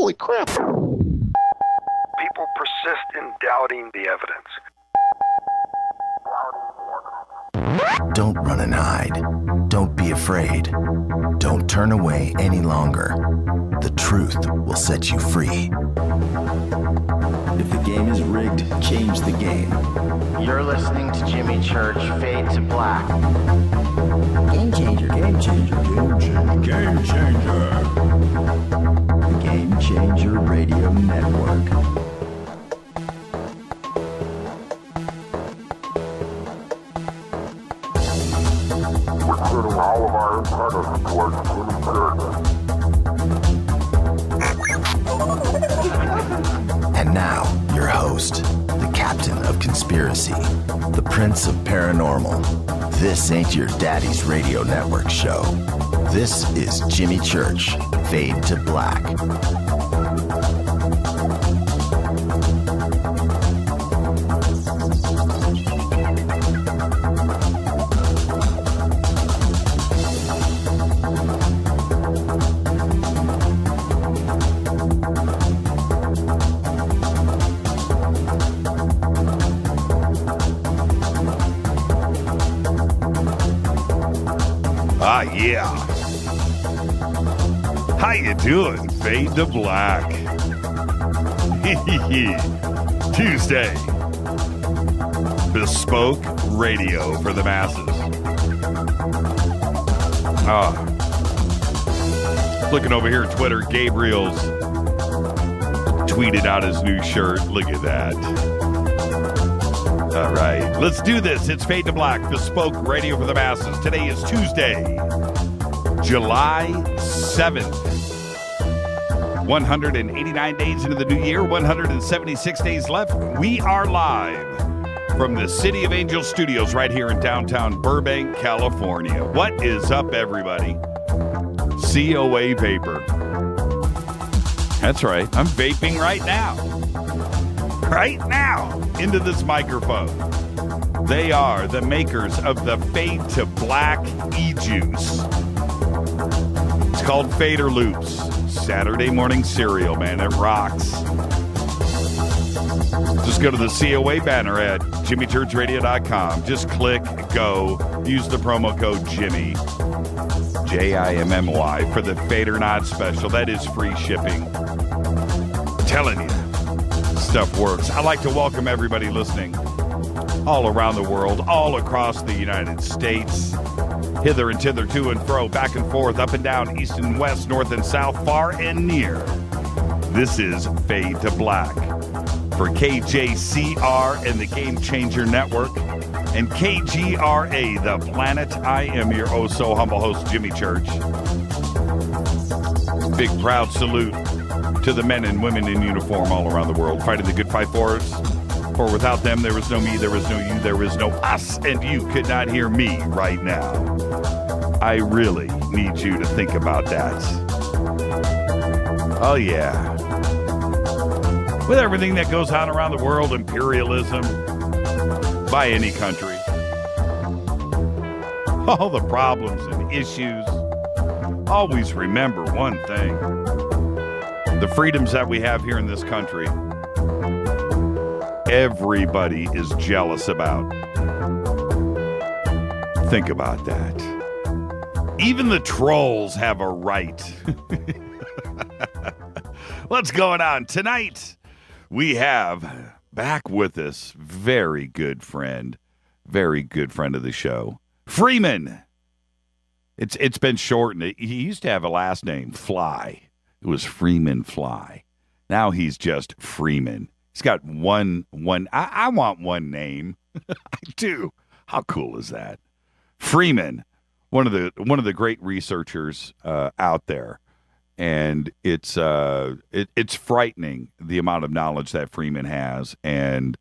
Holy crap. People persist in doubting the evidence. Don't run and hide. Don't be afraid. Don't turn away any longer. The truth will set you free. If the game is rigged, change the game. You're listening to Jimmy Church Fade to Black. Game changer, game changer, game changer, game changer. The Game Changer Radio Network. Recruiting all of our antennas towards Jimmy Church. And now, your host, the captain of conspiracy, the prince of paranormal. This ain't your daddy's radio network show. This is Jimmy Church, Fade to Black. Yeah. How you doing? Fade to Black. Tuesday. Bespoke radio for the masses. Looking over here at Twitter, Gabriel's tweeted out his new shirt. Look at that. All right, let's do this. It's Fade to Black, Bespoke radio for the masses. Today is Tuesday, July 7th. 189 days into the new year, 176 days left. We are live from the City of Angels Studios right here in downtown Burbank, California. What is up, everybody? COA Vapor. That's right. I'm vaping right now. Right now, into this microphone. They are the makers of the Fade to Black e-juice. It's called Fader Loops. Saturday morning cereal, man. It rocks. Just go to the COA banner at jimmychurchradio.com. Just click, go, use the promo code Jimmy, Jimmy, for the Fader Not special. That is free shipping. Telling you. Stuff works. I'd like to welcome everybody listening all around the world, all across the United States, hither and thither, to and fro, back and forth, up and down, east and west, north and south, far and near. This is Fade to Black for KJCR and the Game Changer Network and KGRA, The Planet. I am your oh so humble host, Jimmy Church. Big proud salute to the men and women in uniform all around the world, fighting the good fight for us. For without them, there was no me, there was no you, there was no us, and you could not hear me right now. I really need you to think about that. Oh, yeah. With everything that goes on around the world, imperialism, by any country, all the problems and issues, always remember one thing. The freedoms that we have here in this country, everybody is jealous about. Think about that. Even the trolls have a right. What's going on? Tonight, we have back with us very good friend of the show, Freeman. It's been shortened. He used to have a last name, Fly. It was Freeman Fly. Now he's just Freeman. He's got one. I want one name. I do. How cool is that? Freeman, one of the great researchers out there, and it's frightening the amount of knowledge that Freeman has. And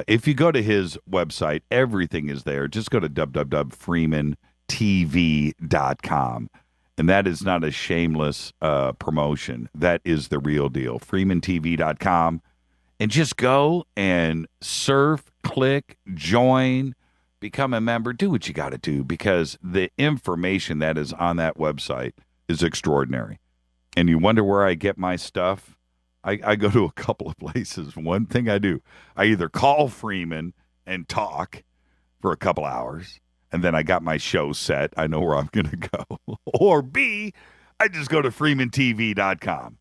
if you go to his website, everything is there. Just go to www.freemantv.com. And that is not a shameless promotion. That is the real deal. FreemanTV.com. And just go and surf, click, join, become a member. Do what you got to do, because the information that is on that website is extraordinary. and you wonder where I get my stuff, I go to a couple of places. One thing I do, I either call Freeman and talk for a couple hours, and then I got my show set. I know where I'm going to go. Or B, I just go to freemantv.com,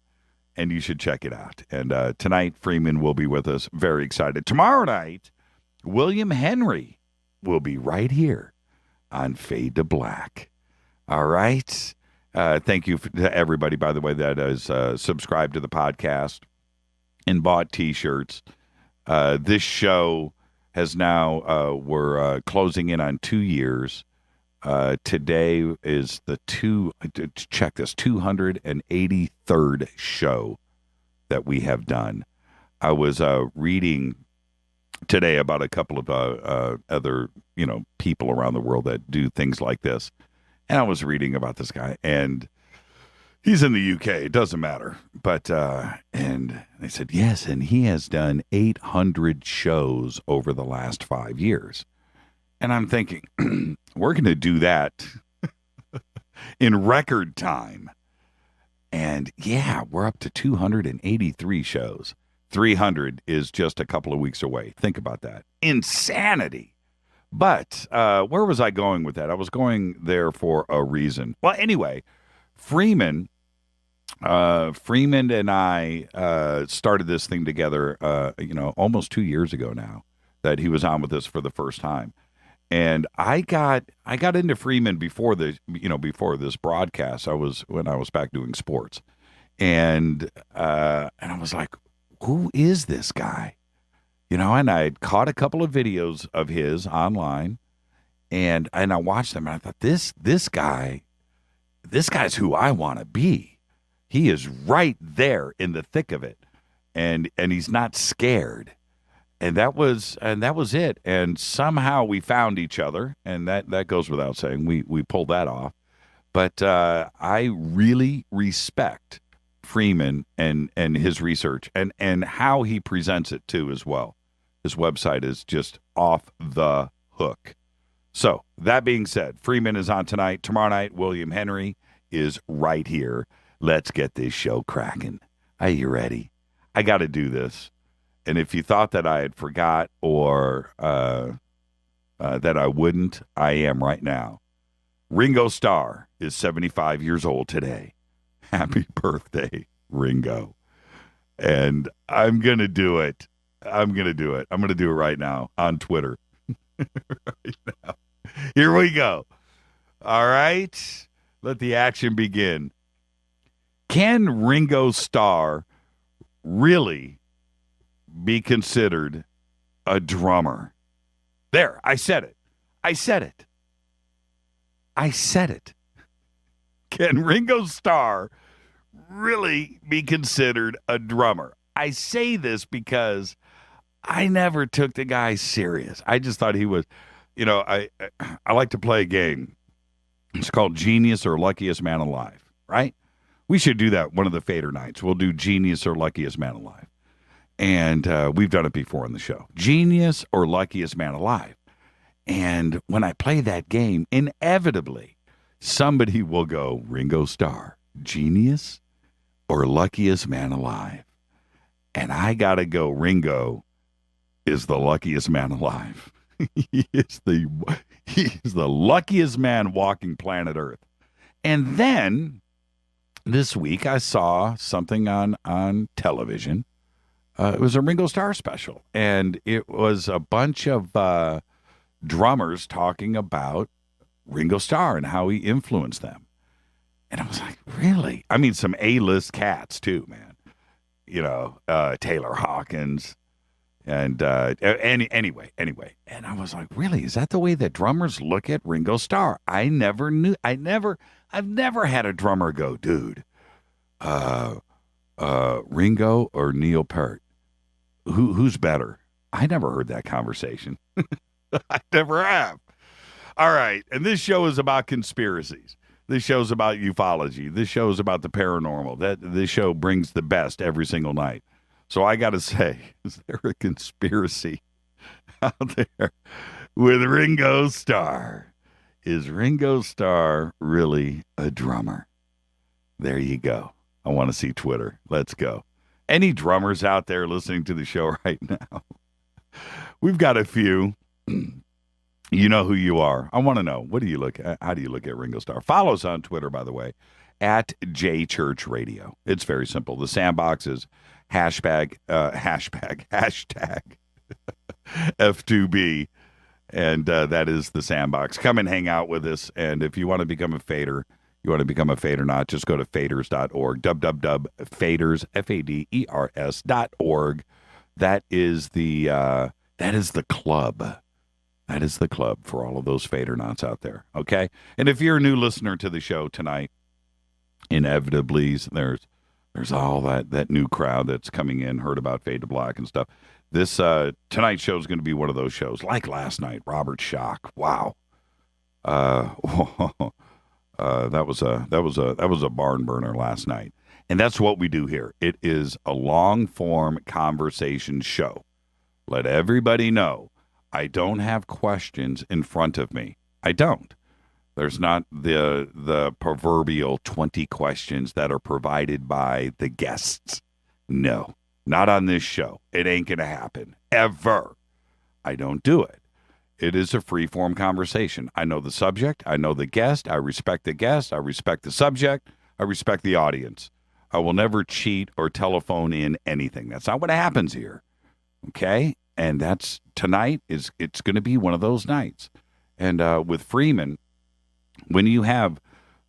and you should check it out. And tonight, Freeman will be with us. Very excited. Tomorrow night, William Henry will be right here on Fade to Black. All right. Thank you to everybody, by the way, that has subscribed to the podcast and bought T-shirts. This show has now, we're closing in on 2 years. Today is check this, 283rd show that we have done. I was reading today about a couple of other, people around the world that do things like this. And I was reading about this guy, and he's in the UK. It doesn't matter. But, and they said, yes, and he has done 800 shows over the last 5 years. And I'm thinking, we're going to do that in record time. And yeah, we're up to 283 shows. 300 is just a couple of weeks away. Think about that. Insanity. But where was I going with that? I was going there for a reason. Well, anyway, Freeman and I started this thing together, almost 2 years ago now that he was on with us for the first time. And I got into Freeman before this broadcast. When I was back doing sports, and I was like, who is this guy? And I had caught a couple of videos of his online, and I watched them, and I thought, this guy's who I want to be. He is right there in the thick of it, and he's not scared. And that was it. And somehow we found each other, and that goes without saying. We pulled that off. But I really respect Freeman and his research and how he presents it too as well. His website is just off the hook. So that being said, Freeman is on tonight. Tomorrow night, William Henry is right here. Let's get this show cracking. Are you ready? I got to do this. And if you thought that I had forgot or that I wouldn't, I am right now. Ringo Starr is 75 years old today. Happy birthday, Ringo. And I'm going to do it. I'm going to do it right now on Twitter. Right now. Here we go. All right. Let the action begin. Can Ringo Starr really be considered a drummer? There, I said it. Can Ringo Starr really be considered a drummer? I say this because I never took the guy serious. I just thought he was, I like to play a game. It's called Genius or Luckiest Man Alive, right? We should do that one of the Fader nights. We'll do Genius or Luckiest Man Alive. And we've done it before on the show. Genius or Luckiest Man Alive. And when I play that game, inevitably, somebody will go, Ringo Starr, Genius or Luckiest Man Alive. And I got to go, Ringo is the luckiest man alive. He is the luckiest man walking planet Earth. And then this week I saw something on television. It was a Ringo Starr special, and it was a bunch of drummers talking about Ringo Starr and how he influenced them. And I was like, really? I mean, some A-list cats too, man. Taylor Hawkins. And anyway, and I was like, really, is that the way that drummers look at Ringo Starr? I've never had a drummer go, dude, Ringo or Neil Peart, who's better? I never heard that conversation. I never have. All right, and this show is about conspiracies. This show's about ufology. This show is about the paranormal. This show brings the best every single night. So I got to say, is there a conspiracy out there with Ringo Starr? Is Ringo Starr really a drummer? There you go. I want to see Twitter. Let's go. Any drummers out there listening to the show right now? We've got a few. You know who you are. I want to know. What do you look at? How do you look at Ringo Starr? Follow us on Twitter, by the way, at JChurchRadio. It's very simple. The sandbox is hashtag F2B, and that is the sandbox. Come and hang out with us, and if you want to become a fader, you want to become a fader, just go to faders.org, www.faders, FADERS.org. That is the club. That is the club for all of those Fadernauts out there, okay? And if you're a new listener to the show tonight, inevitably there's all that new crowd that's coming in, heard about Fade to Black and stuff. This tonight's show is going to be one of those shows, like last night, Robert Schock. Wow, that was a barn burner last night, and that's what we do here. It is a long form conversation show. Let everybody know. I don't have questions in front of me. I don't. There's not the proverbial 20 questions that are provided by the guests. No, not on this show. It ain't going to happen. Ever. I don't do it. It is a free-form conversation. I know the subject. I know the guest. I respect the guest. I respect the subject. I respect the audience. I will never cheat or telephone in anything. That's not what happens here. Okay? And that's tonight. It's going to be one of those nights. And with Freeman, when you have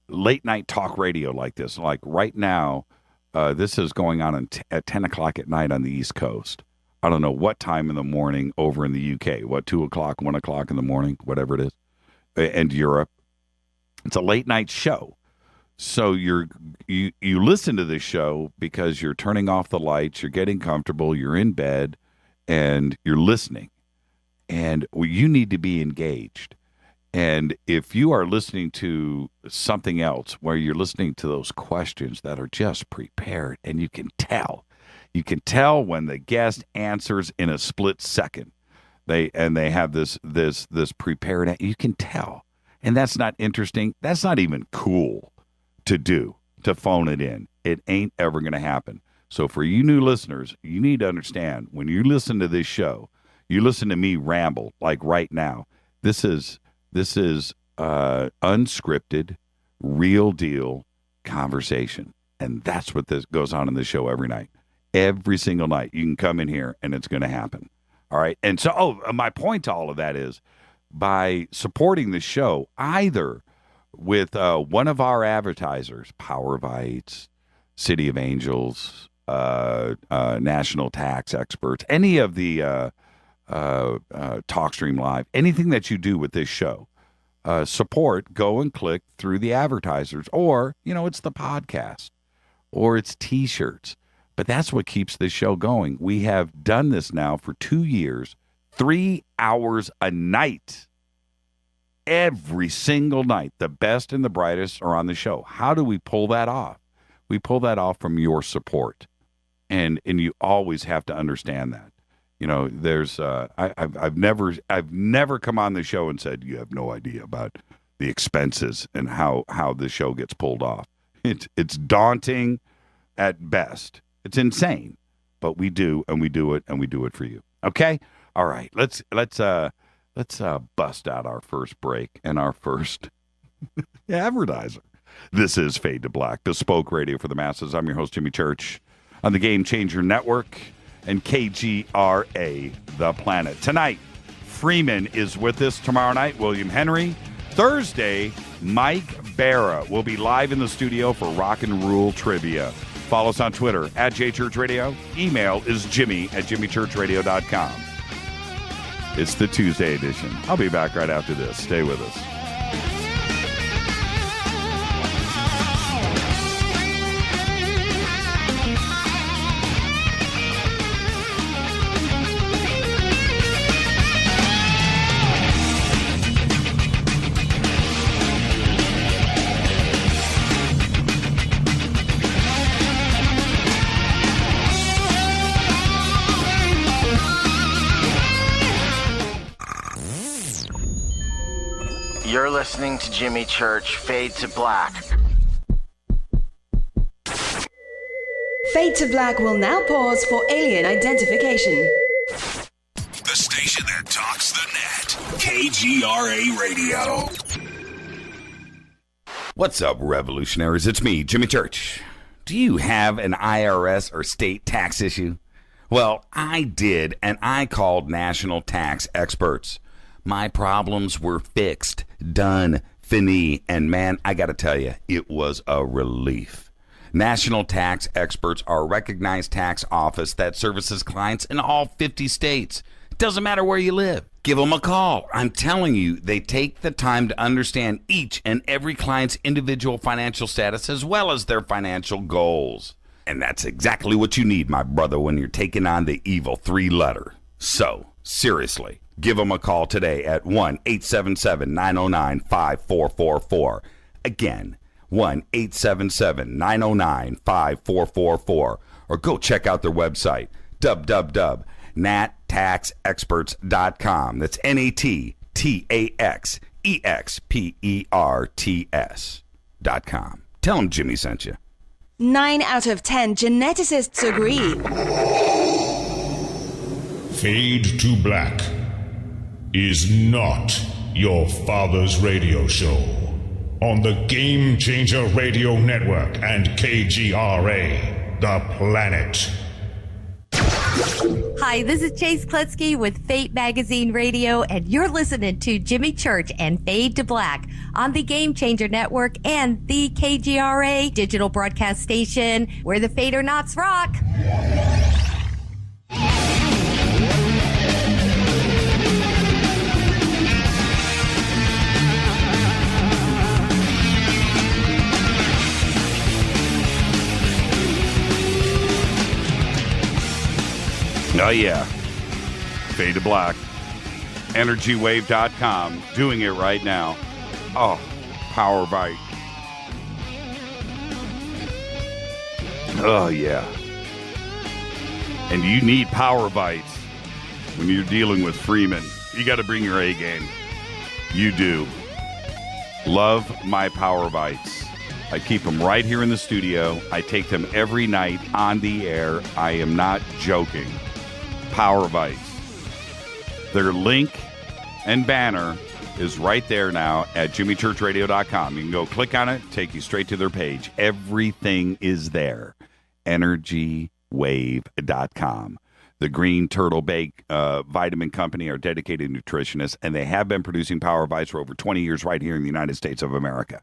late night talk radio like this, like right now, this is going on at 10 o'clock at night on the East Coast. I don't know what time in the morning over in the UK, 2 o'clock, 1 o'clock in the morning, whatever it is, and Europe. It's a late night show. So you listen to this show because you're turning off the lights, you're getting comfortable, you're in bed, and you're listening. And you need to be engaged. And if you are listening to something else where you're listening to those questions that are just prepared, and you can tell when the guest answers in a split second, they have this prepared, you can tell. And that's not interesting. That's not even cool to do, to phone it in. It ain't ever going to happen. So for you new listeners, you need to understand, when you listen to this show, you listen to me ramble like right now. This is unscripted, real deal conversation. And that's what this goes on in this show every night. Every single night. You can come in here and it's going to happen. All right. And so, my point to all of that is, by supporting the show, either with one of our advertisers, Power Bites, City of Angels, National Tax Experts, any of the TalkStream Live, anything that you do with this show, support, go and click through the advertisers, or, it's the podcast, or it's T-shirts. But that's what keeps this show going. We have done this now for 2 years, 3 hours a night. Every single night, the best and the brightest are on the show. How do we pull that off? We pull that off from your support. And you always have to understand that. There's I've never come on the show and said, you have no idea about the expenses and how the show gets pulled off. It's daunting at best. It's insane, but we do, and we do it, and we do it for you. Okay? All right. Let's bust out our first break and our first advertiser. This is Fade to Black, bespoke radio for the masses. I'm your host, Jimmy Church, on the Game Changer Network and KGRA, The Planet. Tonight, Freeman is with us. Tomorrow night, William Henry. Thursday, Mike Barra will be live in the studio for Rock and Rule Trivia. Follow us on Twitter, at JChurchRadio. Email is jimmy@jimmychurchradio.com. It's the Tuesday edition. I'll be back right after this. Stay with us. You're listening to Jimmy Church, Fade to Black. Fade to Black will now pause for alien identification. The station that talks the net. KGRA Radio. What's up, revolutionaries? It's me, Jimmy Church. Do you have an IRS or state tax issue? Well, I did, and I called national tax experts. My problems were fixed, done, fini, and man, I gotta tell you, it was a relief. National tax experts are a recognized tax office that services clients in all 50 states. It doesn't matter where you live. Give them a call. I'm telling you, they take the time to understand each and every client's individual financial status as well as their financial goals. And that's exactly what you need, my brother, when you're taking on the evil 3-letter. So, seriously, give them a call today at 1-877-909-5444. Again, 1-877-909-5444. Or go check out their website, www.nattaxexperts.com. That's NATTAXEXPERTS.com. Tell them Jimmy sent you. 9 out of 10 geneticists agree. Fade to Black is not your father's radio show on the Game Changer Radio Network and KGRA, the planet. Hi, this is Chase Klutsky with Fate Magazine Radio, and you're listening to Jimmy Church and Fade to Black on the Game Changer Network and the KGRA digital broadcast station, where the Fade or Nots rock. Oh, yeah. Fade to Black. EnergyWave.com. Doing it right now. Oh, Power Bite. Oh, yeah. And you need Power Bites when you're dealing with Freeman. You got to bring your A game. You do. Love my Power Bites. I keep them right here in the studio. I take them every night on the air. I am not joking. Power Bites. Their link and banner is right there now at jimmychurchradio.com. You can go click on it, take you straight to their page. Everything is there. EnergyWave.com. The Green Turtle Bake Vitamin Company are dedicated nutritionists, and they have been producing Power Bites for over 20 years right here in the United States of America.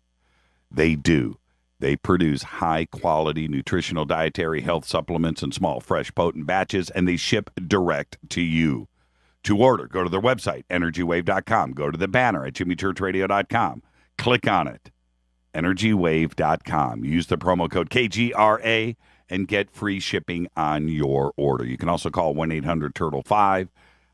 They do. They produce high-quality nutritional dietary health supplements in small, fresh, potent batches, and they ship direct to you. To order, go to their website, energywave.com. Go to the banner at jimmychurchradio.com. Click on it, energywave.com. Use the promo code KGRA and get free shipping on your order. You can also call 1-800-TURTLE-5.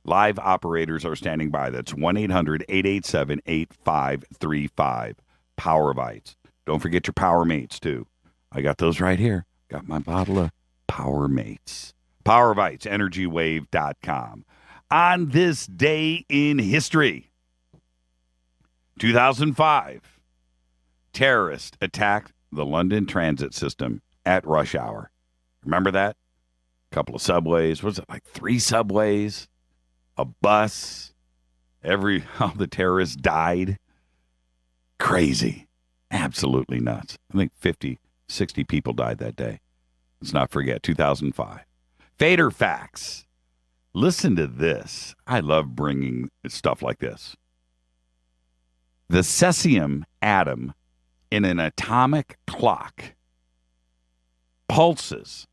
Live operators are standing by. That's 1-800-887-8535. Power Bites. Don't forget your Power Mates, too. I got those right here. Got my bottle of Power Mates. Power Bites, energywave.com. On this day in history, 2005, terrorists attacked the London transit system at rush hour. Remember that? A couple of subways. Was it like 3 subways? A bus? All the terrorists died. Crazy. Absolutely nuts. I think 50, 60 people died that day. Let's not forget, 2005. Fader facts. Listen to this. I love bringing stuff like this. The cesium atom in an atomic clock pulses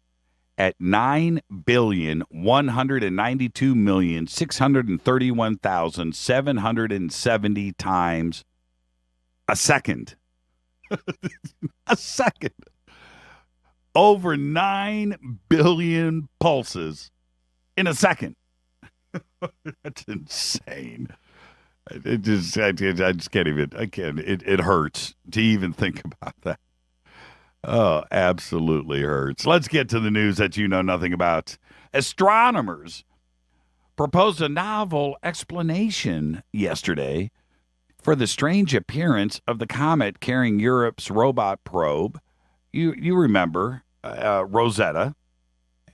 at 9,192,631,770 times a second. A second. Over 9 billion pulses in a second. That's insane. I just can't even. It hurts to even think about that. Oh, absolutely hurts. Let's get to the news that you know nothing about. Astronomers proposed a novel explanation yesterday for the strange appearance of the comet carrying Europe's robot probe. You remember Rosetta.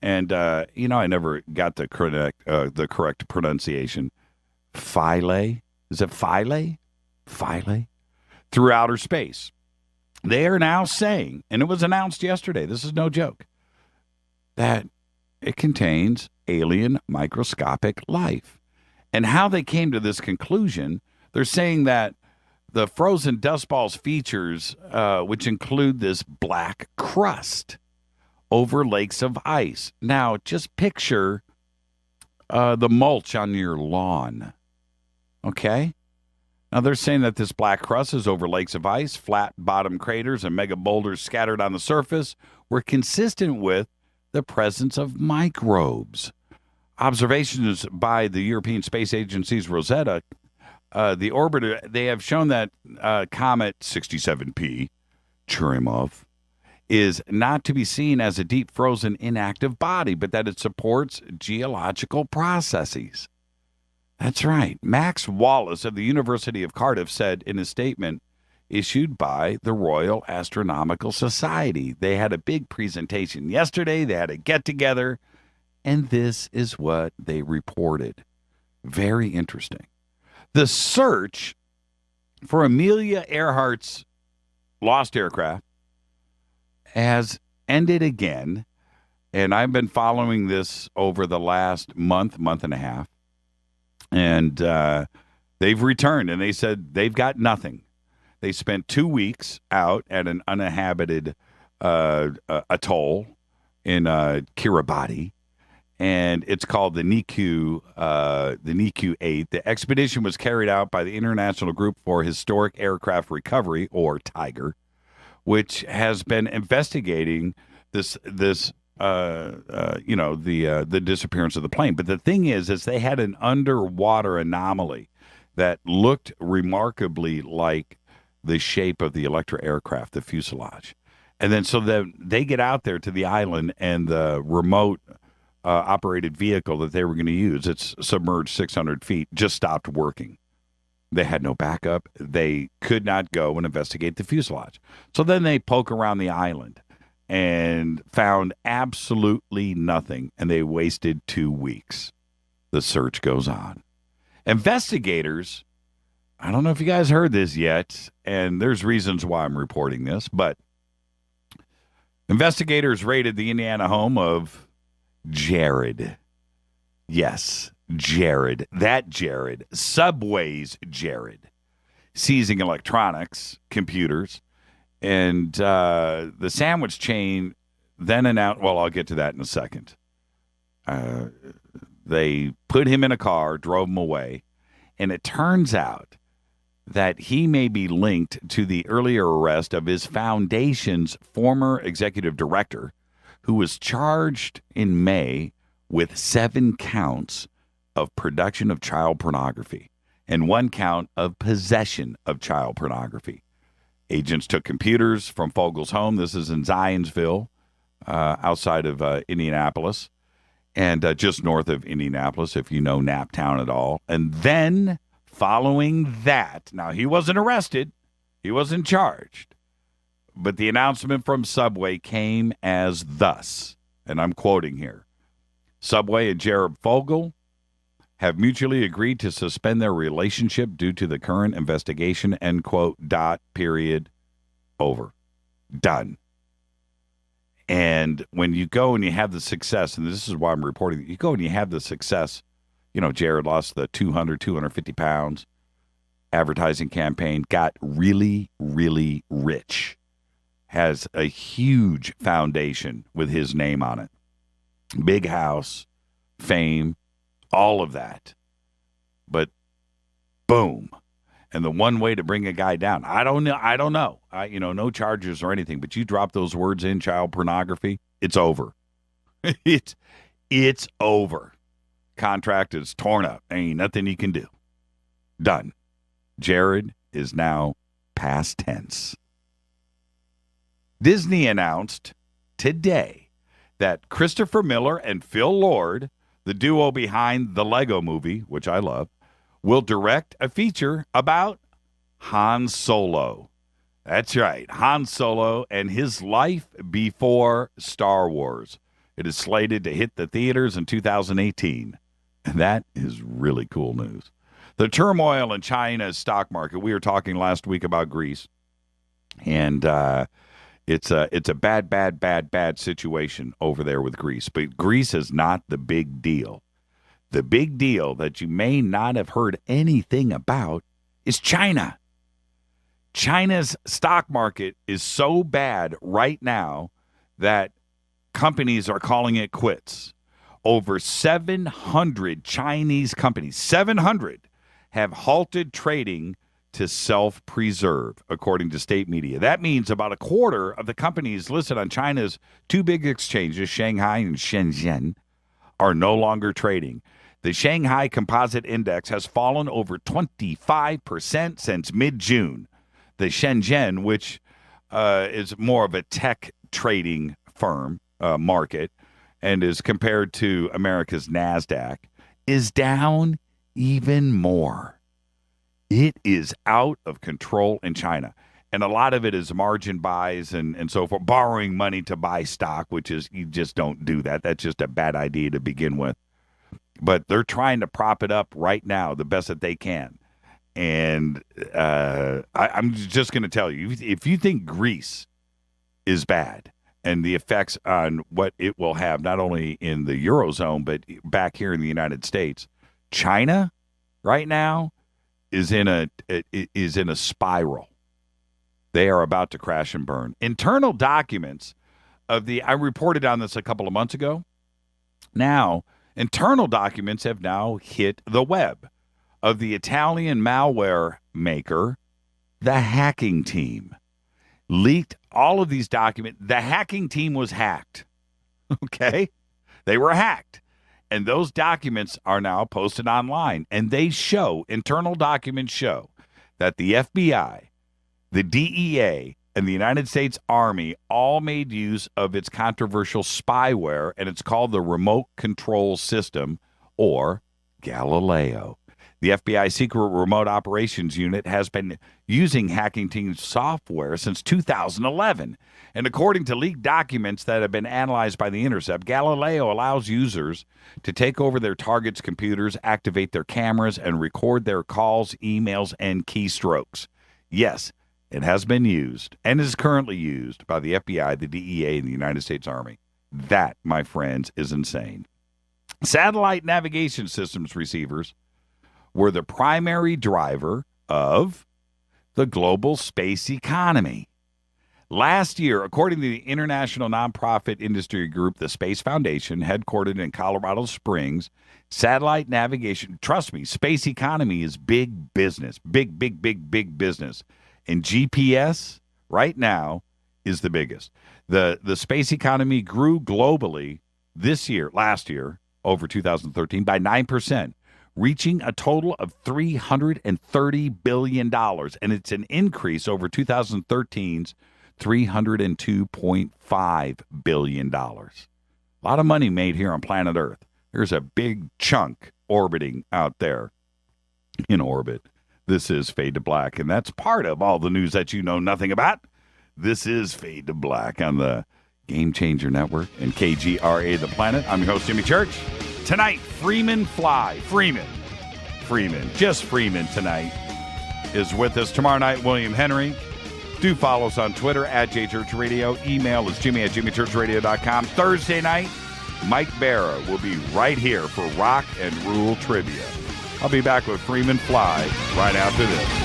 And, I never got the correct pronunciation. Philae? Is it Philae? Philae? Through outer space. They are now saying, and it was announced yesterday, this is no joke, that it contains alien microscopic life. And how they came to this conclusion, they're saying that the frozen dust balls features, which include this black crust over lakes of ice. Now, just picture the mulch on your lawn, okay? Now, they're saying that this black crust is over lakes of ice, flat bottom craters, and mega boulders scattered on the surface were consistent with the presence of microbes. Observations by the European Space Agency's Rosetta, the orbiter, they have shown that Comet 67P, Churyumov, is not to be seen as a deep frozen inactive body, but that it supports geological processes. That's right. Max Wallace of the University of Cardiff said in a statement issued by the Royal Astronomical Society. They had a big presentation yesterday. They had a get-together, and this is what they reported. Very interesting. The search for Amelia Earhart's lost aircraft has ended again, and I've been following this over the last month and a half, and they've returned, and they said they've got nothing. They spent 2 weeks out at an uninhabited atoll in Kiribati, and it's called the Niku 8. The expedition was carried out by the International Group for Historic Aircraft Recovery, or TIGER, which has been investigating the disappearance of the plane. But the thing is they had an underwater anomaly that looked remarkably like the shape of the Electra aircraft, the fuselage. And then they get out there to the island, and the remote operated vehicle that they were going to use, it's submerged 600 feet, just stopped working. They had no backup. They could not go and investigate the fuselage. So then they poke around the island and found absolutely nothing, and they wasted 2 weeks. The search goes on. Investigators, I don't know if you guys heard this yet, and there's reasons why I'm reporting this, but investigators raided the Indiana home of Jared. Yes, Jared. That Jared. Subway's Jared. Seizing electronics, computers, and the sandwich chain then announced, well, I'll get to that in a second. They put him in a car, drove him away, and it turns out that he may be linked to the earlier arrest of his foundation's former executive director, who was charged in May with 7 counts of production of child pornography and 1 count of possession of child pornography. Agents took computers from Fogel's home. This is in Zionsville, outside of Indianapolis, and just north of Indianapolis, if you know Naptown at all. And then, following that, now he wasn't arrested, he wasn't charged, but the announcement from Subway came as thus, and I'm quoting here: Subway and Jared Fogel have mutually agreed to suspend their relationship due to the current investigation, end quote, period, over. Done. And when you go and you have the success, and this is why I'm reporting, you go and you have the success, Jared lost the 250 pounds, advertising campaign, got really, really rich, has a huge foundation with his name on it. Big house, fame, all of that. But boom. And the one way to bring a guy down, I don't know. No charges or anything, but you drop those words in, child pornography, it's over. It's over. Contract is torn up. Ain't nothing you can do. Done. Jared is now past tense. Disney announced today that Christopher Miller and Phil Lord, the duo behind the Lego Movie, which I love, will direct a feature about Han Solo. That's right. Han Solo and his life before Star Wars. It is slated to hit the theaters in 2018. And that is really cool news. The turmoil in China's stock market. We were talking last week about Greece. And it's a bad situation over there with Greece. But Greece is not the big deal. The big deal that you may not have heard anything about is China. China's stock market is so bad right now that companies are calling it quits. Over 700 Chinese companies, 700, have halted trading to self-preserve, according to state media. That means about a quarter of the companies listed on China's two big exchanges, Shanghai and Shenzhen, are no longer trading. The Shanghai Composite Index has fallen over 25% since mid-June. The Shenzhen, which is more of a tech trading firm market and is compared to America's NASDAQ, is down even more. It is out of control in China. And a lot of it is margin buys and so forth, borrowing money to buy stock, which is, you just don't do that. That's just a bad idea to begin with. But they're trying to prop it up right now the best that they can. And I'm just going to tell you, if you think Greece is bad and the effects on what it will have, not only in the Eurozone, but back here in the United States, China right now is in a spiral. They are about to crash and burn. Internal documents I reported on this a couple of months ago. Now, internal documents have now hit the web of the Italian malware maker, the hacking team. Leaked all of these documents. The hacking team was hacked. Okay? They were hacked. And those documents are now posted online. And internal documents show that the FBI, the DEA, and the United States Army all made use of its controversial spyware, and it's called the Remote Control System, or Galileo. The FBI Secret Remote Operations Unit has been using hacking team software since 2011. And according to leaked documents that have been analyzed by The Intercept, Galileo allows users to take over their targets' computers, activate their cameras, and record their calls, emails, and keystrokes. Yes, it has been used and is currently used by the FBI, the DEA, and the United States Army. That, my friends, is insane. Satellite navigation systems receivers were the primary driver of the global space economy. Last year, according to the international nonprofit industry group, the Space Foundation, headquartered in Colorado Springs, satellite navigation, trust me, space economy is big business, big business. And GPS right now is the biggest. The space economy grew globally last year, over 2013, by 9%. Reaching a total of $330 billion. And it's an increase over 2013's $302.5 billion. A lot of money made here on planet Earth. There's a big chunk orbiting out there in orbit. This is Fade to Black, and that's part of all the news that you know nothing about. This is Fade to Black on the Game Changer Network and KGRA The Planet. I'm your host, Jimmy Church. Tonight, Freeman, just Freeman tonight, is with us. Tomorrow night, William Henry. Do follow us on Twitter, @JChurchRadio. Email is jimmy@jimmychurchradio.com. Thursday night, Mike Barra will be right here for Rock and Rule Trivia. I'll be back with Freeman Fly right after this.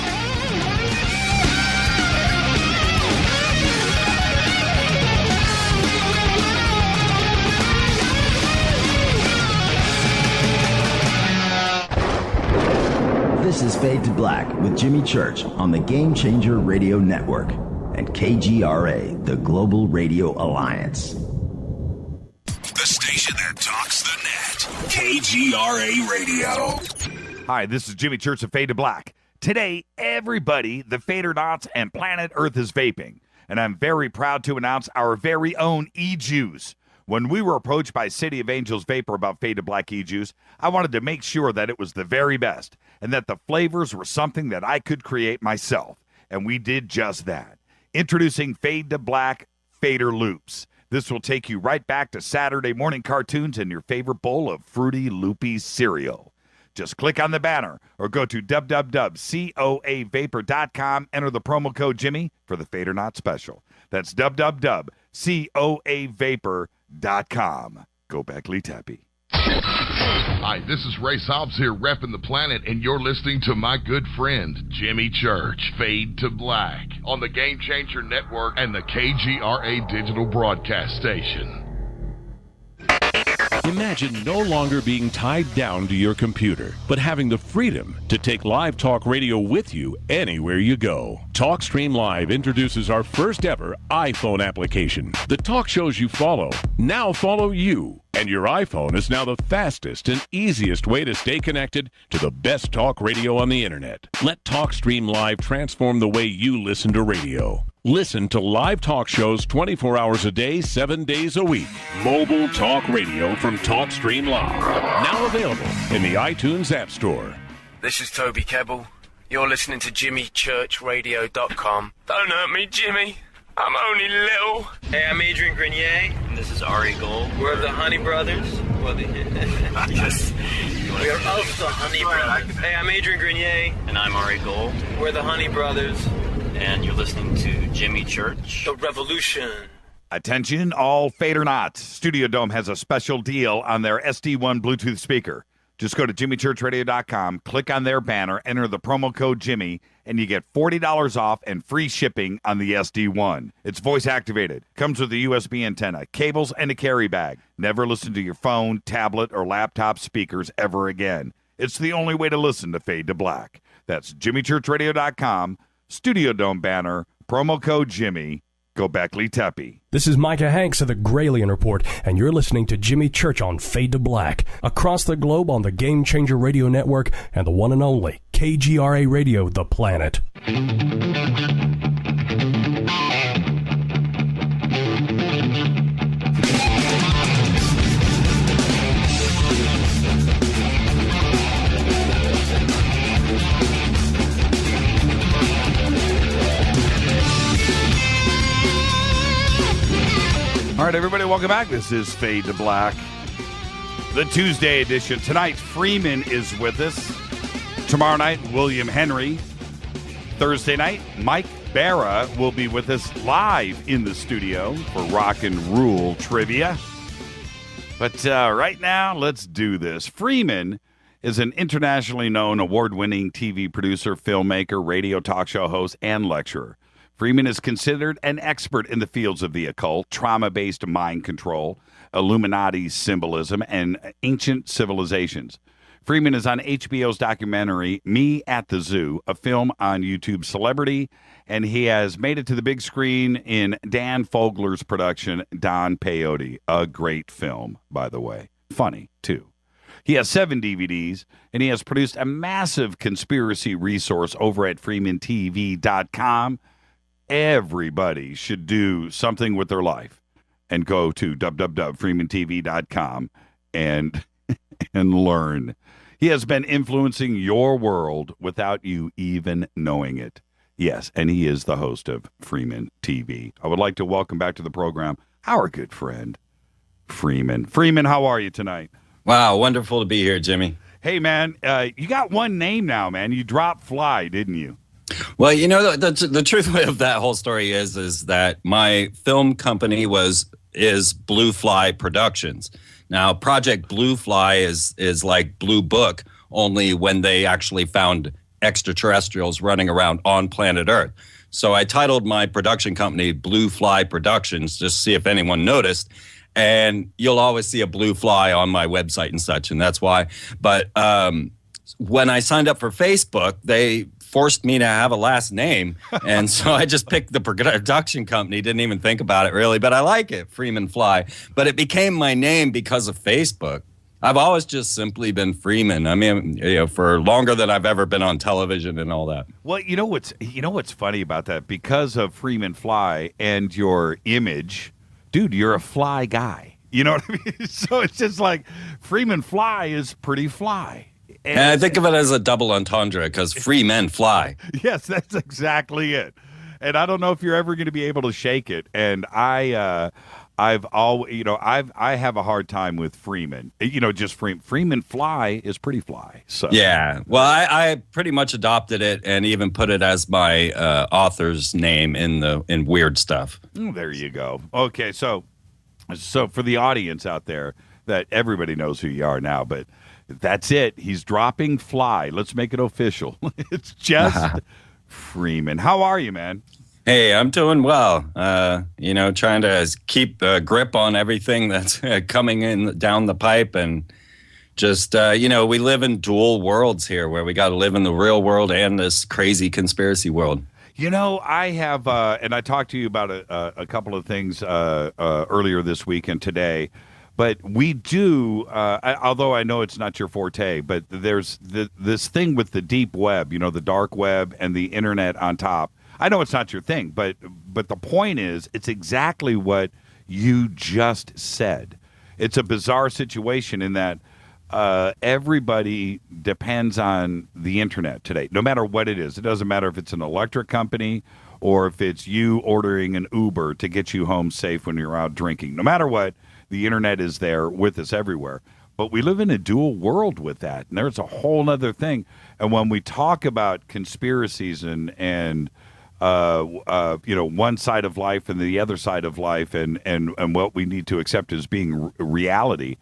This is Fade to Black with Jimmy Church on the Game Changer Radio Network and KGRA, the Global Radio Alliance. The station that talks the net. KGRA Radio. Hi, this is Jimmy Church of Fade to Black. Today, everybody, the Fadernauts and planet Earth is vaping. And I'm very proud to announce our very own e-juice. When we were approached by City of Angels Vapor about Fade to Black e-juice, I wanted to make sure that it was the very best and that the flavors were something that I could create myself. And we did just that. Introducing Fade to Black Fader Loops. This will take you right back to Saturday morning cartoons and your favorite bowl of Fruity Loopy cereal. Just click on the banner or go to www.coavapor.com. Enter the promo code Jimmy for the Fader Not special. That's www.coavapor.com. Go back, Lee Tappy. Hi, this is Ray Hobbs here, repping the planet, and you're listening to my good friend, Jimmy Church, Fade to Black, on the Game Changer Network and the KGRA digital broadcast station. Imagine no longer being tied down to your computer, but having the freedom to take live talk radio with you anywhere you go. TalkStream Live introduces our first ever iPhone application. The talk shows you follow now follow you, and your iPhone is now the fastest and easiest way to stay connected to the best talk radio on the internet. Let TalkStream Live transform the way you listen to radio. Listen to live talk shows 24 hours a day, 7 days a week. Mobile talk radio from TalkStream Live. Now available in the iTunes App Store. This is Toby Kebbell. You're listening to JimmyChurchRadio.com. Don't hurt me, Jimmy. I'm only little. Hey, I'm Adrian Grenier. And this is Ari Gold. We're the Honey Brothers. Yes. We're of the Honey Brothers. Hey, I'm Adrian Grenier. And I'm Ari Gold. We're the Honey Brothers. And you're listening to Jimmy Church. The Revolution. Attention, all Fader Knots. Studio Dome has a special deal on their SD1 Bluetooth speaker. Just go to JimmyChurchRadio.com, click on their banner, enter the promo code Jimmy, and you get $40 off and free shipping on the SD1. It's voice activated, comes with a USB antenna, cables, and a carry bag. Never listen to your phone, tablet, or laptop speakers ever again. It's the only way to listen to Fade to Black. That's JimmyChurchRadio.com, Studio Dome banner, promo code Jimmy. Go back, Lee Tappy. This is Micah Hanks of the Gralien Report, and you're listening to Jimmy Church on Fade to Black, across the globe on the Game Changer Radio Network and the one and only KGRA Radio, The Planet. All right, everybody, welcome back. This is Fade to Black, the Tuesday edition. Tonight, Freeman is with us. Tomorrow night, William Henry. Thursday night, Mike Barra will be with us live in the studio for Rock and Rule Trivia. But right now, let's do this. Freeman is an internationally known award-winning TV producer, filmmaker, radio talk show host, and lecturer. Freeman is considered an expert in the fields of the occult, trauma-based mind control, Illuminati symbolism, and ancient civilizations. Freeman is on HBO's documentary Me at the Zoo, a film on YouTube Celebrity, and he has made it to the big screen in Dan Fogler's production, Don Peyote, a great film, by the way. Funny, too. He has 7 DVDs, and he has produced a massive conspiracy resource over at FreemanTV.com. Everybody should do something with their life and go to www.freemantv.com and learn. He has been influencing your world without you even knowing it. Yes, and he is the host of Freeman TV. I would like to welcome back to the program our good friend, Freeman. Freeman, how are you tonight? Wow, wonderful to be here, Jimmy. Hey, man, you got one name now, man. You dropped Fly, didn't you? Well, you know, the truth of that whole story is that my film company is Blue Fly Productions. Now, Project Blue Fly is like Blue Book, only when they actually found extraterrestrials running around on planet Earth. So I titled my production company Blue Fly Productions, just to see if anyone noticed. And you'll always see a blue fly on my website and such, and that's why. But when I signed up for Facebook, they forced me to have a last name, and so I just picked the production company, didn't even think about it really, but I like it, Freeman Fly. But it became my name because of Facebook. I've always just simply been Freeman. I mean, you know, for longer than I've ever been on television and all that. Well, you know what's funny about that? Because of Freeman Fly and your image, dude, you're a fly guy. You know what I mean? So it's just like Freeman Fly is pretty fly. And I think of it as a double entendre because free men fly. Yes, that's exactly it. and I don't know if you're ever going to be able to shake it. And I have a hard time with Freeman. Just Freeman fly is pretty fly. So yeah, well, I pretty much adopted it and even put it as my author's name in weird stuff. There you go. Okay, so for the audience out there, that everybody knows who you are now, but that's it. He's dropping fly. Let's make it official. It's just Freeman. How are you, man? Hey, I'm doing well. Trying to keep a grip on everything that's coming in down the pipe, and just we live in dual worlds here, where we got to live in the real world and this crazy conspiracy world. I have, and I talked to you about a couple of things earlier this week and today. But we do, although I know it's not your forte, but there's this thing with the deep web, the dark web and the internet on top. I know it's not your thing, but the point is, it's exactly what you just said. It's a bizarre situation in that everybody depends on the internet today, no matter what it is. It doesn't matter if it's an electric company or if it's you ordering an Uber to get you home safe when you're out drinking. No matter what, the internet is there with us everywhere. But we live in a dual world with that, and there's a whole other thing. And when we talk about conspiracies and one side of life and the other side of life, and what we need to accept as being reality,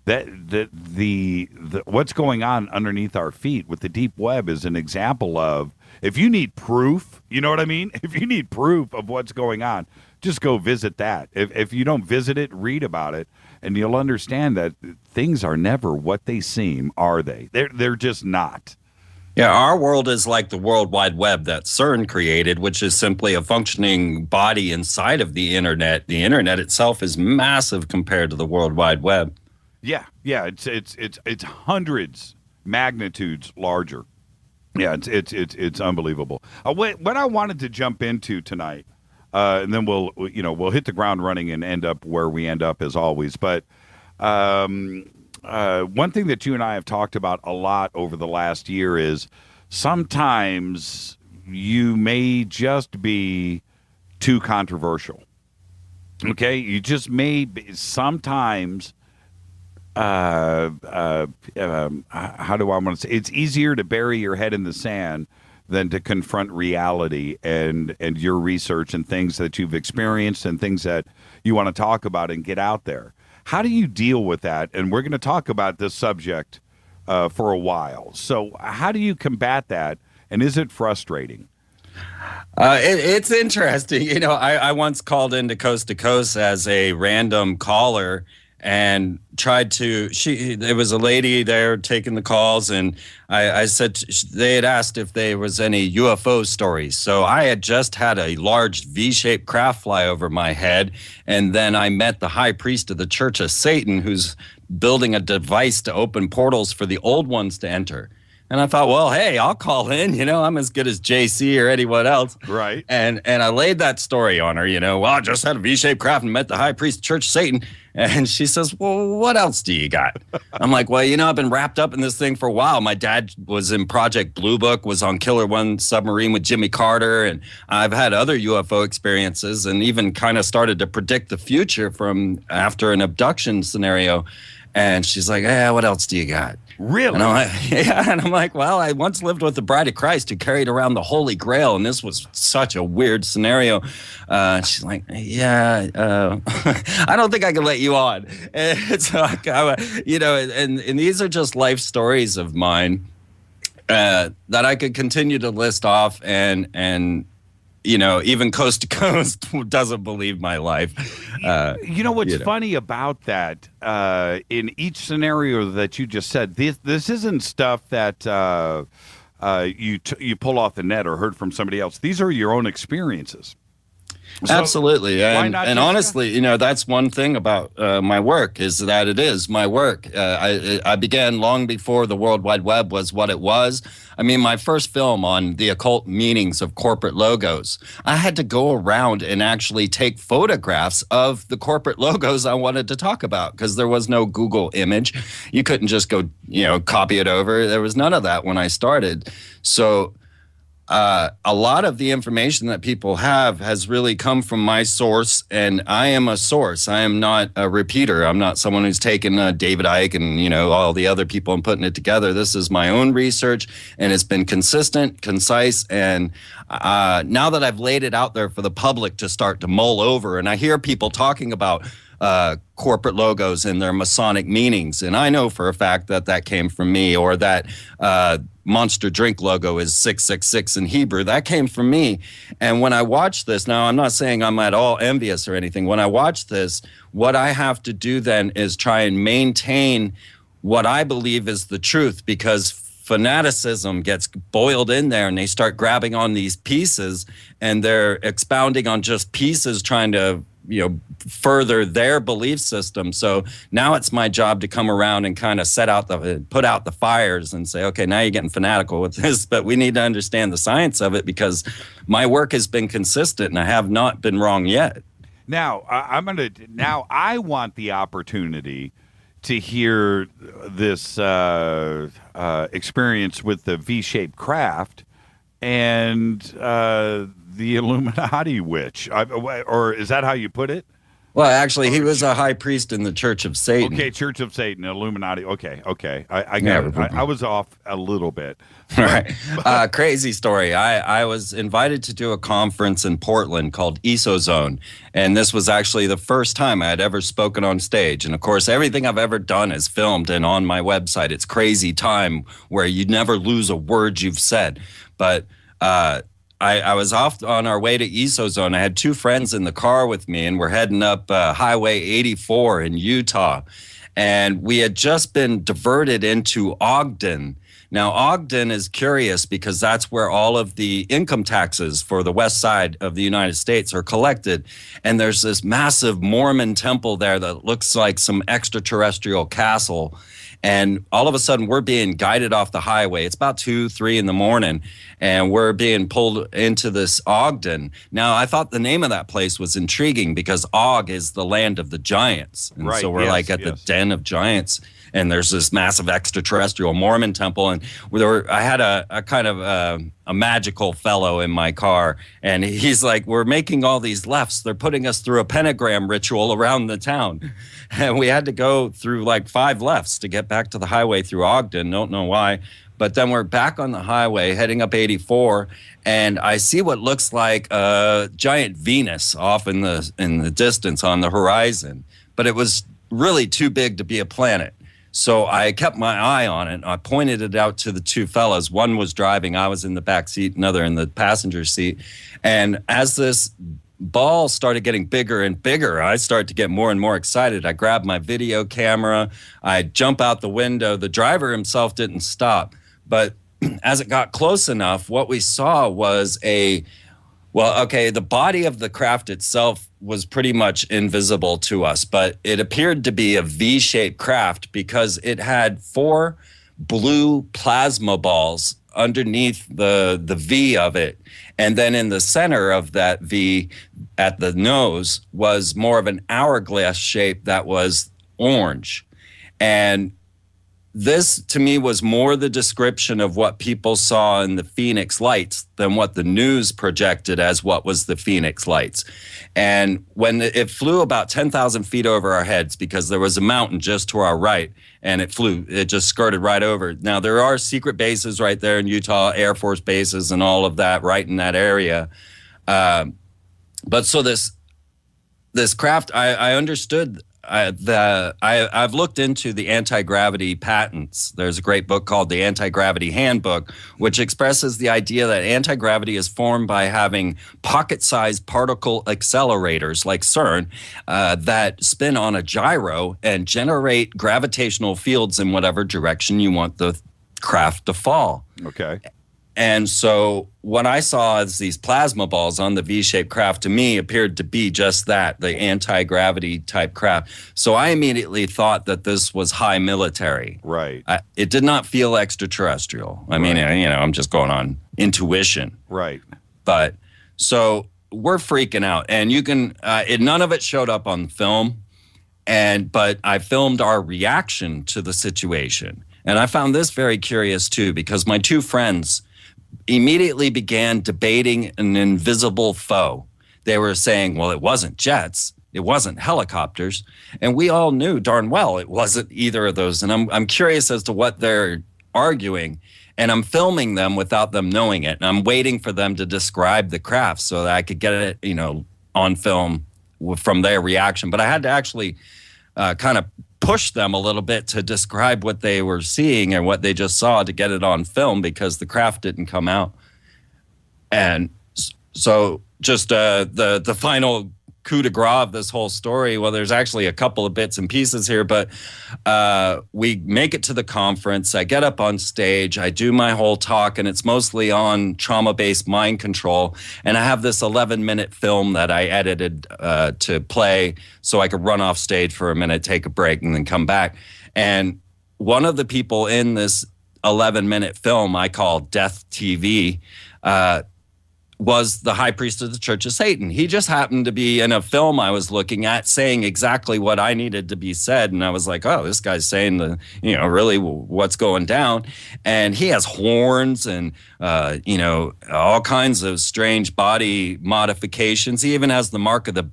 that the what's going on underneath our feet with the deep web is an example of, if you need proof, you know what I mean? If you need proof of what's going on, just go visit that. If you don't visit it, read about it, and you'll understand that things are never what they seem, are they? They're just not. Yeah, our world is like the World Wide Web that CERN created, which is simply a functioning body inside of the internet. The internet itself is massive compared to the World Wide Web. Yeah, it's hundreds magnitudes larger. Yeah, it's unbelievable. What I wanted to jump into tonight, and then we'll hit the ground running and end up where we end up as always. But one thing that you and I have talked about a lot over the last year is sometimes you may just be too controversial. Okay, you just may be, sometimes. How do I want to say? It's easier to bury your head in the sand than to confront reality and your research and things that you've experienced and things that you want to talk about and get out there. How do you deal with that? And we're going to talk about this subject for a while. So how do you combat that? And is it frustrating? It's interesting. I once called into Coast to Coast as a random caller and tried to, there was a lady there taking the calls, and I said, they had asked if there was any UFO stories. So I had just had a large V-shaped craft fly over my head, and then I met the high priest of the Church of Satan, who's building a device to open portals for the old ones to enter. And I thought, well, hey, I'll call in. I'm as good as JC or anyone else. Right. And I laid that story on her, well, I just had a V-shaped craft and met the high priest of Church of Satan. And she says, well, what else do you got? I'm like, well, I've been wrapped up in this thing for a while. My dad was in Project Blue Book, was on Killer One submarine with Jimmy Carter. And I've had other UFO experiences and even kind of started to predict the future from after an abduction scenario. And she's like, what else do you got? Really? And I'm like, yeah. And I'm like, well, I once lived with the Bride of Christ who carried around the Holy Grail, and this was such a weird scenario. She's like, I don't think I can let you on. And so, and these are just life stories of mine that I could continue to list off, and even Coast to Coast doesn't believe my life. What's funny about that, in each scenario that you just said, this isn't stuff that you pull off the net or heard from somebody else. These are your own experiences. So absolutely. And honestly, that's one thing about my work is that it is my work. I began long before the World Wide Web was what it was. I mean, my first film on the occult meanings of corporate logos, I had to go around and actually take photographs of the corporate logos I wanted to talk about because there was no Google image. You couldn't just go, copy it over. There was none of that when I started. So a lot of the information that people have has really come from my source, and I am a source. I am not a repeater. I'm not someone who's taken David Icke and, you know, all the other people and putting it together. This is my own research, and it's been consistent, concise, and now that I've laid it out there for the public to start to mull over, and I hear people talking about corporate logos and their Masonic meanings, and I know for a fact that that came from me, or that Monster Drink logo is 666 in Hebrew. That came from me. And when I watch this, now I'm not saying I'm at all envious or anything. When I watch this, what I have to do then is try and maintain what I believe is the truth, because fanaticism gets boiled in there and they start grabbing on these pieces and they're expounding on just pieces, trying to, you know, further their belief system. So now it's my job to come around and kind of put out the fires and say, okay, now you're getting fanatical with this, but we need to understand the science of it, because my work has been consistent and I have not been wrong yet. Now I want the opportunity to hear this experience with the V-shaped craft and the Illuminati witch, or is that how you put it? Well, actually, he was a high priest in the Church of Satan. Okay, Church of Satan, Illuminati. Okay. I got it. I was off a little bit. Right. Crazy story. I was invited to do a conference in Portland called ESOZone, and this was actually the first time I had ever spoken on stage. And, of course, everything I've ever done is filmed and on my website. It's Crazy Time, where you never lose a word you've said. But I was off on our way to ESOZone. I had two friends in the car with me, and we're heading up Highway 84 in Utah. And we had just been diverted into Ogden. Now, Ogden is curious because that's where all of the income taxes for the west side of the United States are collected. And there's this massive Mormon temple there that looks like some extraterrestrial castle. And all of a sudden, we're being guided off the highway. It's about 2, 3 in the morning, and we're being pulled into this Ogden. Now, I thought the name of that place was intriguing because Og is the land of the giants. And right, so we're like at the den of giants, and there's this massive extraterrestrial Mormon temple. And I had a kind of a magical fellow in my car, and he's like, we're making all these lefts. They're putting us through a pentagram ritual around the town. And we had to go through like 5 lefts to get back to the highway through Ogden. Don't know why. But then we're back on the highway heading up 84, and I see what looks like a giant Venus off in the distance on the horizon. But it was really too big to be a planet. So I kept my eye on it. I pointed it out to the two fellas. One was driving. I was in the back seat, another in the passenger seat. And as this ball started getting bigger and bigger, I started to get more and more excited. I grabbed my video camera. I jump out the window. The driver himself didn't stop. But as it got close enough, what we saw was the body of the craft itself was pretty much invisible to us, but it appeared to be a V-shaped craft because it had 4 blue plasma balls underneath the V of it. And then in the center of that V at the nose was more of an hourglass shape that was orange. And this, to me, was more the description of what people saw in the Phoenix Lights than what the news projected as what was the Phoenix Lights. And when it flew about 10,000 feet over our heads, because there was a mountain just to our right, and it just skirted right over. Now, there are secret bases right there in Utah, Air Force bases and all of that right in that area. But so this craft, I understood I've looked into the anti-gravity patents. There's a great book called The Anti-Gravity Handbook, which expresses the idea that anti-gravity is formed by having pocket-sized particle accelerators like CERN that spin on a gyro and generate gravitational fields in whatever direction you want the craft to fall. Okay. And so what I saw as these plasma balls on the V-shaped craft, to me, appeared to be just that, the anti-gravity type craft. So I immediately thought that this was high military. Right. It did not feel extraterrestrial. I mean, I'm just going on intuition. Right. But so we're freaking out. And you can, none of it showed up on film. But I filmed our reaction to the situation. And I found this very curious, too, because my two friends immediately began debating an invisible foe. They were saying, well, it wasn't jets. It wasn't helicopters. And we all knew darn well it wasn't either of those. And I'm curious as to what they're arguing. And I'm filming them without them knowing it. And I'm waiting for them to describe the craft so that I could get it, on film from their reaction. But I had to actually kind of push them a little bit to describe what they were seeing and what they just saw to get it on film because the craft didn't come out. And so just the final coup de grace of this whole story, well, there's actually a couple of bits and pieces here, but we make it to the conference. I get up on stage. I do my whole talk, and it's mostly on trauma-based mind control. And I have this 11-minute film that I edited to play so I could run off stage for a minute, take a break, and then come back. And one of the people in this 11-minute film I call Death TV was the high priest of the Church of Satan. He just happened to be in a film I was looking at saying exactly what I needed to be said. And I was like, oh, this guy's saying really what's going down. And he has horns and, all kinds of strange body modifications. He even has the mark of the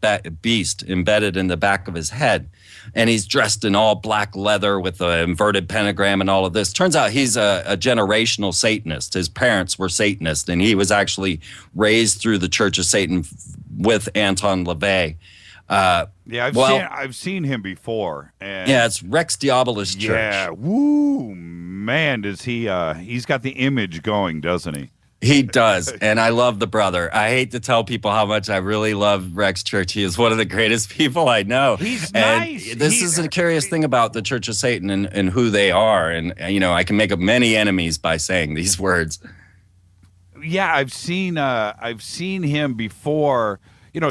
beast embedded in the back of his head. And he's dressed in all black leather with an inverted pentagram and all of this. Turns out he's a generational Satanist. His parents were Satanists, and he was actually raised through the Church of Satan with Anton LaVey. I've seen him before. And it's Rex Diabolus Church. Yeah, woo, man, does he? He's got the image going, doesn't he? He does, and I love the brother. I hate to tell people how much I really love Rex Church. He is one of the greatest people I know. He's and nice. This is a curious thing about the Church of Satan and who they are. And, I can make up many enemies by saying these words. Yeah, I've seen him before,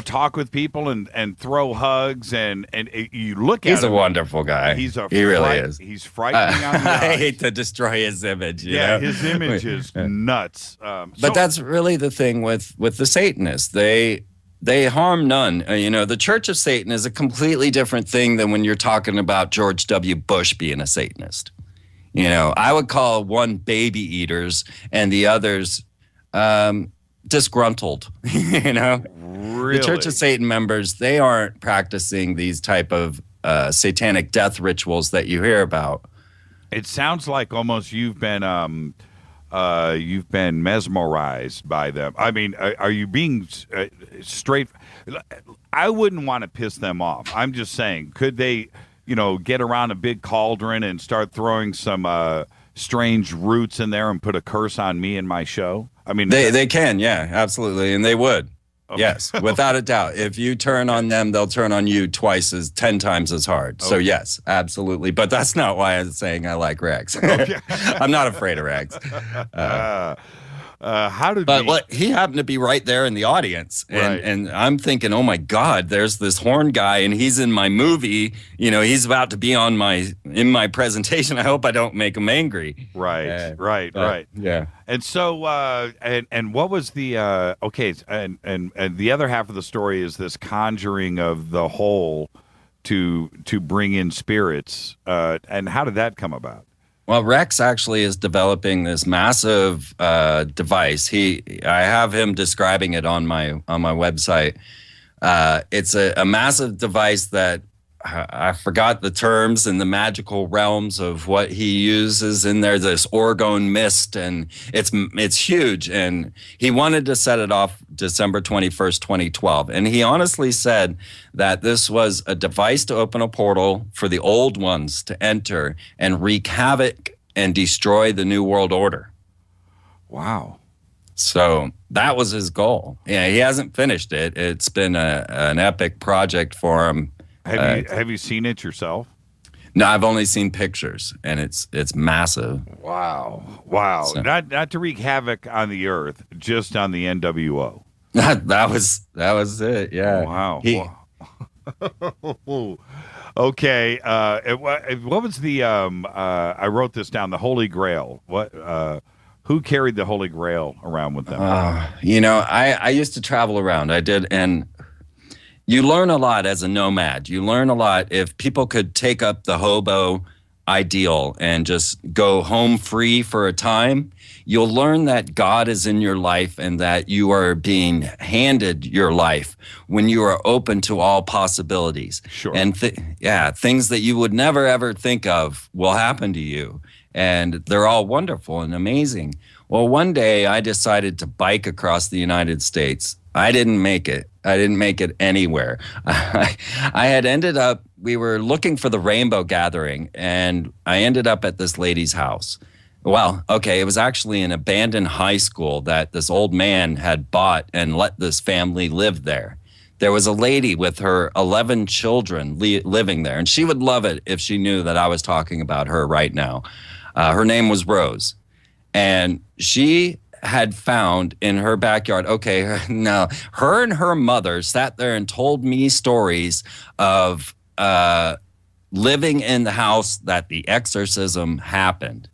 talk with people and throw hugs and you look at him. He's a wonderful guy. He really is. He's frightening on the eyes. I hate to destroy his image. You know? His image is nuts. But that's really the thing with the Satanists. They harm none. The Church of Satan is a completely different thing than when you're talking about George W. Bush being a Satanist. I would call one baby eaters and the others disgruntled. Really? The Church of Satan members, they aren't practicing these type of satanic death rituals that you hear about. It sounds like almost you've been mesmerized by them. I mean, are you being straight? I wouldn't want to piss them off. I'm just saying, could they, get around a big cauldron and start throwing some strange roots in there and put a curse on me and my show? I mean, they can, yeah, absolutely, and they would. Okay. Yes, without a doubt. If you turn on them, they'll turn on you 10 times as hard. Okay. So yes, absolutely. But that's not why I'm saying I like Rex. Okay. I'm not afraid of Rex. He happened to be right there in the audience, and I'm thinking, oh my God, there's this horn guy, and he's in my movie. He's about to be in my presentation. I hope I don't make him angry. Right. Yeah. And so, and what was the and the other half of the story is this conjuring of the hole to bring in spirits. And how did that come about? Well, Rex actually is developing this massive device. I have him describing it on my website. It's a massive device that I forgot the terms and the magical realms of what he uses in there. This orgone mist, and it's huge. And he wanted to set it off December 21st, 2012. And he honestly said that this was a device to open a portal for the old ones to enter and wreak havoc and destroy the New World Order. Wow. So that was his goal. Yeah, he hasn't finished it. It's been an epic project for him. Have you seen it yourself? No, I've only seen pictures, and it's massive. Wow. So, not to wreak havoc on the earth, just on the NWO. That was it. Yeah. Wow. Okay. What was the? I wrote this down. The Holy Grail. What? Who carried the Holy Grail around with them? I used to travel around. I did, and you learn a lot as a nomad. You learn a lot if people could take up the hobo ideal and just go home free for a time, you'll learn that God is in your life and that you are being handed your life when you are open to all possibilities. Sure. And things that you would never ever think of will happen to you. And they're all wonderful and amazing. Well, one day I decided to bike across the United States. I didn't make it. I didn't make it anywhere. I had ended up, we were looking for the Rainbow Gathering, and I ended up at this lady's house. Well, okay, it was actually an abandoned high school that this old man had bought and let this family live there. There was a lady with her 11 children living there, and she would love it if she knew that I was talking about her right now. Her name was Rose, and she had found in her backyard, her and her mother sat there and told me stories of living in the house that the exorcism happened,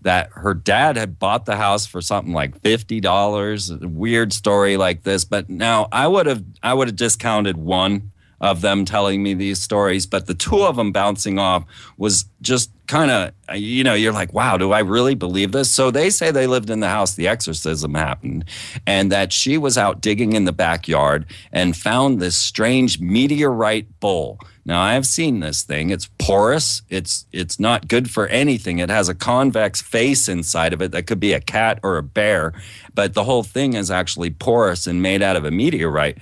that her dad had bought the house for something like $50, a weird story like this. But now I would have discounted one of them telling me these stories, but the two of them bouncing off was just kind of, you're like, wow, do I really believe this? So they say they lived in the house the exorcism happened, and that she was out digging in the backyard and found this strange meteorite bowl. Now, I have seen this thing. It's porous. It's not good for anything. It has a convex face inside of it that could be a cat or a bear, but the whole thing is actually porous and made out of a meteorite.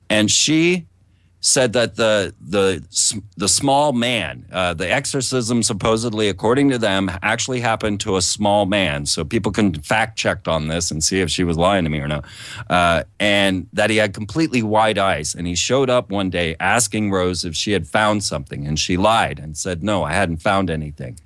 And she said that the small man, the exorcism supposedly, according to them, actually happened to a small man. So people can fact check on this and see if she was lying to me or not. And that he had completely white eyes. And he showed up one day asking Rose if she had found something. And she lied and said, no, I hadn't found anything.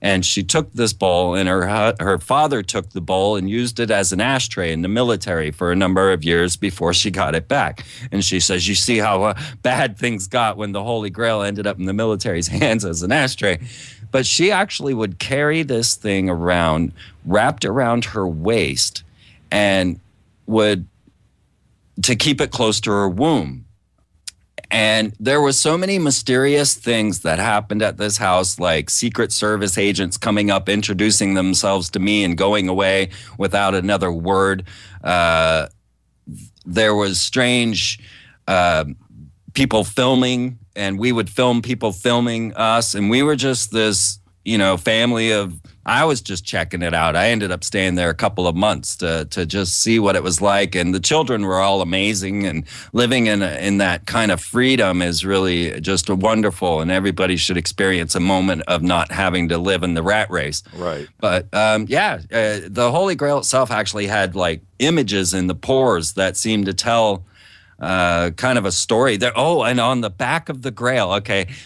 And she took this bowl, and her father took the bowl and used it as an ashtray in the military for a number of years before she got it back. And she says, you see how bad things got when the Holy Grail ended up in the military's hands as an ashtray. But she actually would carry this thing around, wrapped around her waist, and to keep it close to her womb. And there were so many mysterious things that happened at this house, like Secret Service agents coming up, introducing themselves to me and going away without another word. There was strange people filming, and we would film people filming us. And we were just this, family of, I was just checking it out. I ended up staying there a couple of months to just see what it was like. And the children were all amazing, and living in that kind of freedom is really just wonderful. And everybody should experience a moment of not having to live in the rat race. Right. But the Holy Grail itself actually had like images in the pores that seemed to tell kind of a story there. Oh, and on the back of the Grail,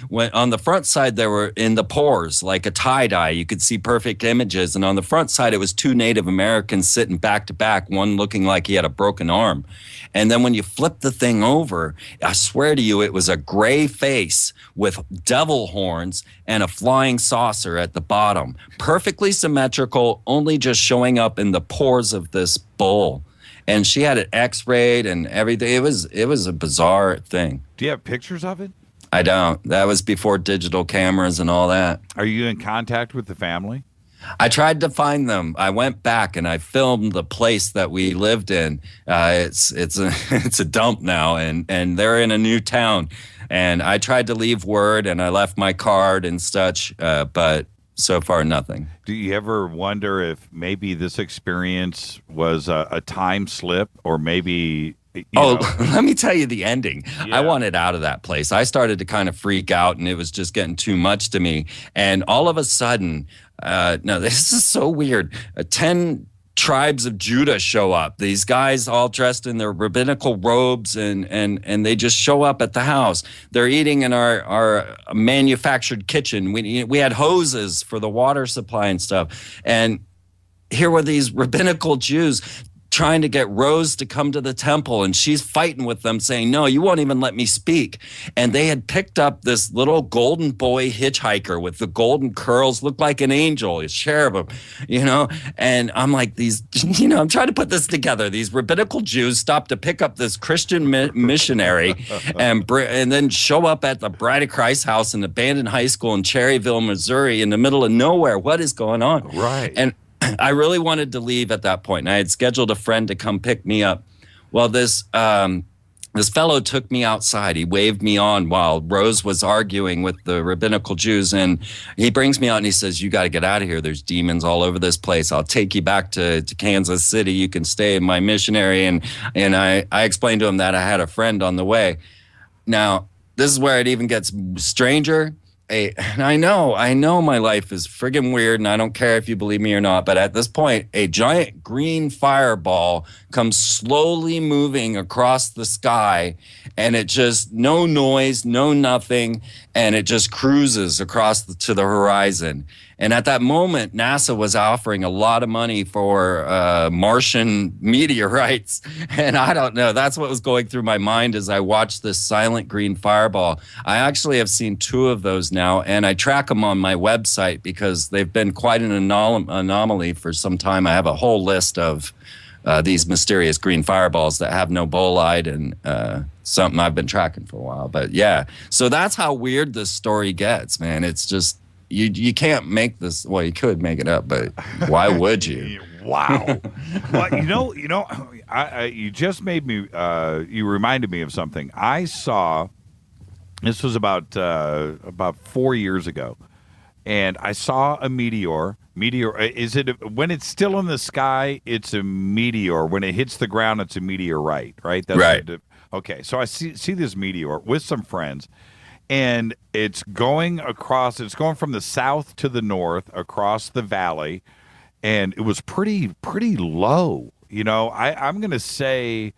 when on the front side there were in the pores like a tie-dye, you could see perfect images, and on the front side it was two Native Americans sitting back to back, one looking like he had a broken arm. And then when you flip the thing over, I swear to you, it was a gray face with devil horns and a flying saucer at the bottom, perfectly symmetrical, only just showing up in the pores of this bowl. And she had it x-rayed and everything. It was a bizarre thing. Do you have pictures of it? I don't. That was before digital cameras and all that. Are you in contact with the family? I tried to find them. I went back and I filmed the place that we lived in. It's a dump now, and they're in a new town. And I tried to leave word, and I left my card and such, but so far, nothing. Do you ever wonder if maybe this experience was a time slip, or maybe... let me tell you the ending. Yeah. I wanted out of that place. I started to kind of freak out, and it was just getting too much to me. And all of a sudden, this is so weird. 10 tribes of Judah show up. These guys all dressed in their rabbinical robes, and they just show up at the house. They're eating in our manufactured kitchen. We had hoses for the water supply and stuff. And here were these rabbinical Jews trying to get Rose to come to the temple, and she's fighting with them, saying, no, you won't even let me speak. And they had picked up this little golden boy hitchhiker with the golden curls, looked like an angel, a cherubim, and I'm like, these, I'm trying to put this together. These rabbinical Jews stopped to pick up this Christian missionary and then show up at the Bride of Christ house, an abandoned high school in Cherryville, Missouri, in the middle of nowhere. What is going on? Right. And I really wanted to leave at that point, and I had scheduled a friend to come pick me up. Well, this fellow took me outside. He waved me on while Rose was arguing with the rabbinical Jews, and he brings me out and he says, you got to get out of here. There's demons all over this place. I'll take you back to Kansas City. You can stay in my missionary. And I explained to him that I had a friend on the way. Now, this is where it even gets stranger. And I know my life is friggin' weird, and I don't care if you believe me or not, but at this point, a giant green fireball comes slowly moving across the sky, and it just, no noise, no nothing, and it just cruises across to the horizon. And at that moment, NASA was offering a lot of money for Martian meteorites. And I don't know. That's what was going through my mind as I watched this silent green fireball. I actually have seen 2 of those now, and I track them on my website because they've been quite an anomaly for some time. I have a whole list of these mysterious green fireballs that have no bolide, and something I've been tracking for a while. But yeah, so that's how weird this story gets, man. It's just, you can't make this. Well, you could make it up, but why would you? Wow. Well, you just made me. You reminded me of something. I saw. This was about 4 years ago, and I saw a meteor. Is it when it's still in the sky? It's a meteor. When it hits the ground, it's a meteorite, right? That's right. Okay. So I see this meteor with some friends. And it's going across, it's going from the south to the north across the valley. And it was pretty low. I'm going to say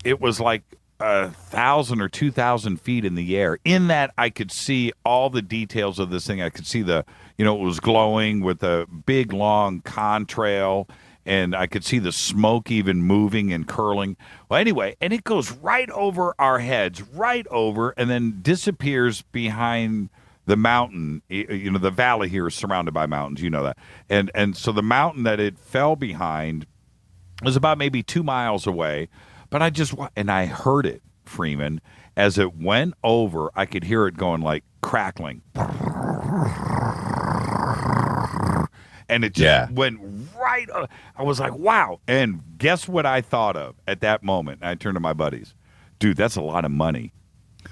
it was like 1,000 or 2,000 feet in the air. In that, I could see all the details of this thing. I could see it was glowing with a big, long contrail. And I could see the smoke even moving and curling. Well, anyway, and it goes right over our heads, right over, and then disappears behind the mountain. The valley here is surrounded by mountains. You know that. And so the mountain that it fell behind was about maybe 2 miles away. But I heard it, Freeman, as it went over. I could hear it going like crackling. And it just went right up. I was like, wow. And guess what I thought of at that moment? I turned to my buddies. Dude, that's a lot of money.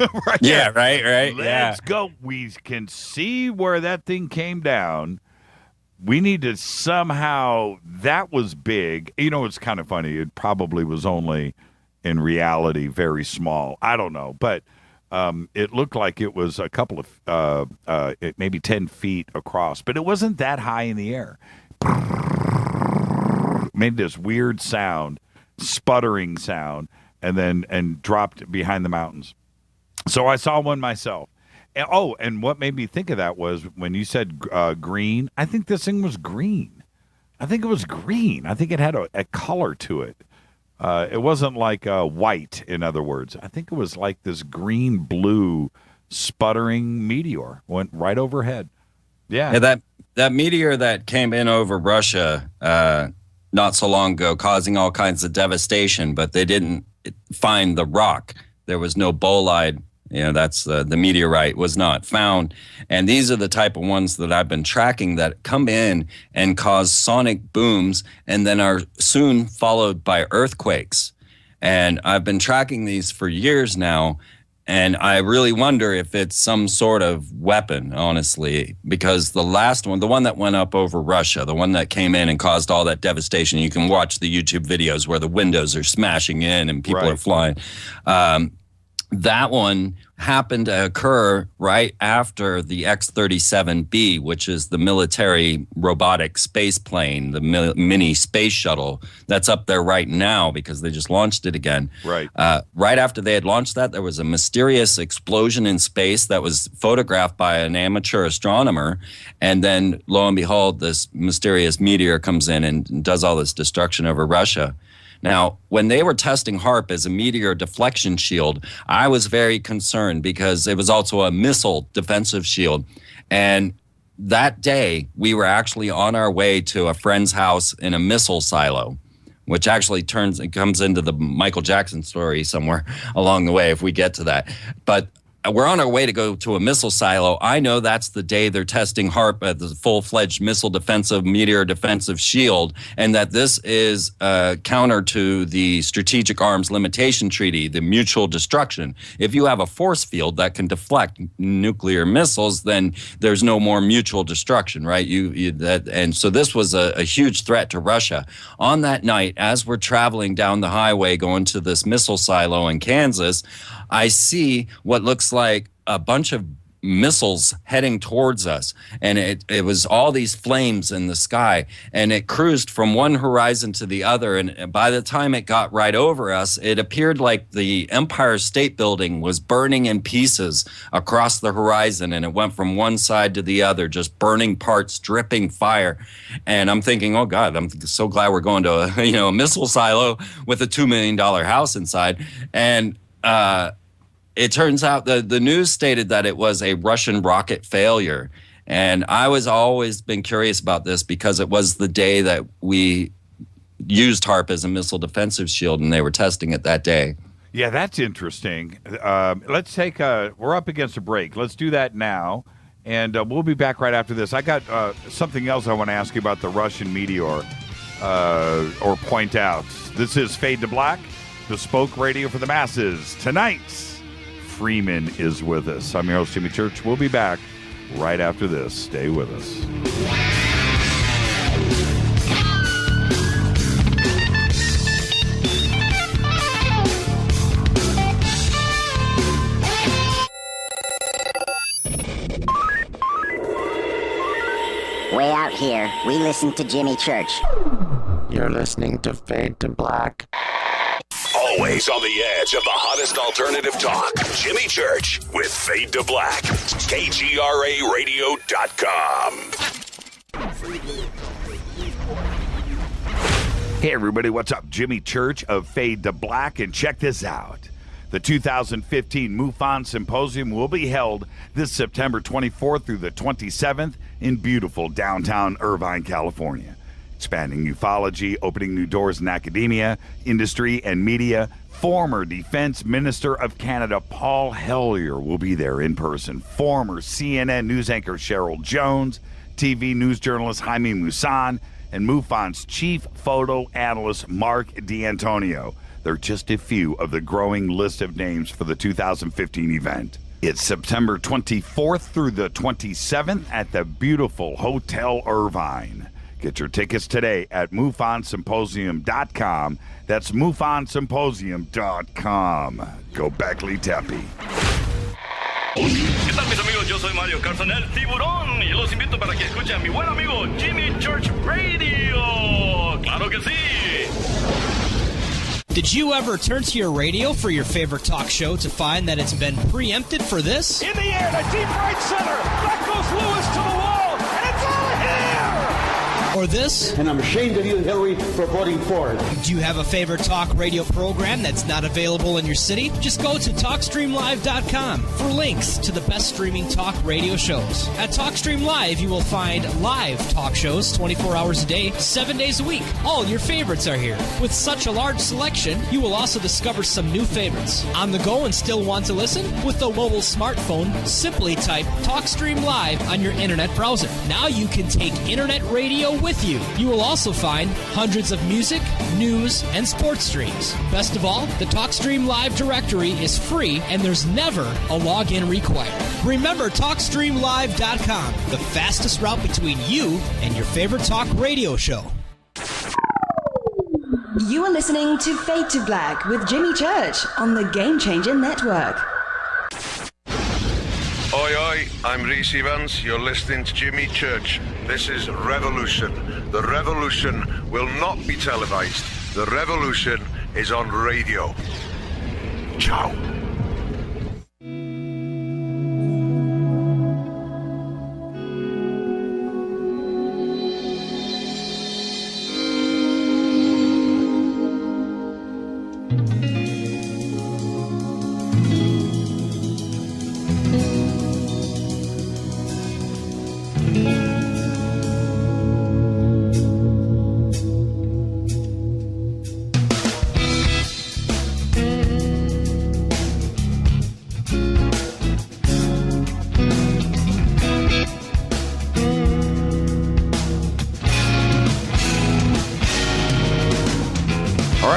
Right yeah, there. Right. Let's go. We can see where that thing came down. We need to somehow, that was big. It's kind of funny. It probably was only, in reality, very small. I don't know. But it looked like it was a couple of, maybe 10 feet across, but it wasn't that high in the air. Made this weird sound, sputtering sound, and dropped behind the mountains. So I saw one myself. And what made me think of that was when you said green, I think this thing was green. I think it was green. I think it had a color to it. It wasn't like white, in other words. I think it was like this green-blue sputtering meteor. Went right overhead. Yeah. That meteor that came in over Russia not so long ago, causing all kinds of devastation, but they didn't find the rock. There was no bolide. That's the meteorite was not found. And these are the type of ones that I've been tracking that come in and cause sonic booms and then are soon followed by earthquakes. And I've been tracking these for years now. And I really wonder if it's some sort of weapon, honestly, because the last one, the one that went up over Russia, the one that came in and caused all that devastation, you can watch the YouTube videos where the windows are smashing in and people are flying. That one happened to occur right after the X-37B, which is the military robotic space plane, the mini space shuttle that's up there right now because they just launched it again. Right. Right after they had launched that, there was a mysterious explosion in space that was photographed by an amateur astronomer. And then, lo and behold, this mysterious meteor comes in and does all this destruction over Russia. Now, when they were testing HARP as a meteor deflection shield, I was very concerned because it was also a missile defensive shield. And that day, we were actually on our way to a friend's house in a missile silo, which actually comes into the Michael Jackson story somewhere along the way if we get to that. But we're on our way to go to a missile silo. I know that's the day they're testing HARP as the full-fledged missile defensive, meteor defensive shield, and that this is counter to the Strategic Arms Limitation Treaty, the mutual destruction. If you have a force field that can deflect nuclear missiles, then there's no more mutual destruction, right? And so this was a huge threat to Russia. On that night, as we're traveling down the highway going to this missile silo in Kansas, I see what looks like a bunch of missiles heading towards us. And it was all these flames in the sky. And it cruised from one horizon to the other. And by the time it got right over us, it appeared like the Empire State Building was burning in pieces across the horizon. And it went from one side to the other, just burning parts, dripping fire. And I'm thinking, oh, God, I'm so glad we're going to a missile silo with a $2 million house inside. And it turns out the news stated that it was a Russian rocket failure. And I was always been curious about this because it was the day that we used HARP as a missile defensive shield, and they were testing it that day. Yeah, that's interesting. Let's take we're up against a break. Let's do that now, and we'll be back right after this. I got something else I want to ask you about the Russian meteor, or point out. This is Fade to Black, bespoke radio for the masses. Tonight, Freeman is with us. I'm your host, Jimmy Church. We'll be back right after this. Stay with us. Way out here, we listen to Jimmy Church. You're listening to Fade to Black. Always on the edge of the hottest alternative talk. Jimmy Church with Fade to Black. KGRAradio.com. Hey, everybody. What's up? Jimmy Church of Fade to Black. And check this out. The 2015 MUFON Symposium will be held this September 24th through the 27th in beautiful downtown Irvine, California. Expanding ufology, opening new doors in academia, industry, and media. Former Defense Minister of Canada Paul Hellyer will be there in person. Former CNN news anchor Cheryl Jones, TV news journalist Jaime Maussan, and MUFON's chief photo analyst Mark D'Antonio. They're just a few of the growing list of names for the 2015 event. It's September 24th through the 27th at the beautiful Hotel Irvine. Get your tickets today at MUFONSymposium.com. That's MUFONSymposium.com. Go Beckley Tepe. ¿Qué tal, mis amigos? Yo soy Mario Carson, el tiburón, y los invito para que escuchen a mi buen amigo Jimmy Church Radio. ¡Claro que sí! Did you ever turn to your radio for your favorite talk show to find that it's been preempted for this? In the air, to deep right center. Back goes Lewis to the wall, and it's all here! Or this? And I'm ashamed of you, Hillary, for voting for it. Do you have a favorite talk radio program that's not available in your city? Just go to TalkStreamLive.com for links to the best streaming talk radio shows. At TalkStream Live, you will find live talk shows 24 hours a day, 7 days a week. All your favorites are here. With such a large selection, you will also discover some new favorites. On the go and still want to listen? With the mobile smartphone, simply type TalkStream Live on your internet browser. Now you can take internet radio with you. You will also find hundreds of music, news, and sports streams. Best of all, the TalkStream Live directory is free and there's never a login required. Remember TalkStreamLive.com, the fastest route between you and your favorite talk radio show. You are listening to Fade to Black with Jimmy Church on the Game Changer Network. Oi, oi, I'm Reese Evans. You're listening to Jimmy Church. This is Revolution. The revolution will not be televised. The revolution is on radio. Ciao.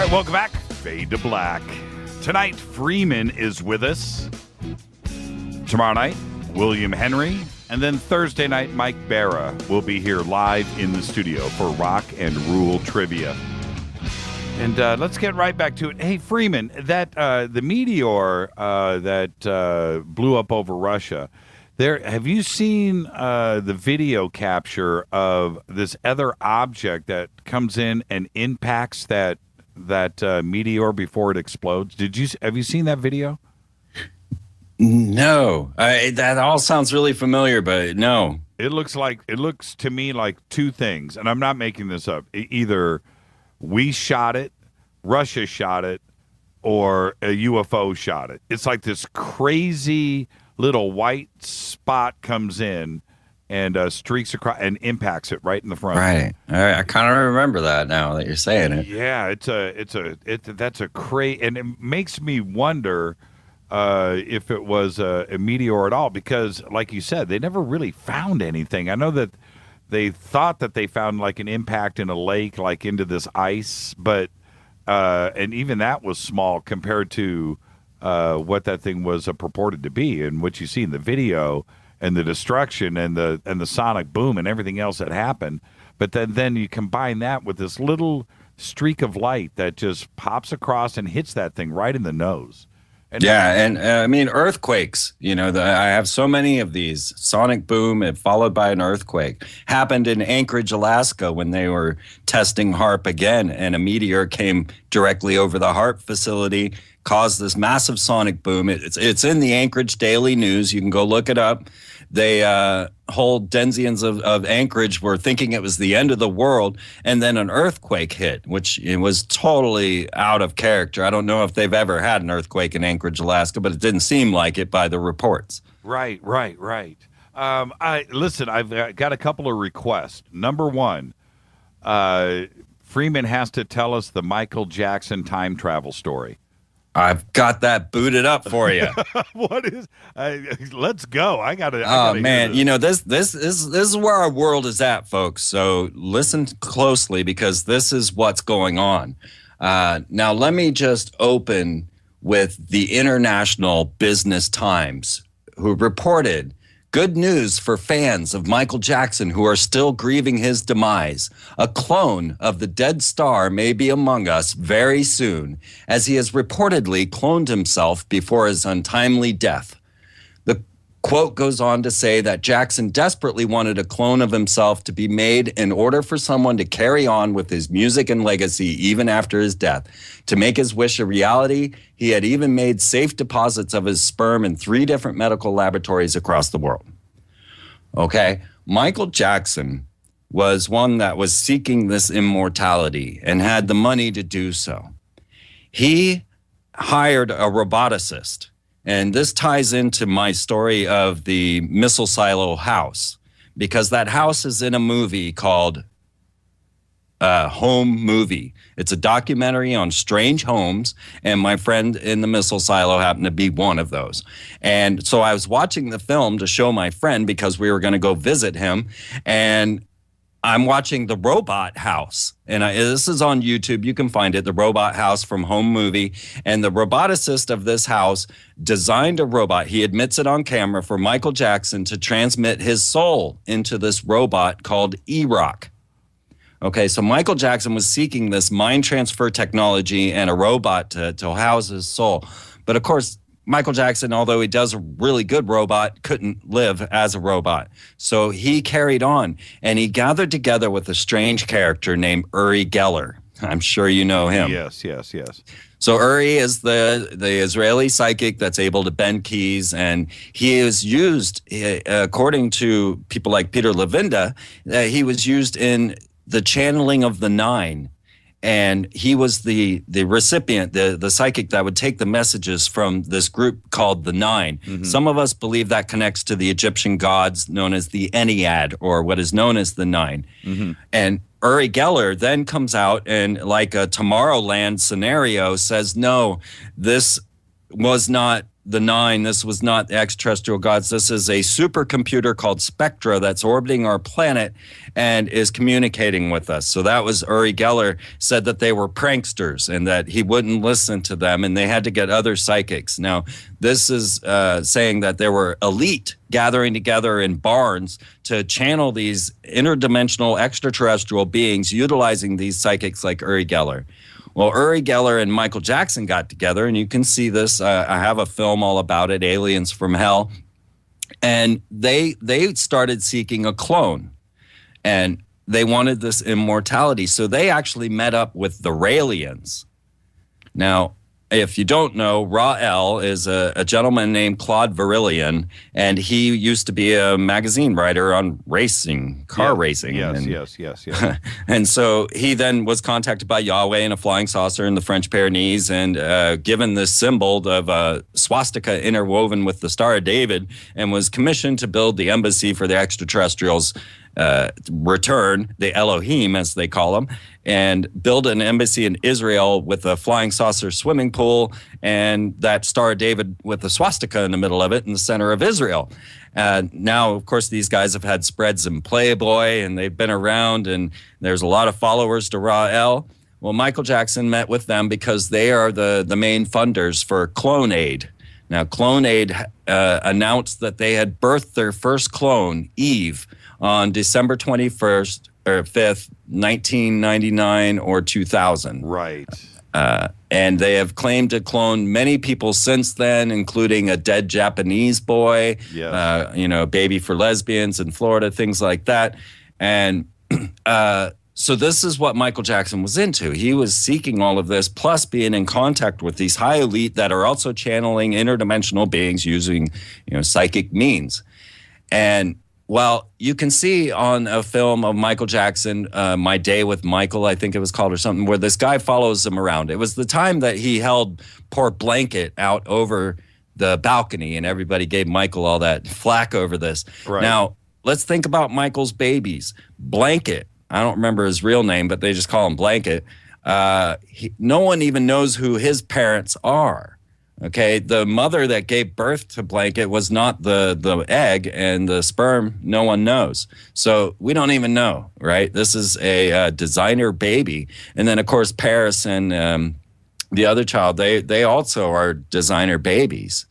right, welcome back. Fade to Black. Tonight, Freeman is with us. Tomorrow night, William Henry. And then Thursday night, Mike Barra will be here live in the studio for Rock and Rule Trivia. And let's get right back to it. Hey, Freeman, that the meteor that blew up over Russia, have you seen the video capture of this other object that comes in and impacts that meteor before it explodes? Have you seen that video? No, that all sounds really familiar, but no. It looks to me like two things, and I'm not making this up. Either we shot it, Russia shot it, or a UFO shot it. It's like this crazy little white spot comes in and streaks across and impacts it right in the front. Right. I kind of remember that now that you're saying it. Yeah, that's a crazy, and it makes me wonder if it was a meteor at all, because like you said, they never really found anything. I know that they thought that they found like an impact in a lake, like into this ice, but and even that was small compared to what that thing was purported to be, and what you see in the video and the destruction and the sonic boom and everything else that happened. But then you combine that with this little streak of light that just pops across and hits that thing right in the nose. And I mean, earthquakes, I have so many of these. Sonic boom, followed by an earthquake. Happened in Anchorage, Alaska, when they were testing HAARP again, and a meteor came directly over the HAARP facility, caused this massive sonic boom. It's in the Anchorage Daily News. You can go look it up. They whole denizens of Anchorage were thinking it was the end of the world, and then an earthquake hit, which it was totally out of character. I don't know if they've ever had an earthquake in Anchorage, Alaska, but it didn't seem like it by the reports. Right. Listen, I've got a couple of requests. Number one, Freeman has to tell us the Michael Jackson time travel story. I've got that booted up for you. What is? Let's go. I gotta. Man, this is where our world is at, folks. So listen closely, because this is what's going on. Now, let me just open with the International Business Times, who reported good news for fans of Michael Jackson who are still grieving his demise. A clone of the dead star may be among us very soon, as he has reportedly cloned himself before his untimely death. The quote goes on to say that Jackson desperately wanted a clone of himself to be made in order for someone to carry on with his music and legacy even after his death. To make his wish a reality, he had even made safe deposits of his sperm in 3 different medical laboratories across the world. Okay, Michael Jackson was one that was seeking this immortality and had the money to do so. He hired a roboticist, and this ties into my story of the missile silo house, because that house is in a movie called Home Movie. It's a documentary on strange homes, and my friend in the missile silo happened to be one of those. And so I was watching the film to show my friend, because we were going to go visit him, and I'm watching The Robot House. And this is on YouTube. You can find it, The Robot House from Home Movie. And the roboticist of this house designed a robot. He admits it on camera, for Michael Jackson to transmit his soul into this robot called E-Rock. Okay, so Michael Jackson was seeking this mind transfer technology and a robot to house his soul. But of course, Michael Jackson, although he does a really good robot, couldn't live as a robot. So he carried on, and he gathered together with a strange character named Uri Geller. I'm sure you know him. Yes. So Uri is the Israeli psychic that's able to bend keys, and he is used, according to people like Peter Levinda, he was used in the channeling of the Nine. And he was the recipient, the psychic that would take the messages from this group called the Nine. Mm-hmm. Some of us believe that connects to the Egyptian gods known as the Ennead, or what is known as the Nine. Mm-hmm. And Uri Geller then comes out and, like a Tomorrowland scenario, says, no, this was not the nine. This was not the extraterrestrial gods. This is a supercomputer called Spectra that's orbiting our planet and is communicating with us. So that was Uri Geller said that they were pranksters and that he wouldn't listen to them and they had to get other psychics. Now, this is saying that there were elite gathering together in barns to channel these interdimensional extraterrestrial beings utilizing these psychics like Uri Geller. Well, Uri Geller and Michael Jackson got together, and you can see this. I have a film all about it, Aliens from Hell. And they started seeking a clone, and they wanted this immortality. So they actually met up with the Raelians. Now, if you don't know, Ra-El is a gentleman named Claude Verilion, and he used to be a magazine writer on racing, car racing. Yes. And so he then was contacted by Yahweh in a flying saucer in the French Pyrenees and given this symbol of a swastika interwoven with the Star of David and was commissioned to build the embassy for the extraterrestrials return, the Elohim as they call them, and build an embassy in Israel with a flying saucer swimming pool and that Star of David with the swastika in the middle of it in the center of Israel. Now, of course, these guys have had spreads in Playboy and they've been around and there's a lot of followers to Ra-El. Well, Michael Jackson met with them because they are the main funders for Clone Aid. Now, Clone Aid announced that they had birthed their first clone, Eve, on December 21st or 5th, 1999 or 2000. Right. And they have claimed to clone many people since then, including a dead Japanese boy, baby for lesbians in Florida, things like that. And so this is what Michael Jackson was into. He was seeking all of this, plus being in contact with these high elite that are also channeling interdimensional beings using, psychic means. And well, you can see on a film of Michael Jackson, My Day with Michael, I think it was called or something, where this guy follows him around. It was the time that he held poor Blanket out over the balcony and everybody gave Michael all that flack over this. Right. Now, let's think about Michael's babies. Blanket, I don't remember his real name, but they just call him Blanket. No one even knows who his parents are. Okay, the mother that gave birth to Blanket was not the egg, and the sperm, no one knows. So we don't even know, right? This is a designer baby. And then, of course, Paris and the other child, they also are designer babies.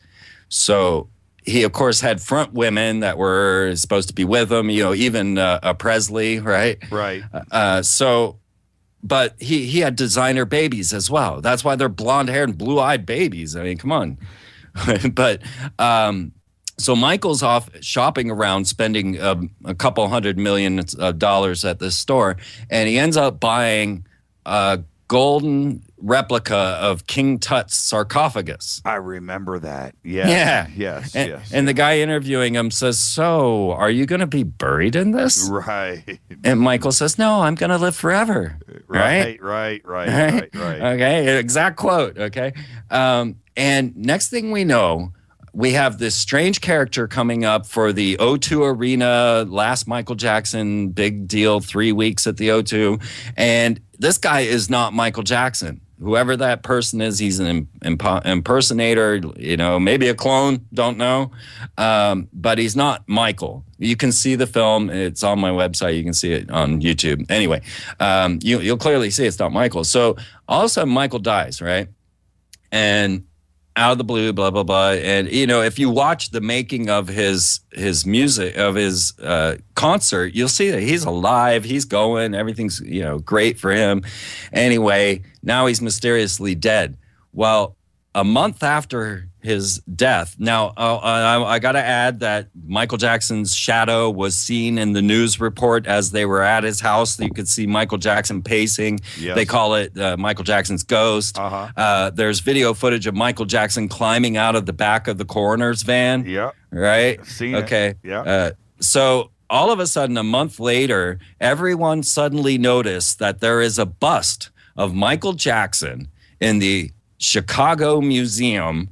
So he, of course, had front women that were supposed to be with him, even a Presley, right? Right. But he had designer babies as well. That's why they're blonde-haired and blue-eyed babies. I mean, come on. But so Michael's off shopping around, spending a couple $100 million at this store, and he ends up buying a golden replica of King Tut's sarcophagus. I remember that. Yeah. Yes. And the guy interviewing him says, "So, are you going to be buried in this?" Right. And Michael says, "No, I'm going to live forever." Right. Okay, exact quote. Okay. And next thing we know, we have this strange character coming up for the O2 Arena, last Michael Jackson, big deal, 3 weeks at the O2. And this guy is not Michael Jackson. Whoever that person is, he's an impersonator, maybe a clone, don't know. But he's not Michael. You can see the film. It's on my website. You can see it on YouTube. Anyway, you'll clearly see it's not Michael. So all of a sudden, Michael dies, right? And out of the blue, blah, blah, blah. And, if you watch the making of his music, of his concert, you'll see that he's alive, he's going, everything's, great for him. Anyway, now he's mysteriously dead. Well, a month after his death, now I got to add that Michael Jackson's shadow was seen in the news report as they were at his house. You could see Michael Jackson pacing. Yes. They call it Michael Jackson's ghost. There's video footage of Michael Jackson climbing out of the back of the coroner's van. Yeah. Right? Seen okay. It. Yeah. So all of a sudden, a month later, everyone suddenly noticed that there is a bust of Michael Jackson in the Chicago Museum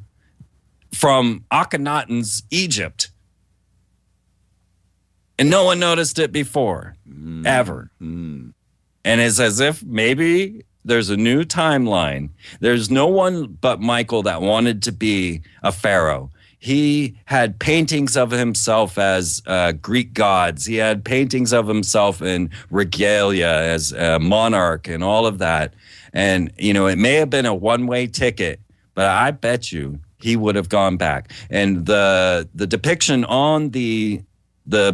from Akhenaten's Egypt. And no one noticed it before, ever. And it's as if maybe there's a new timeline. There's no one but Michael that wanted to be a pharaoh. He had paintings of himself as Greek gods. He had paintings of himself in regalia as a monarch and all of that. And, you know, it may have been a one-way ticket, but I bet you he would have gone back. And the depiction on the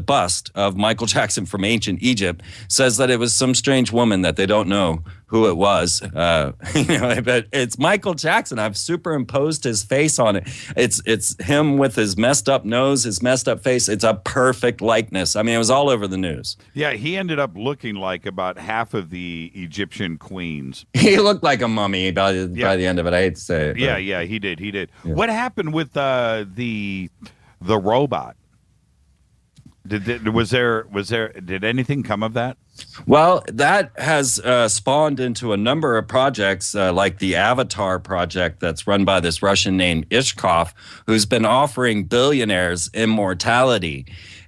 bust of Michael Jackson from ancient Egypt says that it was some strange woman that they don't know who it was. You know, but it's Michael Jackson. I've superimposed his face on it. It's him with his messed up nose, his messed up face. It's a perfect likeness. I mean, it was all over the news. Yeah, he ended up looking like about half of the Egyptian queens. He looked like a mummy by the end of it. I hate to say it. Yeah, he did. Yeah. What happened with the robot? Did anything come of that? Well, that has spawned into a number of projects, like the Avatar project that's run by this Russian named Ishkov, who's been offering billionaires immortality.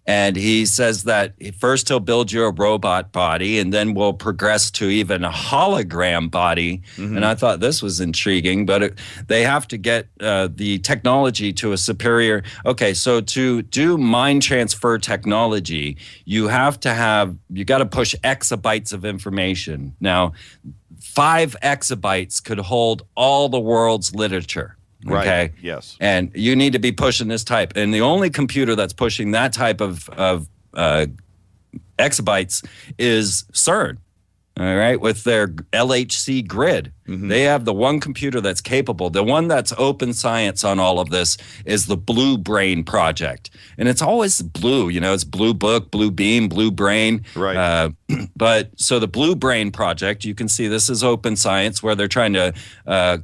And he says that first he'll build you a robot body, and then we'll progress to even a hologram body. Mm-hmm. And I thought this was intriguing, but they have to get the technology to a superior. Okay, so to do mind transfer technology, you got to push exabytes of information. Now, 5 exabytes could hold all the world's literature. Okay. Right. Yes. And you need to be pushing this type. And the only computer that's pushing that type of exabytes is CERN. All right, with their LHC grid. Mm-hmm. They have the one computer that's capable. The one that's open science on all of this is the Blue Brain Project. And it's always blue, you know, it's Blue Book, Blue Beam, Blue Brain. Right. But so the Blue Brain Project, you can see this is open science where they're trying to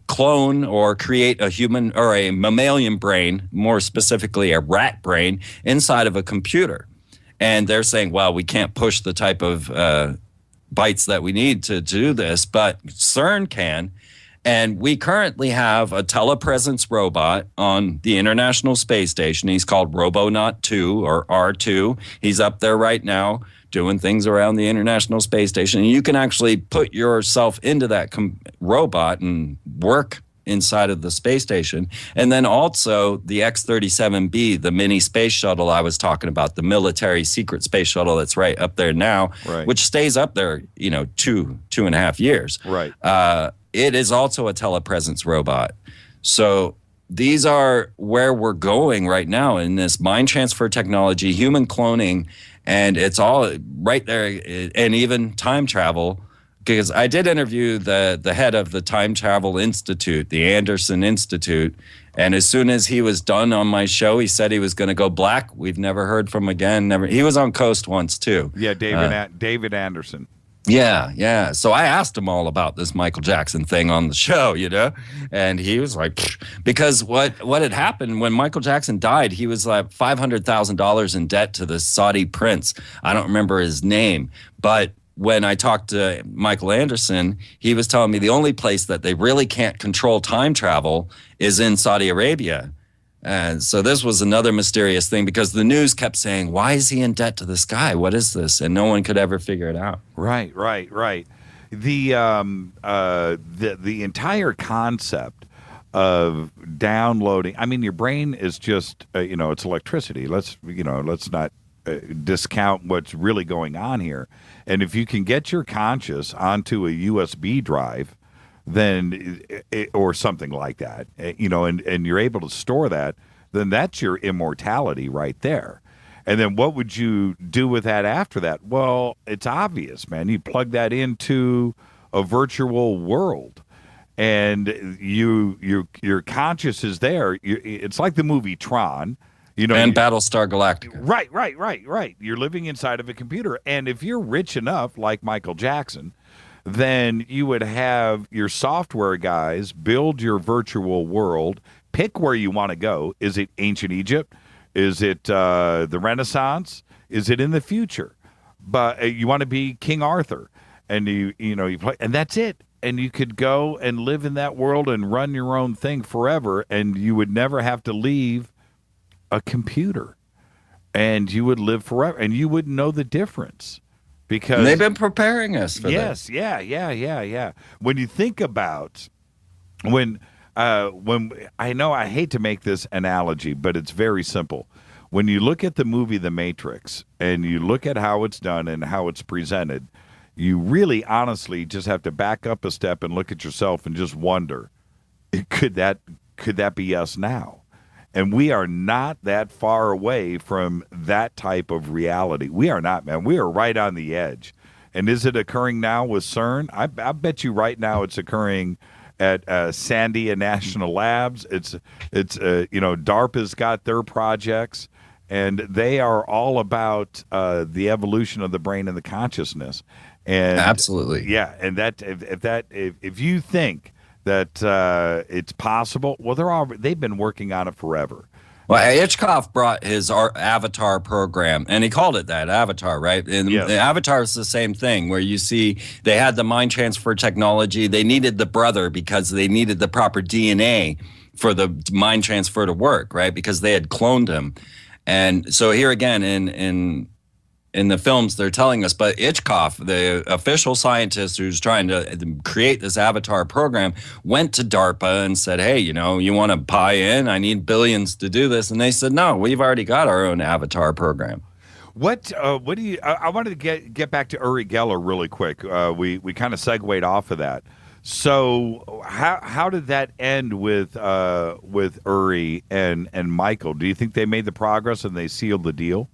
clone or create a human or a mammalian brain, more specifically a rat brain, inside of a computer. And they're saying, well, we can't push the type of bytes that we need to do this, but CERN can. And we currently have a telepresence robot on the International Space Station. He's called Robonaut 2 or R2. He's up there right now doing things around the International Space Station. And you can actually put yourself into that robot and work inside of the space station. And then also the X-37B, the mini space shuttle I was talking about, the military secret space shuttle that's right up there now, right, which stays up there, you know, two and a half years. Right. It is also a telepresence robot. So these are where we're going right now in this mind transfer technology, human cloning, and it's all right there, and even time travel. Because I did interview the head of the Time Travel Institute, the Anderson Institute, and as soon as he was done on my show, he said he was going to go black. We've never heard from him again. Never. He was on Coast once too. Yeah, David Anderson. Yeah. So I asked him all about this Michael Jackson thing on the show, you know, and he was like, pfft. Because what had happened when Michael Jackson died, he was like $500,000 in debt to the Saudi prince. I don't remember his name, but when I talked to Michael Anderson, he was telling me the only place that they really can't control time travel is in Saudi Arabia. And so this was another mysterious thing because the news kept saying, why is he in debt to this guy? What is this? And no one could ever figure it out. Right. The entire concept of downloading, I mean, your brain is just, it's electricity. Let's not discount what's really going on here. And if you can get your conscious onto a USB drive, then or something like that, and you're able to store that, then that's your immortality right there. And then what would you do with that after that? Well, it's obvious, man. You plug that into a virtual world, and your conscious is there. It's like the movie Tron. And Battlestar Galactica. Right. You're living inside of a computer. And if you're rich enough, like Michael Jackson, then you would have your software guys build your virtual world, pick where you want to go. Is it ancient Egypt? Is it the Renaissance? Is it in the future? But you want to be King Arthur, and you play, and that's it. And you could go and live in that world and run your own thing forever, and you would never have to leave a computer, and you would live forever, and you wouldn't know the difference because and they've been preparing us for this. Yeah. When you think about when I know I hate to make this analogy, but it's very simple. When you look at the movie The Matrix and you look at how it's done and how it's presented, you really honestly just have to back up a step and look at yourself and just wonder, could that be us now? And we are not that far away from that type of reality. We are not, man. We are right on the edge. And is it occurring now with CERN? I bet you right now it's occurring at Sandia National Labs. It's DARPA's got their projects, and they are all about the evolution of the brain and the consciousness. And absolutely, yeah. And that if you think that it's possible, well, they've been working on it forever. Well, Hitchcock brought his Avatar program, and he called it that, Avatar, right? And yes. The Avatar is the same thing, where you see they had the mind transfer technology. They needed the brother because they needed the proper DNA for the mind transfer to work, right? Because they had cloned him. And so here again, in the films, they're telling us, but Hitchcock, the official scientist who's trying to create this Avatar program, went to DARPA and said, hey, you want to buy in? I need billions to do this. And they said, no, we've already got our own Avatar program. What do you, I wanted to get back to Uri Geller really quick. We kind of segued off of that. So how did that end with Uri and Michael? Do you think they made the progress and they sealed the deal?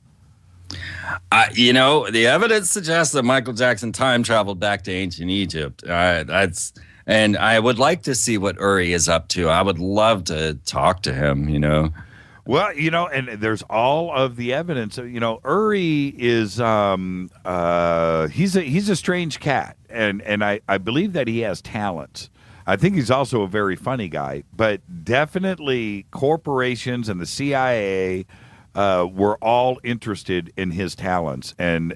The evidence suggests that Michael Jackson time traveled back to ancient Egypt. And I would like to see what Uri is up to. I would love to talk to him, Well, and there's all of the evidence. Uri is he's a strange cat, and I believe that he has talents. I think he's also a very funny guy, but definitely corporations and the CIA were all interested in his talents, and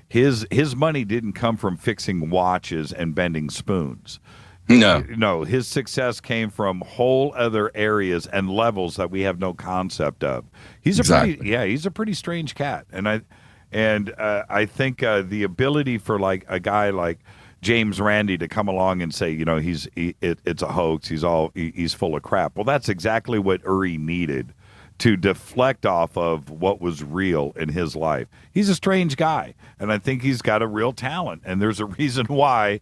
his money didn't come from fixing watches and bending spoons. No, his success came from whole other areas and levels that we have no concept of. He's a pretty strange cat, and I think the ability for like a guy like James Randi to come along and say, it's a hoax. He's full of crap. Well, that's exactly what Uri needed to deflect off of what was real in his life. He's a strange guy, and I think he's got a real talent, and there's a reason why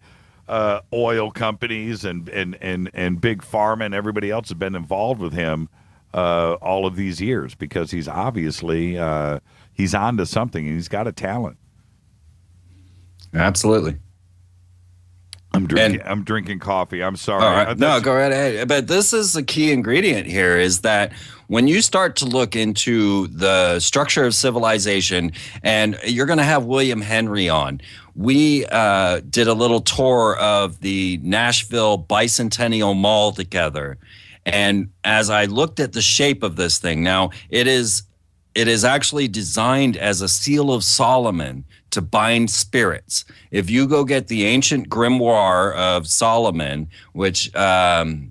oil companies and big pharma and everybody else have been involved with him all of these years, because he's obviously he's onto something, and he's got a talent. Absolutely. I'm drinking coffee. I'm sorry. All right. No, go right ahead. But this is the key ingredient here, is that when you start to look into the structure of civilization, and you're going to have William Henry on. We did a little tour of the Nashville Bicentennial Mall together. And as I looked at the shape of this thing, now it is actually designed as a seal of Solomon to bind spirits. If you go get the ancient grimoire of Solomon, which, I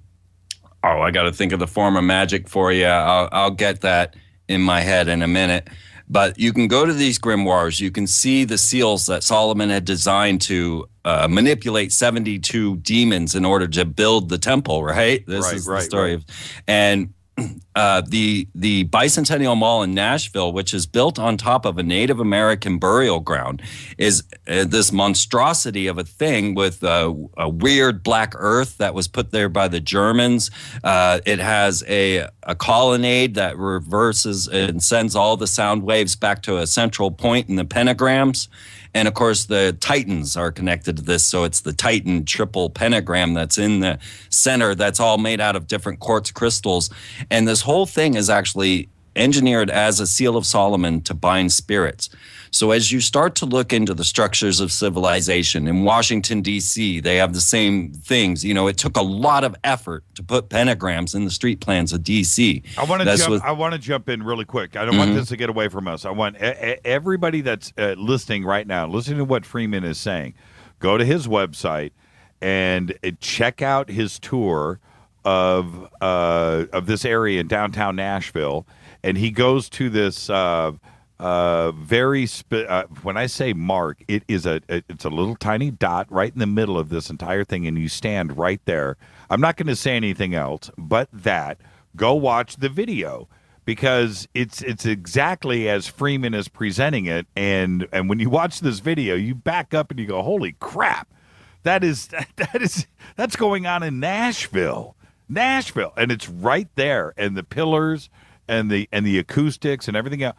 got to think of the form of magic for you. I'll get that in my head in a minute. But you can go to these grimoires. You can see the seals that Solomon had designed to manipulate 72 demons in order to build the temple, right? This is the story of, and the Bicentennial Mall in Nashville, which is built on top of a Native American burial ground, is this monstrosity of a thing with a weird black earth that was put there by the Germans. It has a colonnade that reverses and sends all the sound waves back to a central point in the pentagrams. And, of course, the Titans are connected to this, so it's the Titan triple pentagram that's in the center that's all made out of different quartz crystals. And this whole thing is actually engineered as a seal of Solomon to bind spirits. So as you start to look into the structures of civilization, in Washington, D.C., they have the same things. It took a lot of effort to put pentagrams in the street plans of D.C. I want to jump in really quick. I don't want this to get away from us. I want everybody that's listening right now, listening to what Freeman is saying, go to his website and check out his tour of this area in downtown Nashville. And he goes to this When I say mark, it's a little tiny dot right in the middle of this entire thing, and you stand right there. I'm not going to say anything else but that. Go watch the video, because it's exactly as Freeman is presenting it, and when you watch this video, you back up and you go, "Holy crap! That's going on in Nashville, and it's right there, and the pillars and the acoustics and everything else.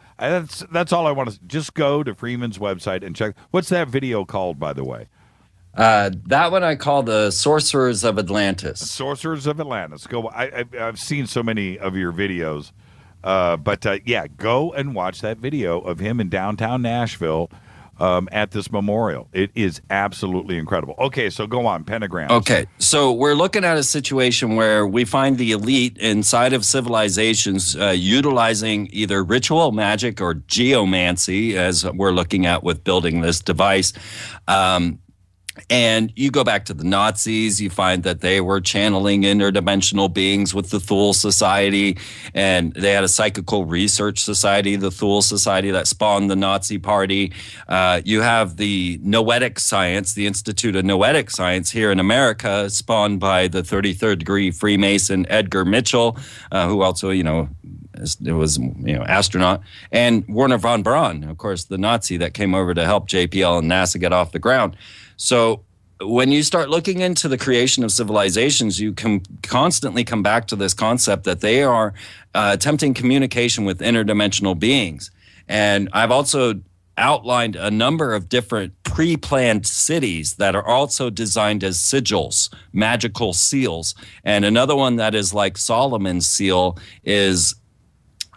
That's all I want to just go to Freeman's website and check. What's that video called, by the way? That one I call the Sorcerers of Atlantis. Sorcerers of Atlantis. Go. I've seen so many of your videos, but go and watch that video of him in downtown Nashville at this memorial. It is absolutely incredible. Okay, so go on, pentagrams. Okay, so we're looking at a situation where we find the elite inside of civilizations utilizing either ritual magic or geomancy, as we're looking at with building this device. And you go back to the Nazis, you find that they were channeling interdimensional beings with the Thule Society, and they had a psychical research society, the Thule Society, that spawned the Nazi Party. You have the Noetic Science, the Institute of Noetic Science here in America, spawned by the 33rd degree Freemason Edgar Mitchell, who also, it was, astronaut, and Werner von Braun, of course, the Nazi that came over to help JPL and NASA get off the ground. So when you start looking into the creation of civilizations, you can constantly come back to this concept that they are attempting communication with interdimensional beings. And I've also outlined a number of different pre-planned cities that are also designed as sigils, magical seals. And another one that is like Solomon's seal is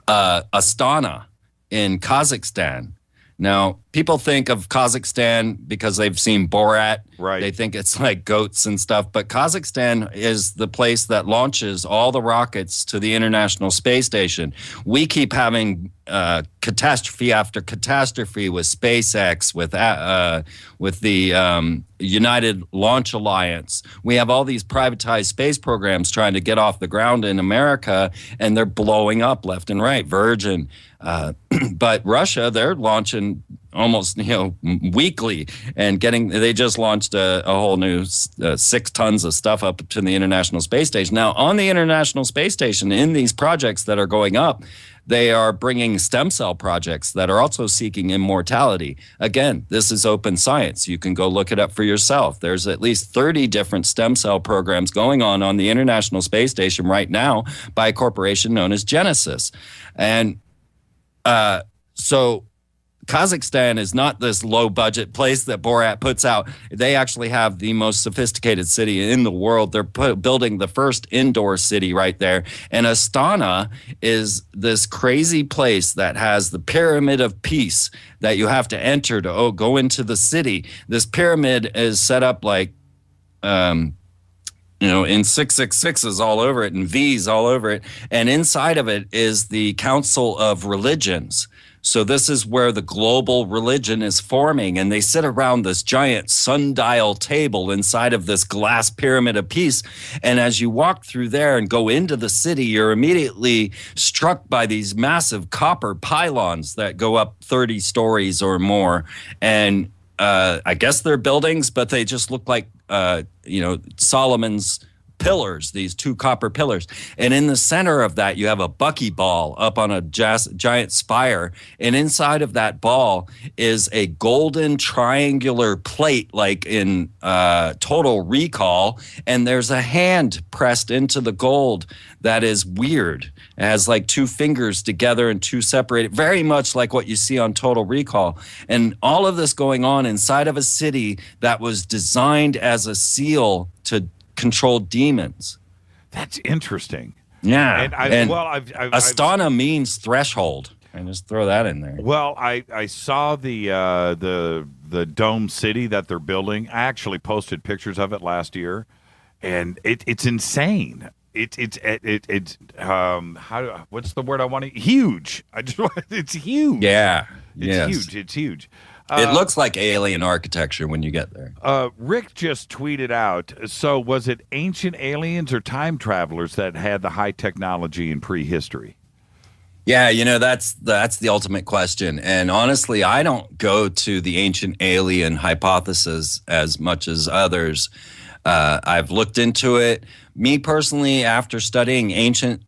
Astana in Kazakhstan. Now, people think of Kazakhstan because they've seen Borat. Right. They think it's like goats and stuff. But Kazakhstan is the place that launches all the rockets to the International Space Station. We keep having catastrophe after catastrophe with SpaceX, with the United Launch Alliance. We have all these privatized space programs trying to get off the ground in America, and they're blowing up left and right. Virgin. But Russia, they're launching almost weekly, and they just launched a whole new 6 tons of stuff up to the International Space Station. Now, on the International Space Station, in these projects that are going up, they are bringing stem cell projects that are also seeking immortality. Again, this is open science. You can go look it up for yourself. There's at least 30 different stem cell programs going on the International Space Station right now by a corporation known as Genesis. And so Kazakhstan is not this low-budget place that Borat puts out. They actually have the most sophisticated city in the world. They're building the first indoor city right there. And Astana is this crazy place that has the Pyramid of Peace that you have to enter to go into the city. This pyramid is set up like in 666s all over it and V's all over it. And inside of it is the Council of Religions. So this is where the global religion is forming, and they sit around this giant sundial table inside of this glass pyramid of peace. And as you walk through there and go into the city, you're immediately struck by these massive copper pylons that go up 30 stories or more. And I guess they're buildings, but they just look like, Solomon's pillars, these 2 copper pillars. And in the center of that, you have a buckyball up on a giant spire. And inside of that ball is a golden triangular plate, like in Total Recall. And there's a hand pressed into the gold that is weird. It has like 2 fingers together and 2 separated, very much like what you see on Total Recall. And all of this going on inside of a city that was designed as a seal to control demons. That's interesting. Yeah. Astana means threshold. I just throw that in there. Well, I saw the dome city that they're building. I actually posted pictures of it last year, and it's insane. What's the word I want to? Huge. It's huge. Yeah. It's huge. It looks like alien architecture when you get there. Rick just tweeted out, so was it ancient aliens or time travelers that had the high technology in prehistory? Yeah, that's the ultimate question. And honestly, I don't go to the ancient alien hypothesis as much as others. I've looked into it. Me personally, after studying ancient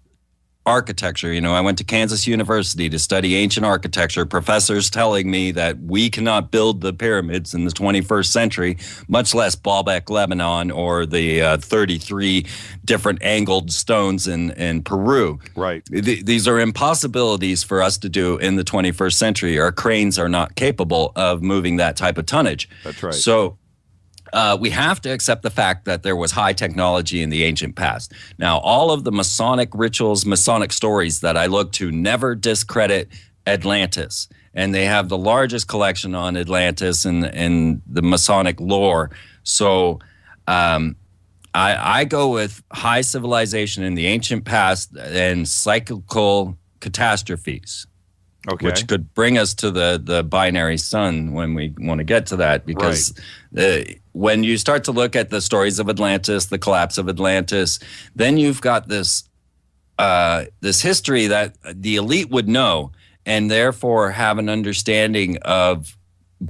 architecture, I went to Kansas University to study ancient architecture. Professors telling me that we cannot build the pyramids in the 21st century, much less Baalbek, Lebanon, or the 33 different angled stones in Peru. Right. These are impossibilities for us to do in the 21st century. Our cranes are not capable of moving that type of tonnage. That's right. So we have to accept the fact that there was high technology in the ancient past. Now, all of the Masonic rituals, Masonic stories that I look to never discredit Atlantis. And they have the largest collection on Atlantis in the Masonic lore. So I go with high civilization in the ancient past and cyclical catastrophes. Okay. Which could bring us to the binary sun when we want to get to that, because when you start to look at the stories of Atlantis, the collapse of Atlantis, then you've got this history that the elite would know and therefore have an understanding of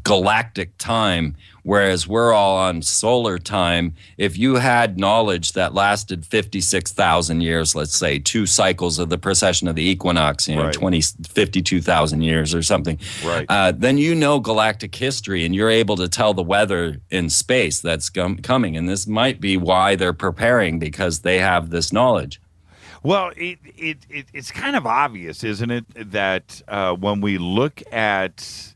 galactic time, whereas we're all on solar time. If you had knowledge that lasted 56,000 years, let's say 2 cycles of the precession of the equinox, 52,000 years or something, then galactic history, and you're able to tell the weather in space that's coming. And this might be why they're preparing, because they have this knowledge. Well, it's kind of obvious, isn't it, that when we look at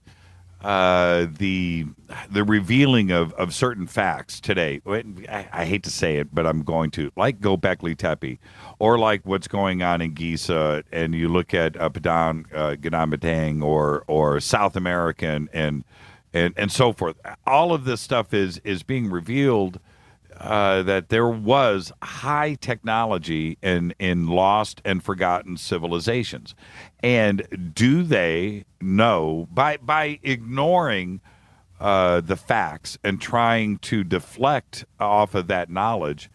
the revealing of certain facts today. I hate to say it, but I'm going to, like Göbekli Tepe, or like what's going on in Giza, and you look at Padang Ganambatang or South America and so forth. All of this stuff is being revealed that there was high technology in lost and forgotten civilizations. And do they know, by ignoring the facts and trying to deflect off of that knowledge,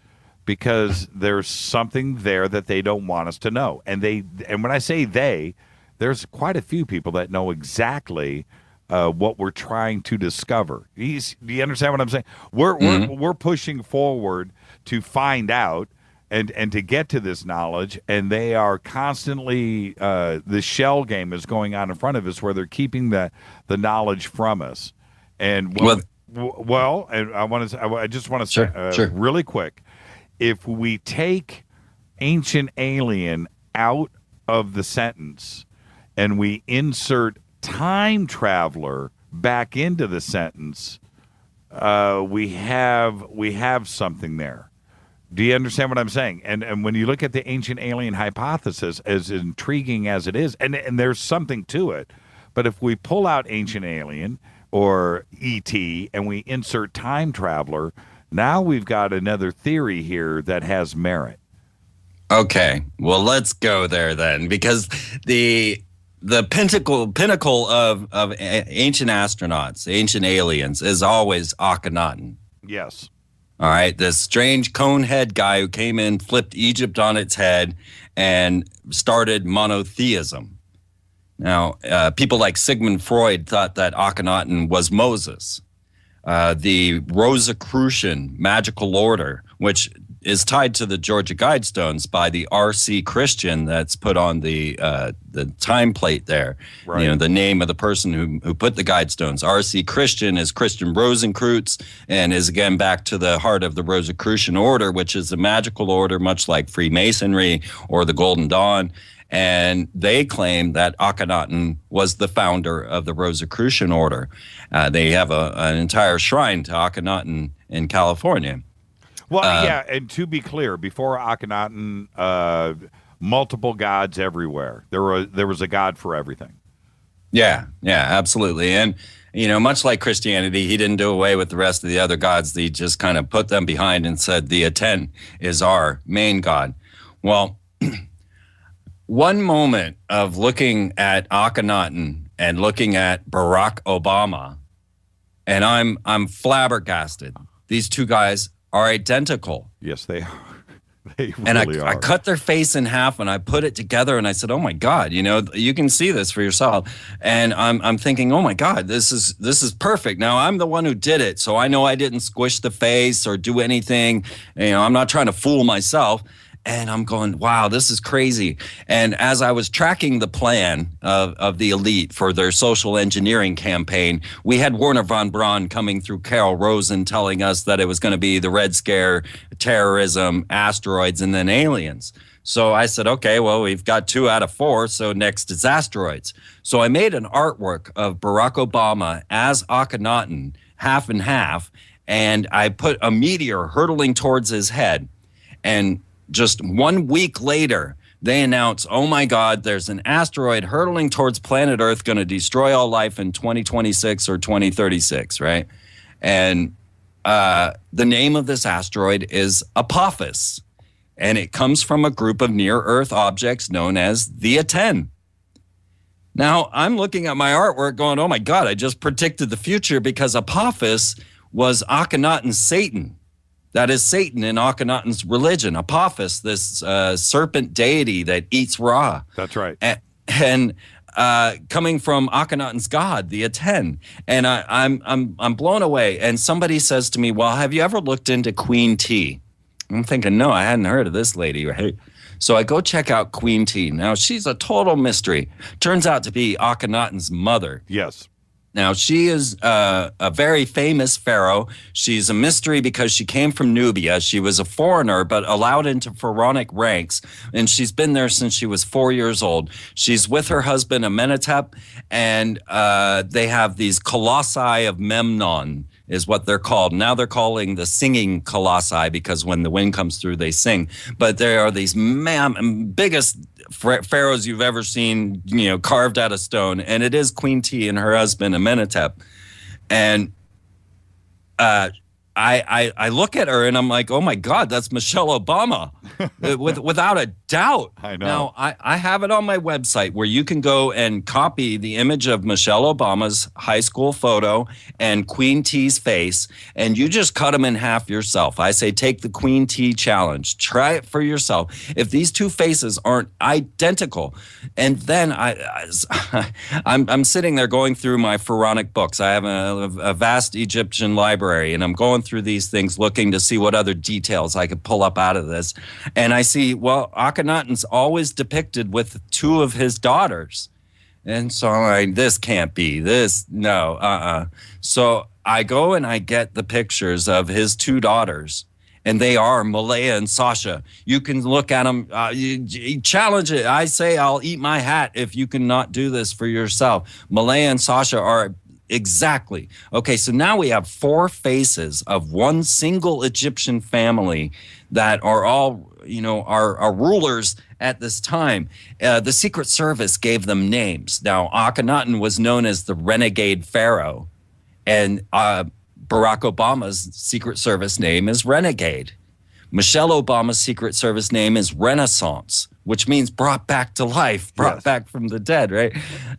because there's something there that they don't want us to know? And when I say they, there's quite a few people that know exactly what we're trying to discover. Do you understand what I'm saying? We're pushing forward to find out and to get to this knowledge, and they are constantly the shell game is going on in front of us, where they're keeping the knowledge from us. And and I just want to say really quick, if we take ancient alien out of the sentence and we insert time traveler back into the sentence, we have something there. Do you understand what I'm saying? And when you look at the ancient alien hypothesis, as intriguing as it is, and there's something to it, but if we pull out ancient alien or ET and we insert time traveler, now we've got another theory here that has merit. Okay, well, let's go there then, because the pinnacle of ancient astronauts, ancient aliens, is always Akhenaten. Yes. All right, this strange cone-head guy who came in, flipped Egypt on its head, and started monotheism. Now, people like Sigmund Freud thought that Akhenaten was Moses. The Rosicrucian magical order, which is tied to the Georgia Guidestones by the R.C. Christian that's put on the time plate there. Right. The name of the person who put the Guidestones. R.C. Christian is Christian Rosenkreutz, and is again back to the heart of the Rosicrucian order, which is a magical order much like Freemasonry or the Golden Dawn. And they claim that Akhenaten was the founder of the Rosicrucian order. They have an entire shrine to Akhenaten in California. Well, and to be clear, before Akhenaten, multiple gods everywhere. There was a god for everything. Yeah, absolutely. And, much like Christianity, he didn't do away with the rest of the other gods. He just kind of put them behind and said the Aten is our main god. Well, one moment of looking at Akhenaten and looking at Barack Obama, and I'm flabbergasted. These two guys are identical. Yes, they are. They And really I are. cut their face in half and I put it together and I said, "Oh my God, you can see this for yourself." And I'm thinking, "Oh my God, this is perfect." Now I'm the one who did it, so I know I didn't squish the face or do anything. I'm not trying to fool myself. And I'm going, wow, this is crazy. And as I was tracking the plan of the elite for their social engineering campaign, we had Werner von Braun coming through Carol Rosen telling us that it was going to be the Red Scare, terrorism, asteroids, and then aliens. So I said, okay, well, we've got 2 out of 4, so next is asteroids. So I made an artwork of Barack Obama as Akhenaten, half and half, and I put a meteor hurtling towards his head. And just 1 week later, they announce, oh my God, there's an asteroid hurtling towards planet Earth going to destroy all life in 2026 or 2036, right? And the name of this asteroid is Apophis, and it comes from a group of near-Earth objects known as the Aten. Now, I'm looking at my artwork going, oh my God, I just predicted the future because Apophis was Akhenaten's Satan. That is Satan in Akhenaten's religion, Apophis, this serpent deity that eats raw. That's right. And coming from Akhenaten's god, the Aten. And I'm blown away. And somebody says to me, well, have you ever looked into Queen T? I'm thinking, no, I hadn't heard of this lady, right? So I go check out Queen T. Now, she's a total mystery. Turns out to be Akhenaten's mother. Yes. Now, she is a very famous pharaoh. She's a mystery because she came from Nubia. She was a foreigner, but allowed into pharaonic ranks, and she's been there since she was 4 years old. She's with her husband, Amenhotep, and they have these colossi of Memnon, is what they're called. Now they're calling the singing colossi because when the wind comes through, they sing. But there are these biggest pharaohs you've ever seen, carved out of stone. And it is Queen T and her husband, Amenhotep. And I look at her and I'm like, oh my God, that's Michelle Obama, without a doubt. I know. Now, I have it on my website where you can go and copy the image of Michelle Obama's high school photo and Queen T's face, and you just cut them in half yourself. I say take the Queen T challenge. Try it for yourself. If these two faces aren't identical, and then I'm sitting there going through my pharaonic books. I have a vast Egyptian library, and I'm going through these things looking to see what other details I could pull up out of this. And I see, well, Akhenaten's always depicted with 2 of his daughters. And so I'm like, this can't be this. No, So I go and I get the pictures of his 2 daughters. And they are Malaya and Sasha. You can look at them. You challenge it. I say I'll eat my hat if you cannot do this for yourself. Malaya and Sasha are exactly. Okay, so now we have 4 faces of one single Egyptian family that are all, are rulers at this time. The Secret Service gave them names. Now, Akhenaten was known as the renegade pharaoh, and Barack Obama's Secret Service name is Renegade. Michelle Obama's Secret Service name is Renaissance, which means brought back to life, brought back from the dead, right?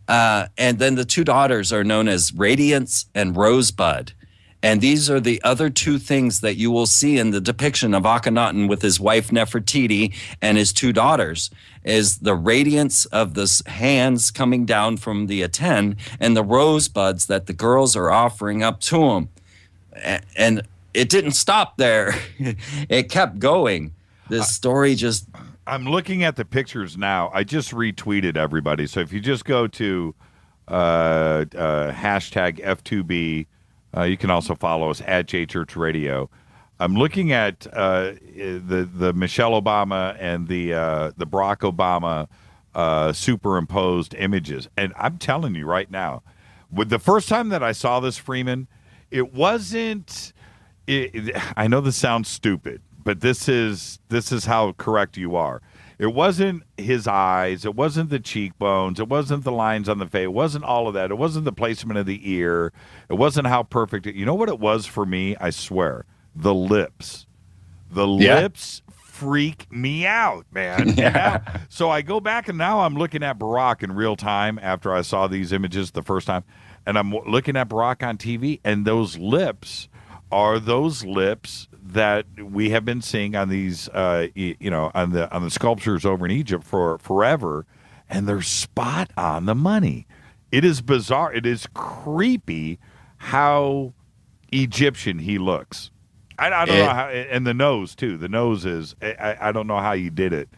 And then the 2 daughters are known as Radiance and Rosebud. And these are the other 2 things that you will see in the depiction of Akhenaten with his wife Nefertiti and his 2 daughters, is the radiance of the hands coming down from the Aten and the rosebuds that the girls are offering up to him. And it didn't stop there. It kept going. This story just... I'm looking at the pictures now. I just retweeted everybody. So if you just go to hashtag F2B, you can also follow us at JChurchRadio. I'm looking at the Michelle Obama and the Barack Obama superimposed images. And I'm telling you right now, with the first time that I saw this, Freeman, it wasn't... I know this sounds stupid, but this is how correct you are. It wasn't his eyes. It wasn't the cheekbones. It wasn't the lines on the face. It wasn't all of that. It wasn't the placement of the ear. It wasn't how perfect you know what it was for me? I swear. The lips. The lips freak me out, man. Yeah. So I go back and now I'm looking at Barack in real time after I saw these images the first time. And I'm looking at Barack on TV, and those lips are those lips that we have been seeing on these, on the sculptures over in Egypt for forever, and they're spot on the money. It is bizarre. It is creepy how Egyptian he looks. I don't know how, and the nose too. The nose is. I don't know how you did it.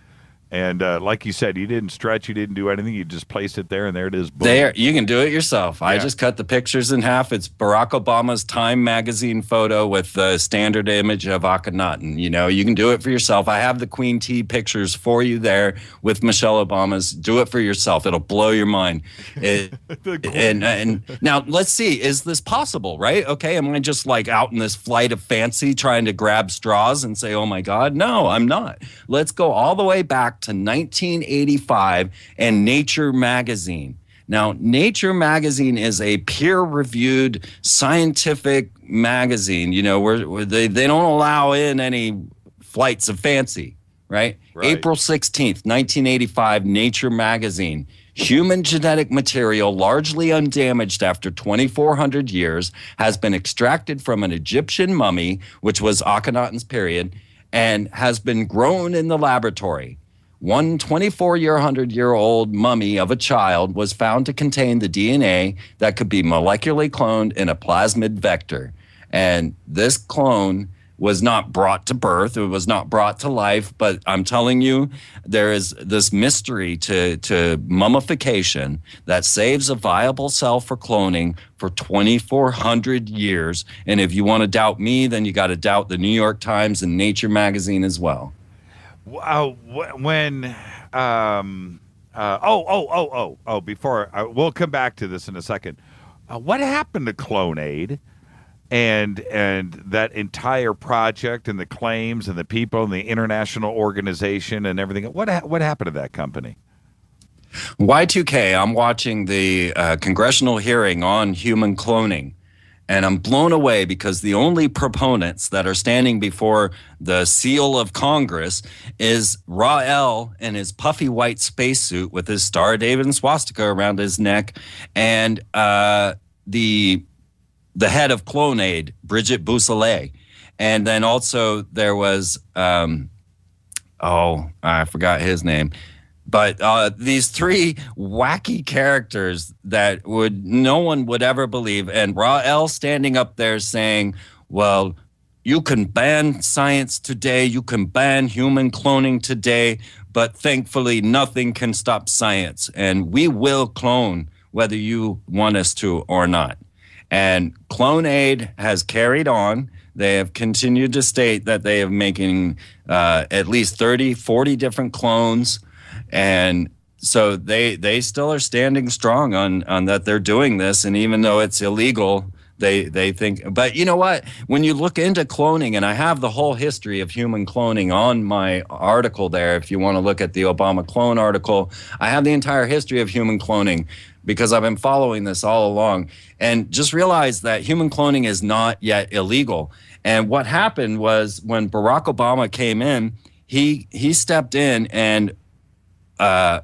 And like you said, you didn't stretch, you didn't do anything. You just placed it there, and there it is. Boom. There, you can do it yourself. Yeah. I just cut the pictures in half. It's Barack Obama's Time magazine photo with the standard image of Akhenaten. You can do it for yourself. I have the Queen T pictures for you there with Michelle Obama's. Do it for yourself. It'll blow your mind. And now let's see, is this possible, right? Okay, am I just like out in this flight of fancy trying to grab straws and say, oh my God? No, I'm not. Let's go all the way back to 1985 and Nature magazine. Now, Nature magazine is a peer-reviewed scientific magazine, where they don't allow in any flights of fancy, right? April 16th, 1985, Nature magazine. Human genetic material, largely undamaged after 2,400 years, has been extracted from an Egyptian mummy, which was Akhenaten's period, and has been grown in the laboratory. One 100-year-old mummy of a child was found to contain the DNA that could be molecularly cloned in a plasmid vector. And this clone was not brought to birth. It was not brought to life. But I'm telling you, there is this mystery to mummification that saves a viable cell for cloning for 2,400 years. And if you want to doubt me, then you got to doubt the New York Times and Nature magazine as well. When before we'll come back to this in a second. What happened to Clonaid and that entire project and the claims and the people and the international organization and everything? What happened to that company? Y2K, I'm watching the congressional hearing on human cloning. And I'm blown away because the only proponents that are standing before the seal of Congress is Rael in his puffy white spacesuit with his Star of David and swastika around his neck, and the head of Clonaid, Bridget Bousselet. And then also there was, I forgot his name. But these three wacky characters that no one would ever believe, and Rael standing up there saying, well, you can ban science today, you can ban human cloning today, but thankfully nothing can stop science. And we will clone whether you want us to or not. And Clonaid has carried on. They have continued to state that they have making at least 30, 40 different clones. And so they still are standing strong on that they're doing this. And even though it's illegal, they think, but you know what? When you look into cloning, and I have the whole history of human cloning on my article there, if you want to look at the Obama clone article, I have the entire history of human cloning because I've been following this all along. And just realize that human cloning is not yet illegal. And what happened was when Barack Obama came in, he stepped in and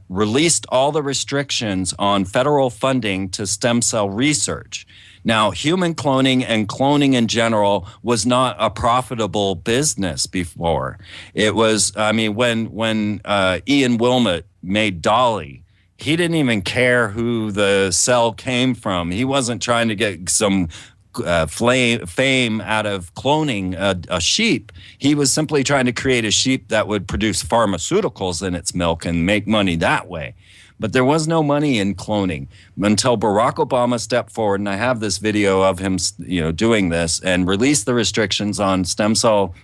released all the restrictions on federal funding to stem cell research. Now, human cloning and cloning in general was not a profitable business before. It was, when Ian Wilmot made Dolly, he didn't even care who the cell came from. He wasn't trying to get some fame out of cloning a sheep. He was simply trying to create a sheep that would produce pharmaceuticals in its milk and make money that way. But there was no money in cloning until Barack Obama stepped forward, and I have this video of him, doing this and released the restrictions on stem cell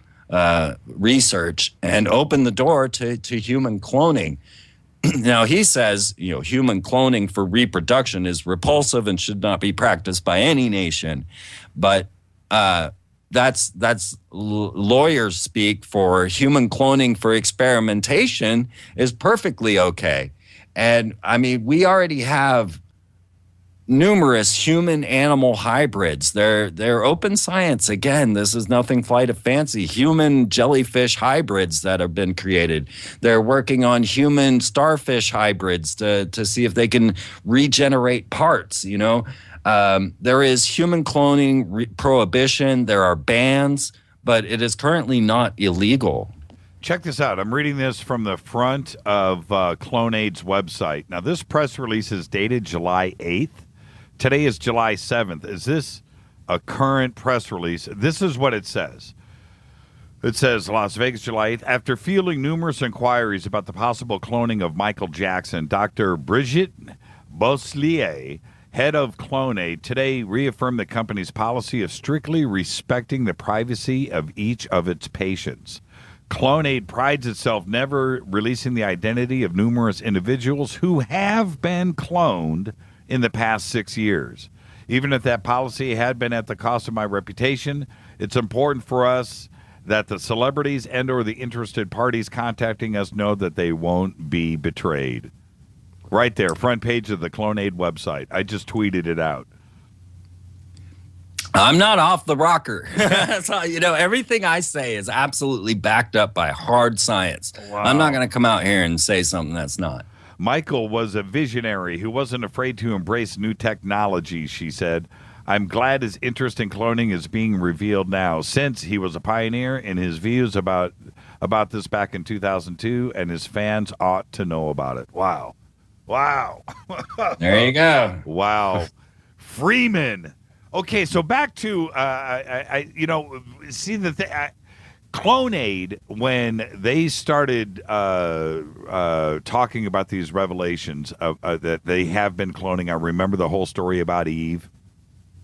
research and opened the door to human cloning. Now, he says, human cloning for reproduction is repulsive and should not be practiced by any nation. But that's lawyers speak for human cloning for experimentation is perfectly okay. And, we already have numerous human-animal hybrids. They're open science. Again, this is nothing flight of fancy. Human jellyfish hybrids that have been created. They're working on human starfish hybrids to see if they can regenerate parts, There is human cloning prohibition. There are bans, but it is currently not illegal. Check this out. I'm reading this from the front of Clonaid's website. Now, this press release is dated July 8th. Today is July 7th. Is this a current press release? This is what it says. It says, Las Vegas, July 8th. After fielding numerous inquiries about the possible cloning of Michael Jackson, Dr. Brigitte Boslier, head of Clonaid, today reaffirmed the company's policy of strictly respecting the privacy of each of its patients. Clonaid prides itself never releasing the identity of numerous individuals who have been cloned in the past 6 years. Even if that policy had been at the cost of my reputation, it's important for us that the celebrities and or the interested parties contacting us know that they won't be betrayed. Right there, front page of the Clonaid website. I just tweeted it out. I'm not off the rocker. So, everything I say is absolutely backed up by hard science. Wow. I'm not going to come out here and say something that's not. Michael was a visionary who wasn't afraid to embrace new technology, she said. I'm glad his interest in cloning is being revealed now, since he was a pioneer in his views about this back in 2002, and his fans ought to know about it. Wow. Wow. There you go. Wow. Freeman. Okay, so back to, see the thing. Clonaid, when they started talking about these revelations that they have been cloning, I remember the whole story about Eve.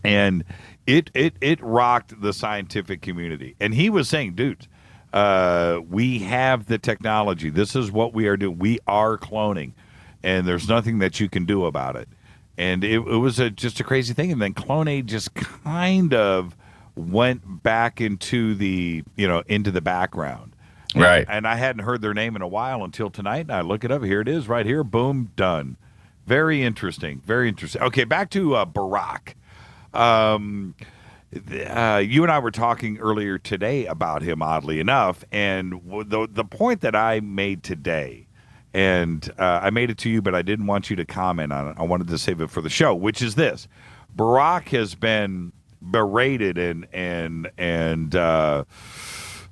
And it rocked the scientific community. And he was saying, dude, we have the technology. This is what we are doing. We are cloning. And there's nothing that you can do about it. And it was just a crazy thing. And then Clonaid just kind of went back into the background. Right. And I hadn't heard their name in a while until tonight. And I look it up. Here it is right here. Boom, done. Very interesting. Very interesting. Okay, back to Barack. You and I were talking earlier today about him, oddly enough, and the point that I made today, and I made it to you, but I didn't want you to comment on it. I wanted to save it for the show, which is this: Barack has been berated and for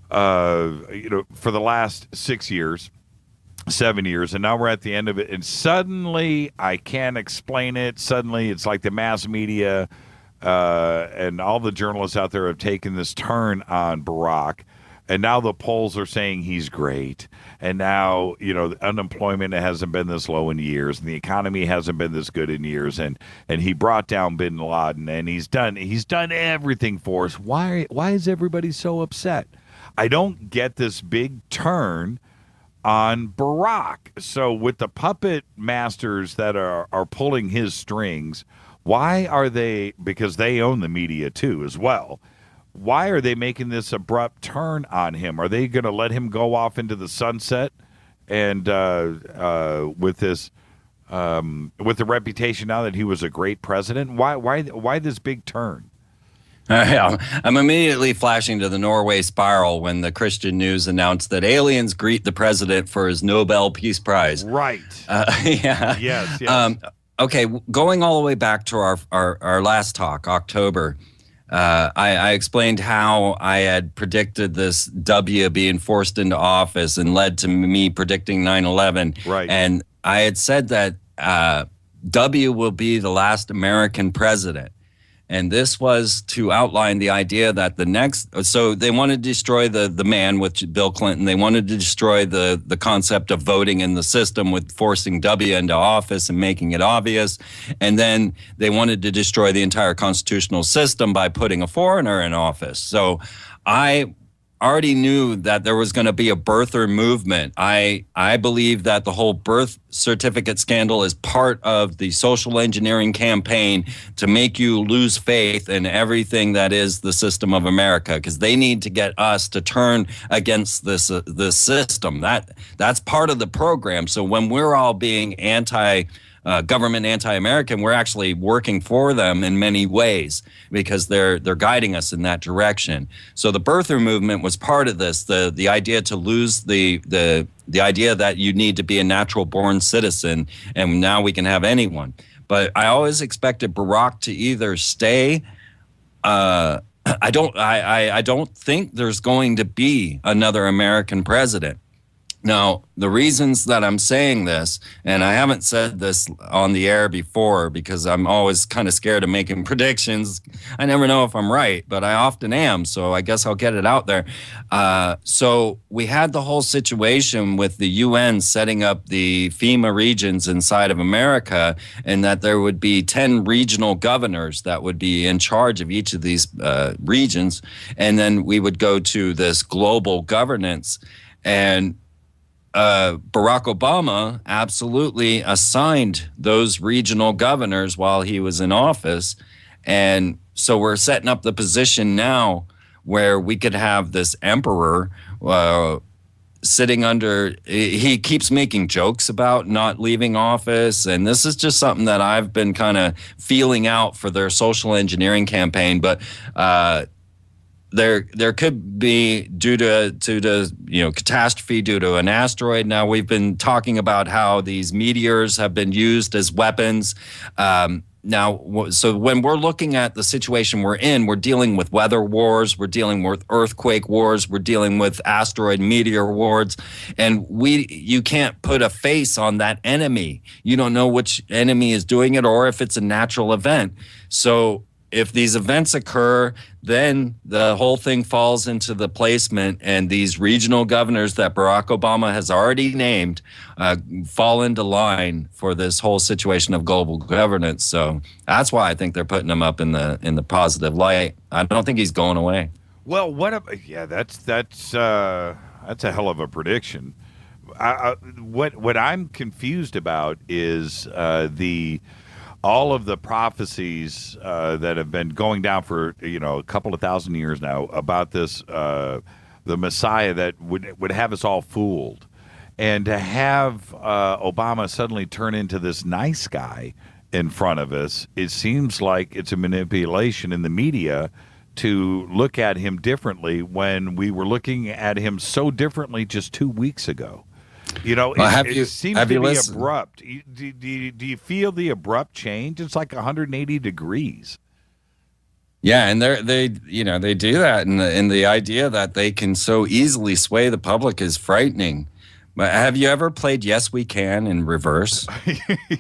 the last 7 years, and now we're at the end of it, and suddenly I can't explain it. Suddenly, it's like the mass media. And all the journalists out there have taken this turn on Barack, and now the polls are saying he's great. And now, the unemployment hasn't been this low in years, and the economy hasn't been this good in years. And he brought down bin Laden, and he's done everything for us. Why is everybody so upset? I don't get this big turn on Barack. So with the puppet masters that are pulling his strings, why are they, because they own the media too as well, why are they making this abrupt turn on him? Are they going to let him go off into the sunset and with the reputation now that he was a great president? Why this big turn? I'm immediately flashing to the Norway spiral when the Christian News announced that aliens greet the president for his Nobel Peace Prize. Right. Yeah. Yes. Okay, going all the way back to our last talk, October, I explained how I had predicted this W being forced into office and led to me predicting 9/11. Right. And I had said that W will be the last American president. And this was to outline the idea that so they wanted to destroy the man with Bill Clinton. They wanted to destroy the concept of voting in the system with forcing W into office and making it obvious. And then they wanted to destroy the entire constitutional system by putting a foreigner in office. So I already knew that there was going to be a birther movement. I believe that the whole birth certificate scandal is part of the social engineering campaign to make you lose faith in everything that is the system of America, because they need to get us to turn against this system. That's part of the program. So when we're all being government anti-American, we're actually working for them in many ways because they're guiding us in that direction. So the birther movement was part of this, the idea to lose the idea that you need to be a natural born citizen, and now we can have anyone. But I always expected Barack to either stay. I don't think there's going to be another American president. Now, the reasons that I'm saying this, and I haven't said this on the air before because I'm always kind of scared of making predictions. I never know if I'm right, but I often am, so I guess I'll get it out there. So we had the whole situation with the UN setting up the FEMA regions inside of America, and that there would be 10 regional governors that would be in charge of each of these regions, and then we would go to this global governance. And Barack Obama absolutely assigned those regional governors while he was in office. And so we're setting up the position now where we could have this emperor sitting under, he keeps making jokes about not leaving office. And this is just something that I've been kind of feeling out for their social engineering campaign. But there could be due to catastrophe due to an asteroid. Now we've been talking about how these meteors have been used as weapons. So when we're looking at the situation we're in, we're dealing with weather wars, we're dealing with earthquake wars, we're dealing with asteroid meteor wars, and you can't put a face on that enemy. You don't know which enemy is doing it or if it's a natural event. So if these events occur, then the whole thing falls into the placement, and these regional governors that Barack Obama has already named fall into line for this whole situation of global governance. So that's why I think they're putting him up in the positive light. I don't think he's going away. Well, that's a hell of a prediction. What I'm confused about is all of the prophecies that have been going down for a couple of thousand years now about this the Messiah that would have us all fooled, and to have Obama suddenly turn into this nice guy in front of us, it seems like it's a manipulation in the media to look at him differently when we were looking at him so differently just 2 weeks ago. It seems to be abrupt. Do you feel the abrupt change? It's like 180 degrees. Yeah, and they do that, and the idea that they can so easily sway the public is frightening. But have you ever played Yes We Can in reverse?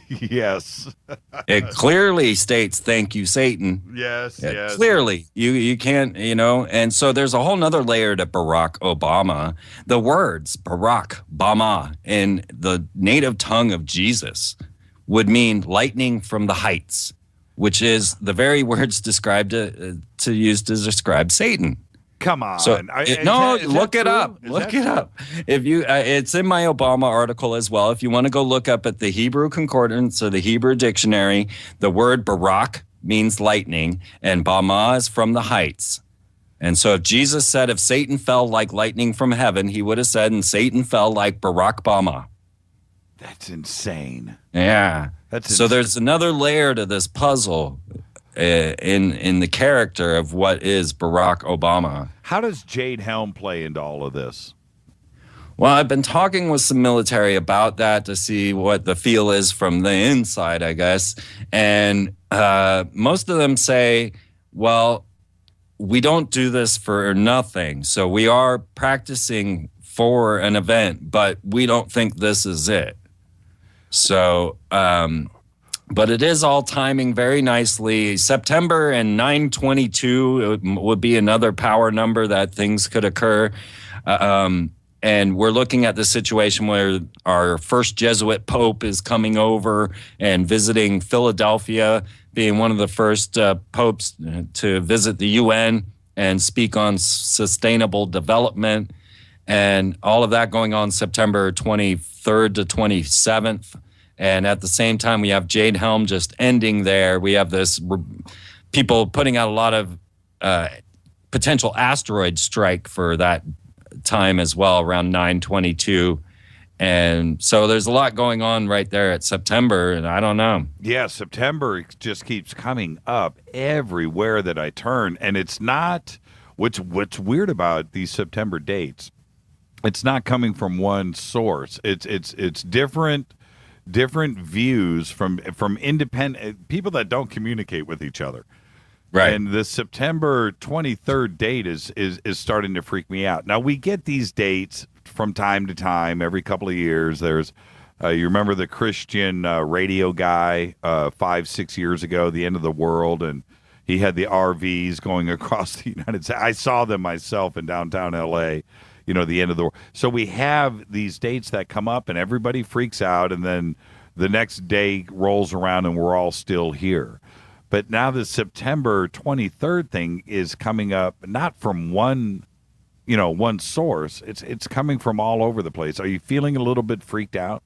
Yes. It clearly states "Thank you, Satan." Yes. Clearly, you can't, and so there's a whole nother layer to Barack Obama. The words Barack Bama in the native tongue of Jesus would mean lightning from the heights, which is the very words described to use to describe Satan. Come on. So, look it up. Look it up. If you, it's in my Obama article as well. If you want to go look up at the Hebrew Concordance or the Hebrew Dictionary, the word Barak means lightning, and Bama is from the heights. And so if Jesus said, if Satan fell like lightning from heaven, he would have said, and Satan fell like Barack Bama. That's insane. Yeah. So there's another layer to this puzzle. In the character of what is Barack Obama. How does Jade Helm play into all of this? Well, I've been talking with some military about that to see what the feel is from the inside, I guess. And most of them say, well, we don't do this for nothing. So we are practicing for an event, but we don't think this is it. So, but it is all timing very nicely. September and 9/22 would be another power number that things could occur. And we're looking at the situation where our first Jesuit Pope is coming over and visiting Philadelphia, being one of the first popes to visit the UN and speak on sustainable development. And all of that going on September 23rd to 27th. And at the same time, we have Jade Helm just ending there. We have this people putting out a lot of potential asteroid strike for that time as well, around 9/22. And so there's a lot going on right there at September, and I don't know. Yeah, September just keeps coming up everywhere that I turn. And it's not, what's weird about these September dates, it's not coming from one source. It's different different views from independent people that don't communicate with each other. Right. And the September 23rd date is starting to freak me out. Now, we get these dates from time to time, every couple of years. There's, you remember the Christian radio guy 5-6 years ago, the end of the world, and he had the RVs going across the United States. I saw them myself in downtown L.A., the end of the world. So we have these dates that come up, and everybody freaks out, and then the next day rolls around, and we're all still here. But now the September 23rd thing is coming up not from one source. It's coming from all over the place. Are you feeling a little bit freaked out?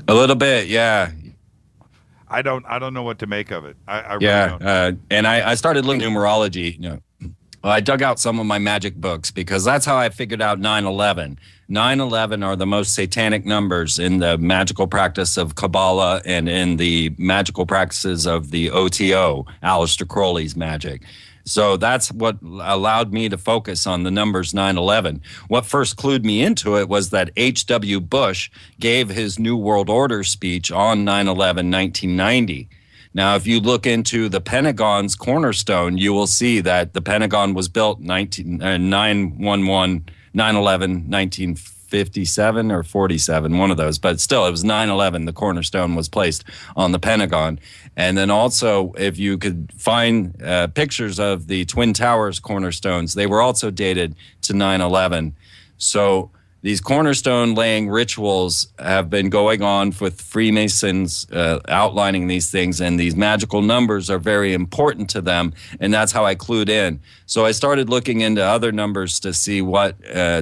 A little bit, yeah. I don't know what to make of it. I really don't. And I started looking at numerology. I dug out some of my magic books because that's how I figured out 9/11. 9/11 are the most satanic numbers in the magical practice of Kabbalah and in the magical practices of the OTO, Aleister Crowley's magic. So that's what allowed me to focus on the numbers 9/11. What first clued me into it was that H.W. Bush gave his New World Order speech on 9/11, 1990. Now, if you look into the Pentagon's cornerstone, you will see that the Pentagon was built 9/11, 1957 or 47, one of those. But still, it was 9/11. The cornerstone was placed on the Pentagon. And then also, if you could find pictures of the Twin Towers cornerstones, they were also dated to 9/11. So these cornerstone laying rituals have been going on with Freemasons outlining these things, and these magical numbers are very important to them, and that's how I clued in. So I started looking into other numbers to see what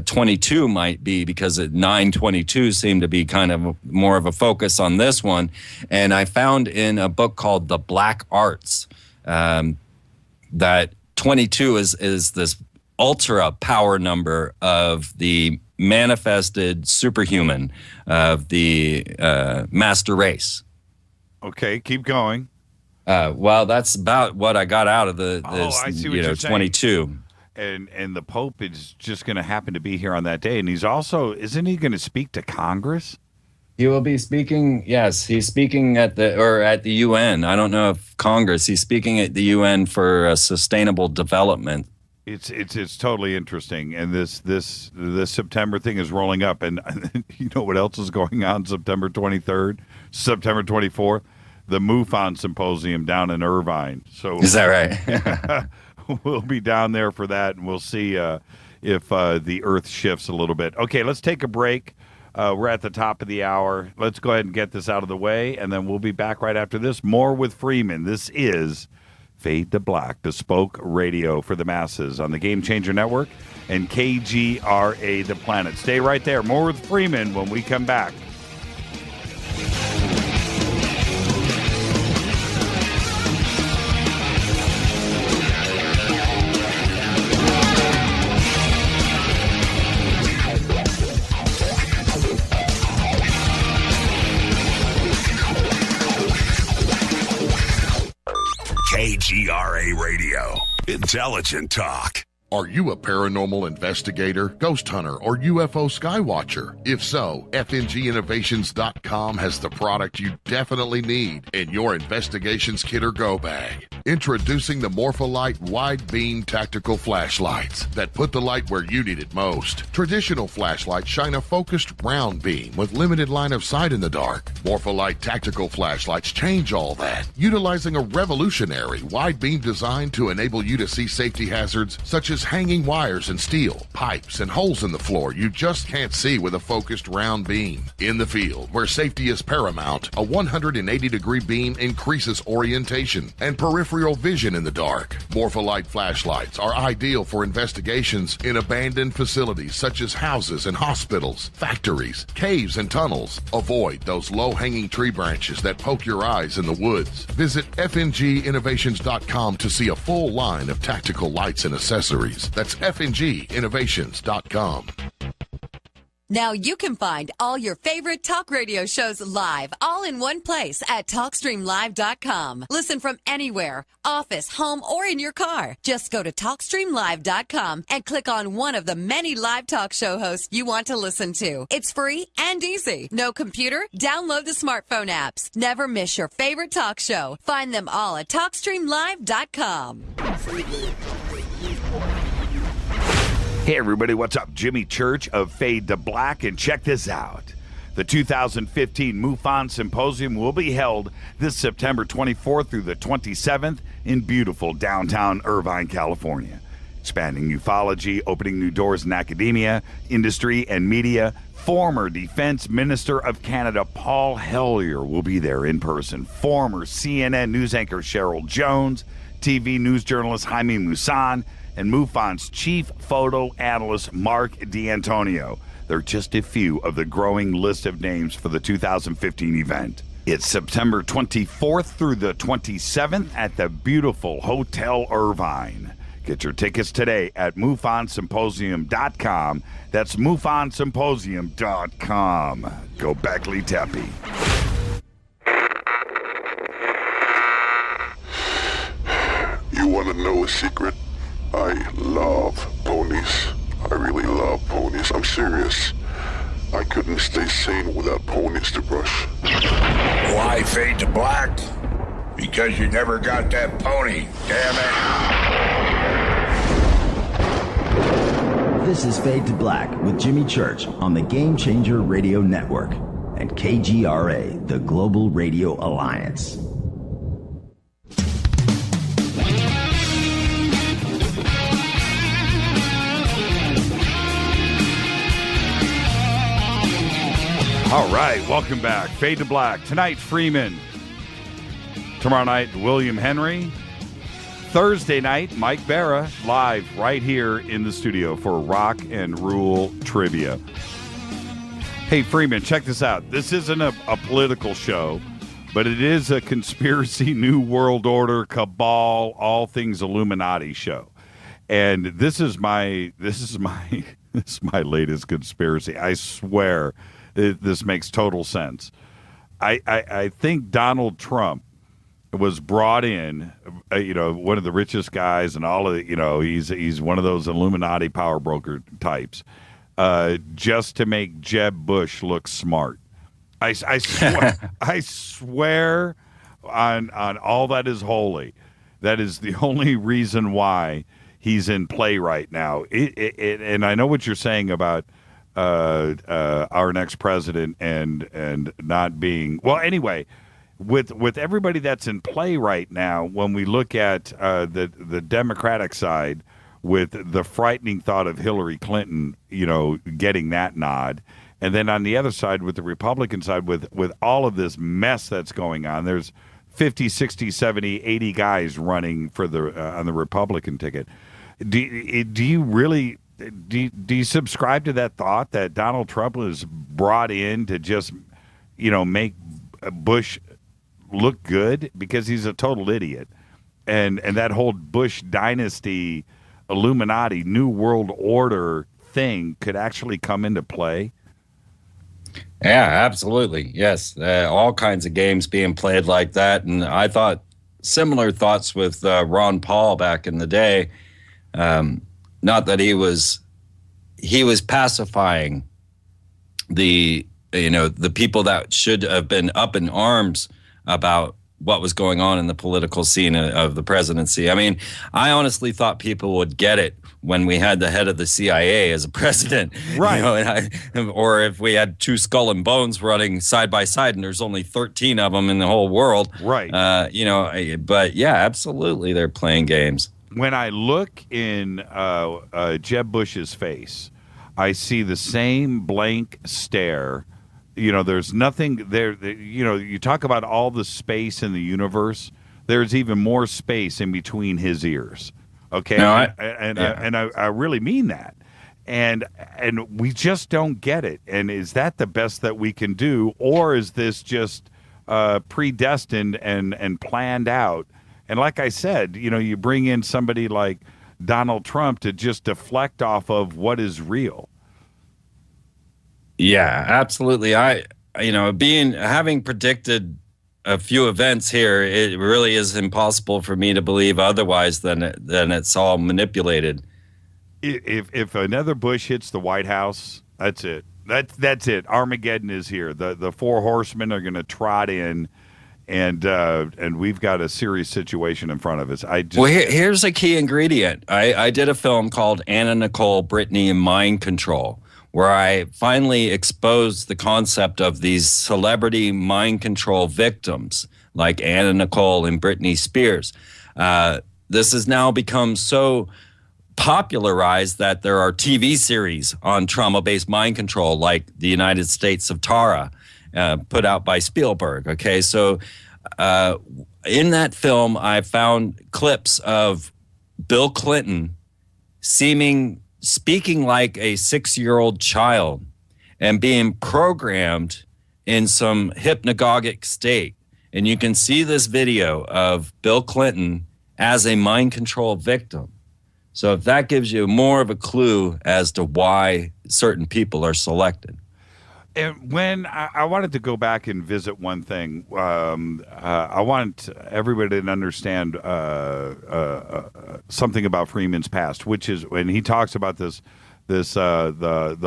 22 might be, because 922 seemed to be kind of more of a focus on this one. And I found in a book called The Black Arts that 22 is this ultra power number of the manifested superhuman of the master race. Okay, keep going. Well, that's about what I got out of the I see what you're 22. Saying. And the Pope is just going to happen to be here on that day, and isn't he going to speak to Congress? He will be speaking. Yes, he's speaking at the UN. I don't know if Congress. He's speaking at the UN for sustainable development. It's totally interesting, and this September thing is rolling up, and you know what else is going on September 23rd, September 24th, the MUFON Symposium down in Irvine. So is that right? We'll be down there for that, and we'll see if the Earth shifts a little bit. Okay, let's take a break. We're at the top of the hour. Let's go ahead and get this out of the way, and then we'll be back right after this. More with Freeman. This is Fade to Black, bespoke radio for the masses on the Game Changer Network and KGRA The Planet. Stay right there. More with Freeman when we come back. KGRA Radio. Intelligent talk. Are you a paranormal investigator, ghost hunter, or UFO skywatcher? If so, FNGinnovations.com has the product you definitely need in your investigations kit or go bag. Introducing the Morpholite Wide Beam Tactical Flashlights that put the light where you need it most. Traditional flashlights shine a focused round beam with limited line of sight in the dark. Morpholite Tactical Flashlights change all that, utilizing a revolutionary wide beam design to enable you to see safety hazards such as hanging wires and steel, pipes, and holes in the floor you just can't see with a focused round beam. In the field, where safety is paramount, a 180-degree beam increases orientation and peripheral vision in the dark. Morpholite flashlights are ideal for investigations in abandoned facilities such as houses and hospitals, factories, caves, and tunnels. Avoid those low-hanging tree branches that poke your eyes in the woods. Visit FNGinnovations.com to see a full line of tactical lights and accessories. That's FNGinnovations.com. Now you can find all your favorite talk radio shows live, all in one place at TalkStreamLive.com. Listen from anywhere, office, home, or in your car. Just go to TalkStreamLive.com and click on one of the many live talk show hosts you want to listen to. It's free and easy. No computer? Download the smartphone apps. Never miss your favorite talk show. Find them all at TalkStreamLive.com. Hey everybody, what's up? Jimmy Church of Fade to Black, and check this out. The 2015 MUFON Symposium will be held this September 24th through the 27th in beautiful downtown Irvine, California. Expanding ufology, opening new doors in academia, industry, and media, former Defense Minister of Canada Paul Hellyer will be there in person. Former CNN news anchor Cheryl Jones, TV news journalist Jaime Maussan, and MUFON's chief photo analyst Mark D'Antonio. They're just a few of the growing list of names for the 2015 event. It's September 24th through the 27th at the beautiful Hotel Irvine. Get your tickets today at MUFONSymposium.com. That's MUFONSymposium.com. Go Beckley Teppy. You want to know a secret? I love ponies. I really love ponies. I'm serious. I couldn't stay sane without ponies to brush. Why fade to black? Because you never got that pony. Damn it. This is Fade to Black with Jimmy Church on the Game Changer Radio Network and KGRA, the Global Radio Alliance. All right, welcome back. Fade to Black. Tonight, Freeman. Tomorrow night, William Henry. Thursday night, Mike Barra, live right here in the studio for Rock and Rule Trivia. Hey, Freeman, check this out. This isn't a political show, but it is a conspiracy, New World Order, cabal, all things Illuminati show. And this is my latest conspiracy. I swear this makes total sense. I think Donald Trump was brought in, one of the richest guys and all of he's one of those Illuminati power broker types, just to make Jeb Bush look smart. I swear, I swear on all that is holy, that is the only reason why he's in play right now. And I know what you're saying about our next president and not being well. Anyway, with everybody that's in play right now, when we look at the Democratic side, with the frightening thought of Hillary Clinton, getting that nod, and then on the other side with the Republican side, with all of this mess that's going on, there's 50, 60, 70, 80 guys running for on the Republican ticket. Do you really? Do you subscribe to that thought that Donald Trump was brought in to just, make Bush look good because he's a total idiot, and that whole Bush dynasty, Illuminati, New World Order thing could actually come into play? Yeah, absolutely. Yes, all kinds of games being played like that, and I thought similar thoughts with Ron Paul back in the day. Not that he was pacifying the people that should have been up in arms about what was going on in the political scene of the presidency. I mean, I honestly thought people would get it when we had the head of the CIA as a president, right? Or if we had two Skull and Bones running side by side, and there's only 13 of them in the whole world, right? But yeah, absolutely, they're playing games. When I look in Jeb Bush's face, I see the same blank stare. There's nothing there. You talk about all the space in the universe. There's even more space in between his ears. Okay, no, I really mean that. And we just don't get it. And is that the best that we can do, or is this just predestined and planned out? And like I said, you bring in somebody like Donald Trump to just deflect off of what is real. Yeah, absolutely. Having predicted a few events here, it really is impossible for me to believe otherwise than it's all manipulated. If another Bush hits the White House, that's it. That's it. Armageddon is here. The four horsemen are going to trot in, and we've got a serious situation in front of us. Here's a key ingredient. I did a film called Anna Nicole, Brittany, and Mind Control, where I finally exposed the concept of these celebrity mind control victims like Anna Nicole and Britney Spears. This has now become so popularized that there are TV series on trauma-based mind control, like The United States of Tara, put out by Spielberg. Okay, so in that film, I found clips of Bill Clinton speaking like a 6-year-old child and being programmed in some hypnagogic state. And you can see this video of Bill Clinton as a mind control victim. So if that gives you more of a clue as to why certain people are selected. And when I wanted to go back and visit one thing, I want everybody to understand something about Freeman's past, which is when he talks about the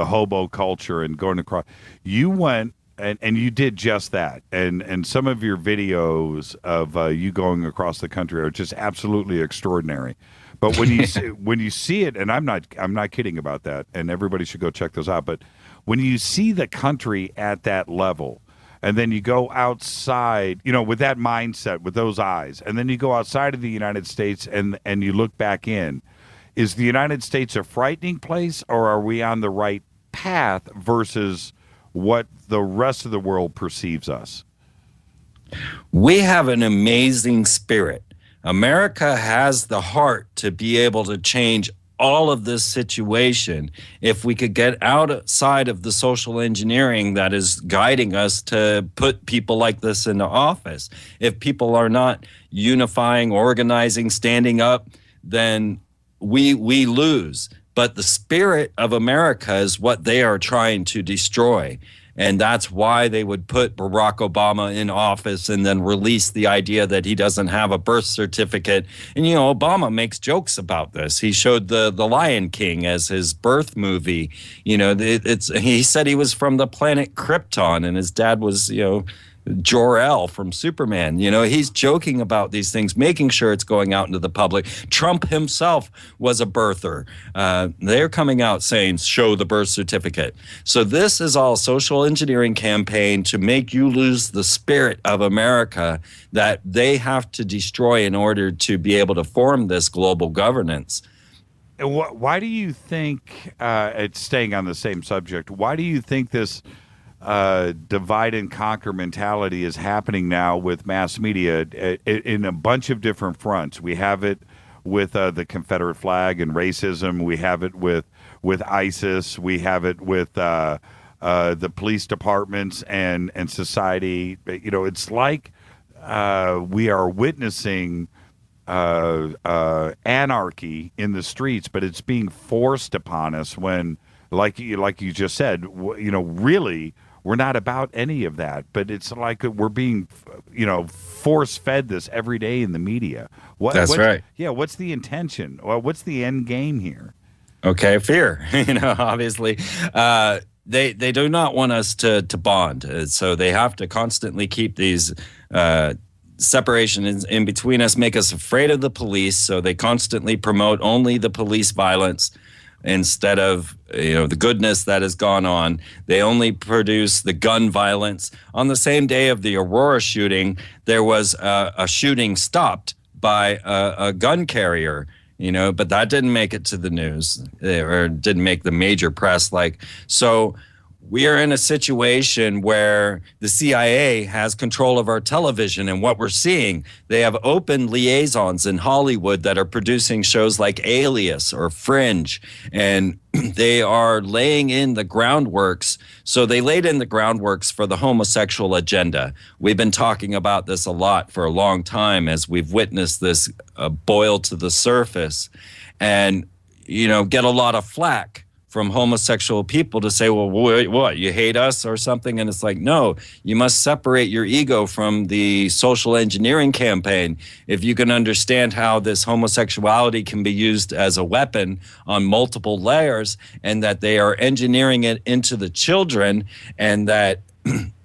hobo culture and going across. You went and you did just that, and some of your videos of you going across the country are just absolutely extraordinary. But when you see it, and I'm not kidding about that, and everybody should go check those out. But when you see the country at that level, and then you go outside, with that mindset, with those eyes, and then you go outside of the United States and you look back in, is the United States a frightening place, or are we on the right path versus what the rest of the world perceives us? We have an amazing spirit. America has the heart to be able to change all of this situation if we could get outside of the social engineering that is guiding us to put people like this into office. If people are not unifying, organizing, standing up, then we lose. But the spirit of America is what they are trying to destroy. And that's why they would put Barack Obama in office and then release the idea that he doesn't have a birth certificate. And, Obama makes jokes about this. He showed the Lion King as his birth movie. He said he was from the planet Krypton and his dad was, Jor-El from Superman. He's joking about these things, making sure it's going out into the public. Trump himself was a birther. They're coming out saying, show the birth certificate. So this is all social engineering campaign to make you lose the spirit of America that they have to destroy in order to be able to form this global governance. And why do you think, it's staying on the same subject, why do you think this divide and conquer mentality is happening now with mass media in a bunch of different fronts? We have it with the Confederate flag and racism. We have it with ISIS. We have it with the police departments and society. It's like we are witnessing anarchy in the streets, but it's being forced upon us when, like you just said, really, we're not about any of that, but it's like we're being, force-fed this every day in the media. That's right. Yeah, what's the intention? Well, what's the end game here? Okay, fear. Obviously, they do not want us to bond, so they have to constantly keep these separation in between us, make us afraid of the police. So they constantly promote only the police violence instead of the goodness that has gone on. They only produce the gun violence. On the same day of the Aurora shooting, there was a shooting stopped by a gun carrier, but that didn't make it to the news or didn't make the major press. So we are in a situation where the CIA has control of our television and what we're seeing. They have open liaisons in Hollywood that are producing shows like Alias or Fringe, and they are laying in the groundworks. So they laid in the groundworks for the homosexual agenda. We've been talking about this a lot for a long time as we've witnessed this boil to the surface and, get a lot of flack from homosexual people to say, well, what, you hate us or something? And it's like, no, you must separate your ego from the social engineering campaign. If you can understand how this homosexuality can be used as a weapon on multiple layers, and that they are engineering it into the children, and that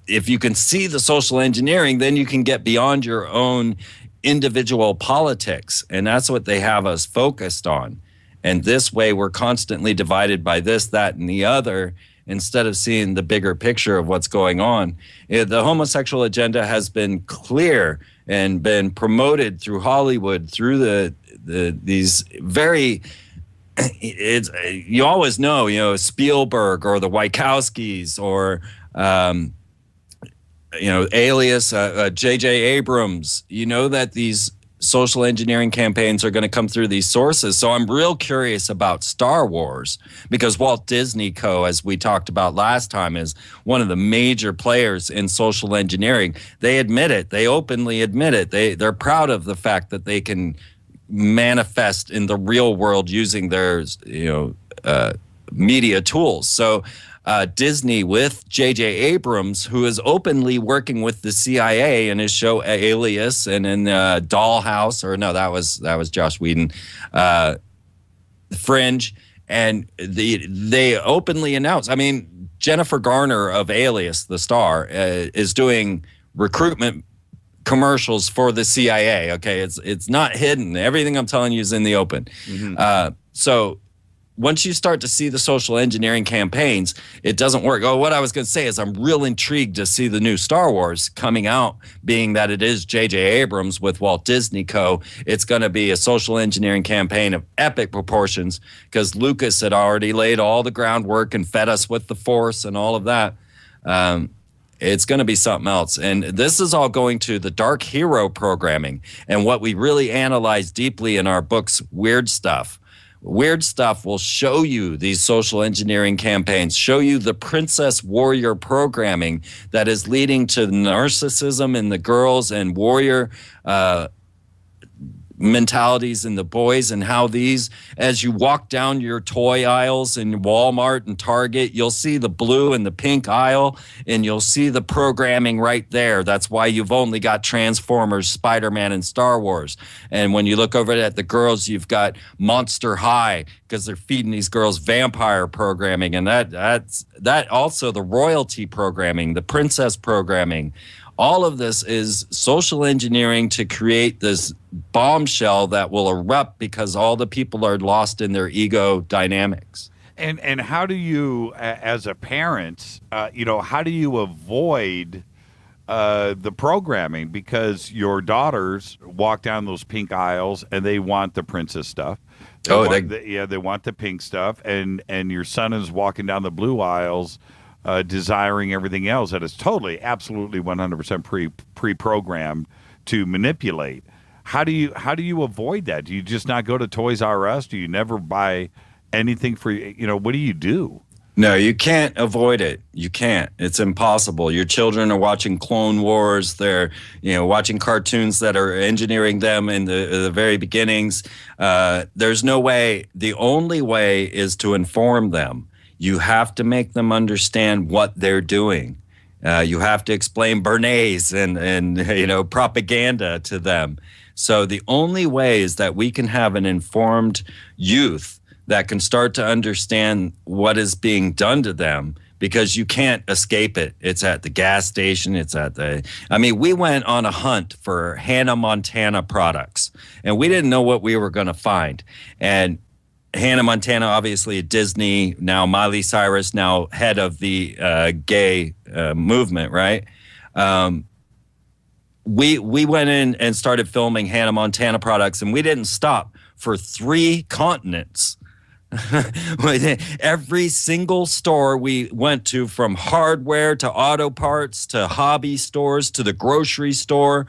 if you can see the social engineering, then you can get beyond your own individual politics. And that's what they have us focused on. And this way, we're constantly divided by this, that, and the other, instead of seeing the bigger picture of what's going on. The homosexual agenda has been clear and been promoted through Hollywood, through these very. You always know, Spielberg or the Wachowskis or Alias, J.J. Abrams. You know that these social engineering campaigns are going to come through these sources. So I'm real curious about Star Wars, because Walt Disney Co., as we talked about last time, is one of the major players in social engineering. They admit it. They openly admit it. They're proud of the fact that they can manifest in the real world using their media tools. So Disney, with J.J. Abrams, who is openly working with the CIA in his show Alias and in Dollhouse, or no, that was Joss Whedon, Fringe, and they openly announced. I mean, Jennifer Garner of Alias, the star, is doing recruitment commercials for the CIA. Okay, it's not hidden. Everything I'm telling you is in the open. Mm-hmm. So once you start to see the social engineering campaigns, it doesn't work. Oh, what I was going to say is I'm real intrigued to see the new Star Wars coming out, being that it is J.J. Abrams with Walt Disney Co. It's going to be a social engineering campaign of epic proportions, because Lucas had already laid all the groundwork and fed us with the Force and all of that. It's going to be something else. And this is all going to the dark hero programming, and what we really analyze deeply in our books, Weird Stuff. Weird Stuff will show you these social engineering campaigns, show you the princess warrior programming that is leading to narcissism in the girls and warrior mentalities in the boys, and how these, as you walk down your toy aisles in Walmart and Target, you'll see the blue and the pink aisle, and you'll see the programming right there. That's why you've only got Transformers, Spider-Man, and Star Wars. And when you look over at the girls, you've got Monster High, because they're feeding these girls vampire programming, and that also the royalty programming, the princess programming. All of this is social engineering to create this bombshell that will erupt because all the people are lost in their ego dynamics. And how do you, as a parent, how do you avoid the programming? Because your daughters walk down those pink aisles and they want the princess stuff. They want the pink stuff, and your son is walking down the blue aisles, desiring everything else that is totally, absolutely, 100% pre-programmed to manipulate. How do you avoid that? Do you just not go to Toys R Us? Do you never buy anything for what do you do? No, you can't avoid it. You can't. It's impossible. Your children are watching Clone Wars. They're, watching cartoons that are engineering them in the very beginnings. There's no way. The only way is to inform them. You have to make them understand what they're doing. You have to explain Bernays and propaganda to them. So the only way is that we can have an informed youth that can start to understand what is being done to them, because you can't escape it. It's at the gas station. We went on a hunt for Hannah Montana products, and we didn't know what we were going to find. And Hannah Montana, obviously at Disney, now Miley Cyrus, now head of the gay movement, right? We went in and started filming Hannah Montana products, and we didn't stop for 3 continents. Every single store we went to, from hardware to auto parts to hobby stores to the grocery store,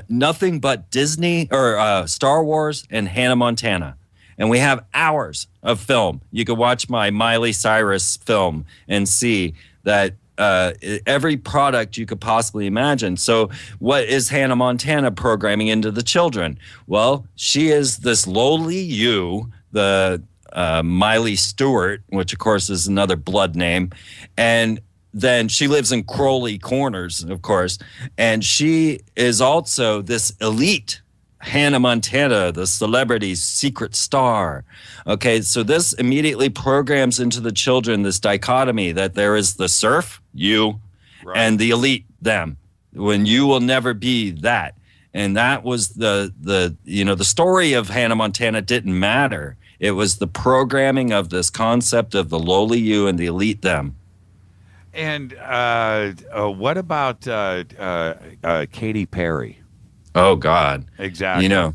nothing but Disney or Star Wars and Hannah Montana. And we have hours of film. You could watch my Miley Cyrus film and see that every product you could possibly imagine. So what is Hannah Montana programming into the children? Well, she is this lowly you, the Miley Stewart, which of course is another blood name, and then she lives in Crowley Corners, of course, and she is also this elite Hannah Montana, the celebrity's secret star. Okay, so this immediately programs into the children this dichotomy that there is the serf, you, and the elite, them, when you will never be that. And that was the story of Hannah Montana didn't matter. It was the programming of this concept of the lowly you and the elite them. And what about Katy Perry? Oh, God. Exactly. You know,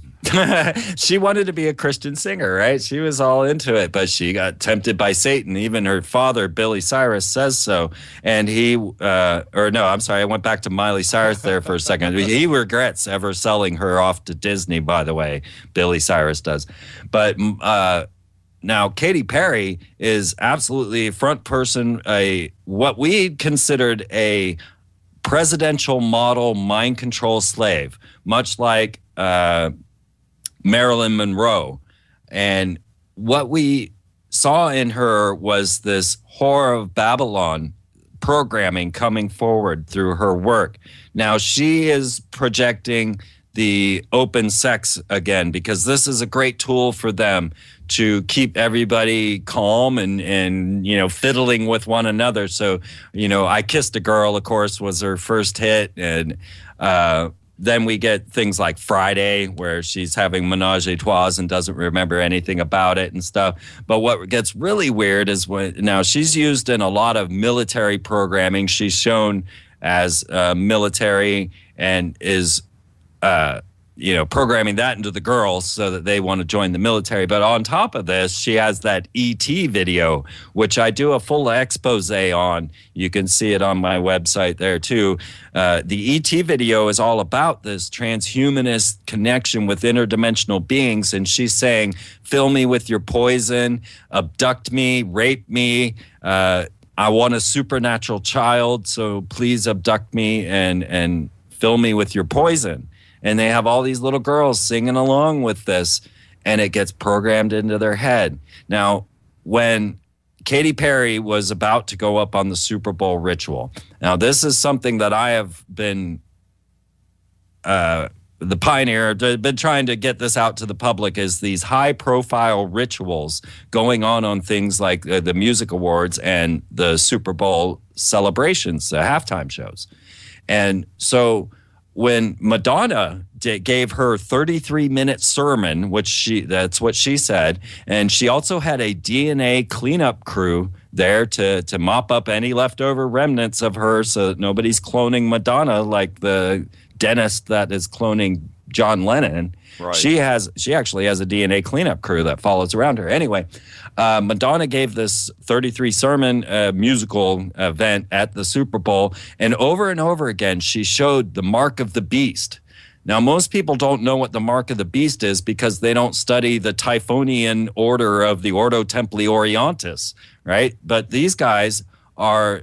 she wanted to be a Christian singer, right? She was all into it, but she got tempted by Satan. Even her father, Billy Cyrus, says so. And I went back to Miley Cyrus there for a second. He regrets ever selling her off to Disney, by the way. Billy Cyrus does. But now Katy Perry is absolutely a front person, what we considered a presidential model mind control slave, much like Marilyn Monroe. And what we saw in her was this Whore of Babylon programming coming forward through her work. Now she is projecting the open sex again, because this is a great tool for them to keep everybody calm and fiddling with one another. So, I Kissed a Girl, of course, was her first hit. And then we get things like Friday, where she's having menage a trois and doesn't remember anything about it and stuff. But what gets really weird is now she's used in a lot of military programming. She's shown as military and is programming that into the girls so that they want to join the military. But on top of this, she has that ET video, which I do a full expose on. You can see it on my website there too. The ET video is all about this transhumanist connection with interdimensional beings. And she's saying, fill me with your poison, abduct me, rape me. I want a supernatural child, so please abduct me and fill me with your poison. And they have all these little girls singing along with this, and it gets programmed into their head. Now, when Katy Perry was about to go up on the Super Bowl ritual, now this is something that I have been the pioneer, been trying to get this out to the public, is these high-profile rituals going on things like the music awards and the Super Bowl celebrations, the halftime shows. And so when Madonna gave her 33-minute sermon, that's what she said, and she also had a DNA cleanup crew there to mop up any leftover remnants of her so that nobody's cloning Madonna like the dentist that is cloning John Lennon. Right. She actually has a DNA cleanup crew that follows around her. Anyway, Madonna gave this 33 sermon musical event at the Super Bowl, and over again, she showed the mark of the beast. Now, most people don't know what the mark of the beast is because they don't study the Typhonian order of the Ordo Templi Orientis, right? But these guys are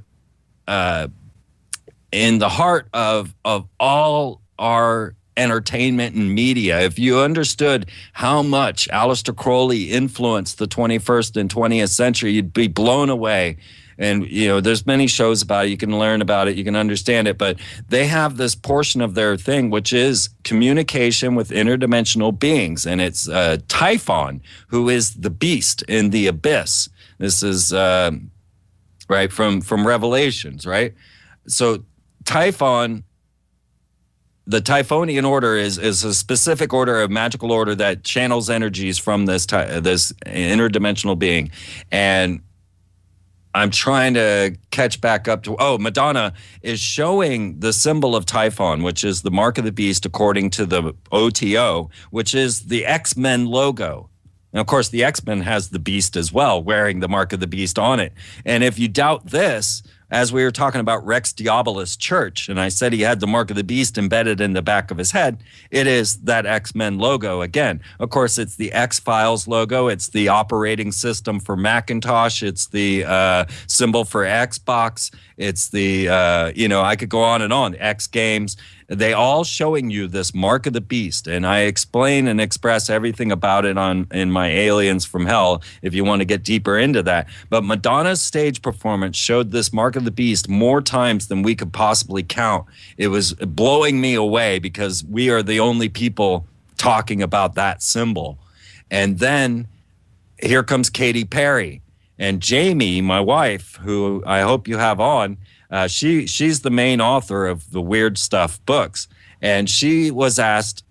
in the heart of all our entertainment and media. If you understood how much Aleister Crowley influenced the 21st and 20th century, you'd be blown away. And, there's many shows about it. You can learn about it. You can understand it. But they have this portion of their thing, which is communication with interdimensional beings. And it's Typhon, who is the beast in the abyss. This is, right, from Revelations, right? So Typhon, the Typhonian order is a specific order, a magical order that channels energies from this interdimensional being. And I'm trying to catch back up to, Madonna is showing the symbol of Typhon, which is the mark of the beast according to the OTO, which is the X-Men logo. And of course, the X-Men has the beast as well, wearing the mark of the beast on it. And if you doubt this, as we were talking about Rex Diabolus Church, and I said he had the mark of the beast embedded in the back of his head, it is that X-Men logo again. Of course, it's the X-Files logo. It's the operating system for Macintosh. It's the symbol for Xbox. It's the, I could go on and on, X Games. They all showing you this mark of the beast, and I explain and express everything about it in my Aliens from Hell if you want to get deeper into that. But Madonna's stage performance showed this mark of the beast more times than we could possibly count. It was blowing me away because we are the only people talking about that symbol. And then here comes Katy Perry. And Jamie, my wife, who I hope you have on, she's the main author of the Weird Stuff books. And she was asked,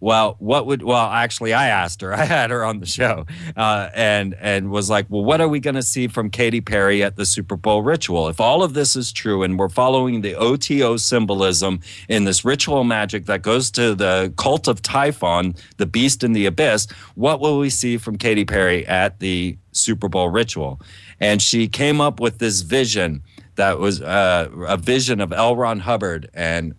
actually I asked her, I had her on the show, and was like, well, what are we going to see from Katy Perry at the Super Bowl ritual? If all of this is true and we're following the OTO symbolism in this ritual magic that goes to the cult of Typhon, the beast in the abyss, what will we see from Katy Perry at the Super Bowl ritual? And she came up with this vision that was a vision of L. Ron Hubbard and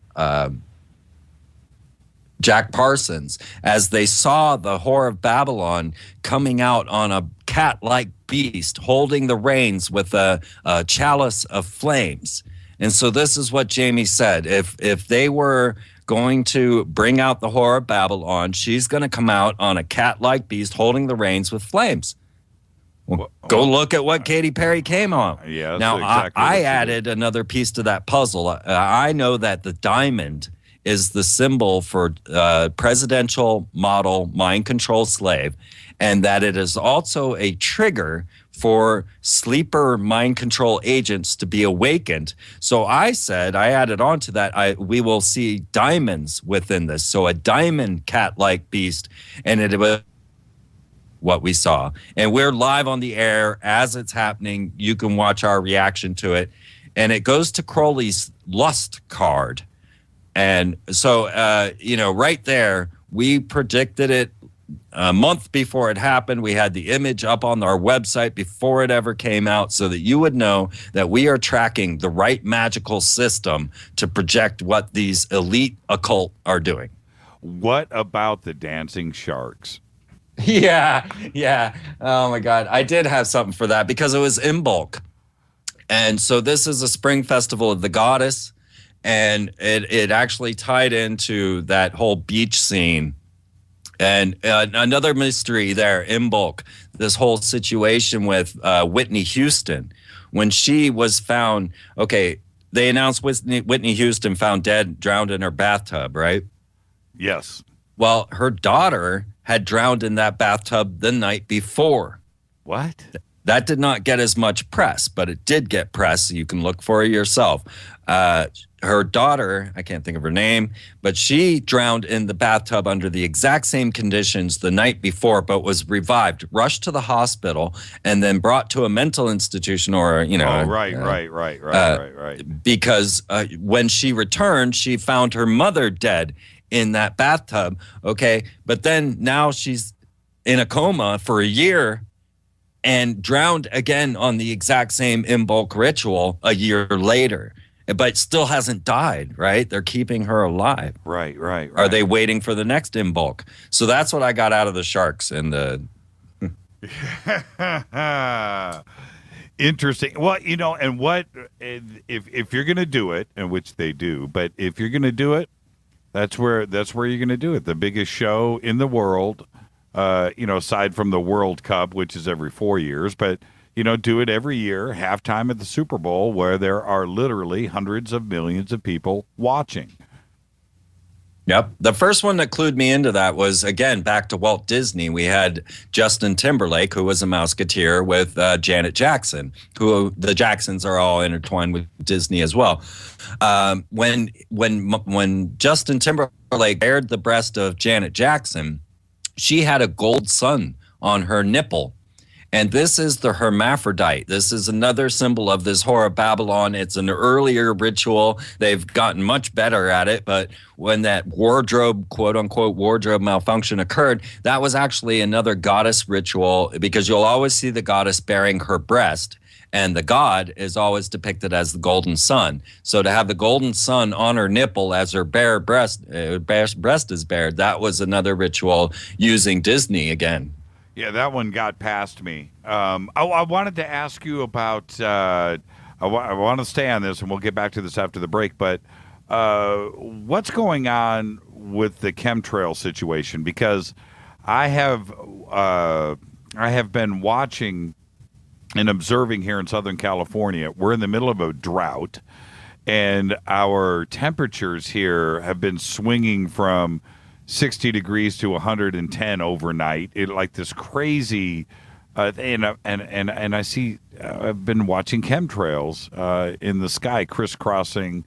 Jack Parsons as they saw the Whore of Babylon coming out on a cat-like beast holding the reins with a chalice of flames. And so this is what Jamie said. If they were going to bring out the Whore of Babylon, she's going to come out on a cat-like beast holding the reins with flames. Well, go look at what Katy Perry came on. Yeah. Now, exactly I added another piece to that puzzle. I know that the diamond is the symbol for presidential model mind control slave, and that it is also a trigger for sleeper mind control agents to be awakened. So I said, I added on to that, we will see diamonds within this. So a diamond cat-like beast, and it was what we saw. And we're live on the air as it's happening. You can watch our reaction to it. And it goes to Crowley's lust card. And so, right there, we predicted it a month before it happened. We had the image up on our website before it ever came out so that you would know that we are tracking the right magical system to project what these elite occult are doing. What about the dancing sharks? Yeah. Oh, my God. I did have something for that because it was in bulk. And so this is a spring festival of the goddess. And it actually tied into that whole beach scene. And another mystery there in bulk, this whole situation with Whitney Houston. When she was found, they announced Whitney Houston found dead, drowned in her bathtub, right? Yes. Well, her daughter had drowned in that bathtub the night before. What? That did not get as much press, but it did get press. So you can look for it yourself. Her daughter, I can't think of her name, but she drowned in the bathtub under the exact same conditions the night before, but was revived, rushed to the hospital, and then brought to a mental institution or, right. Because when she returned, she found her mother dead in that bathtub. Okay. But then now she's in a coma for a year and drowned again on the exact same in-bulk ritual a year later. But still hasn't died, right? They're keeping her alive. Right. Are they waiting for the next in bulk? So that's what I got out of the sharks and the. Interesting. Well, and what if you're going to do it, and which they do, but if you're going to do it, that's where you're going to do it. The biggest show in the world, aside from the World Cup, which is every 4 years, but. Do it every year, halftime at the Super Bowl, where there are literally hundreds of millions of people watching. Yep. The first one that clued me into that was, again, back to Walt Disney. We had Justin Timberlake, who was a Mouseketeer, with Janet Jackson, who the Jacksons are all intertwined with Disney as well. When Justin Timberlake bared the breast of Janet Jackson, she had a gold sun on her nipple. And this is the hermaphrodite. This is another symbol of this Whore of Babylon. It's an earlier ritual. They've gotten much better at it. But when that wardrobe, quote unquote, wardrobe malfunction occurred, that was actually another goddess ritual, because you'll always see the goddess bearing her breast. And the god is always depicted as the golden sun. So to have the golden sun on her nipple as her bare breast is bared, that was another ritual using Disney again. Yeah, that one got past me. I wanted to ask you about, I want to stay on this, and we'll get back to this after the break, but what's going on with the chemtrail situation? Because I have been watching and observing here in Southern California. We're in the middle of a drought, and our temperatures here have been swinging from 60 degrees to 110 overnight. Like this crazy, and I see. I've been watching chemtrails in the sky crisscrossing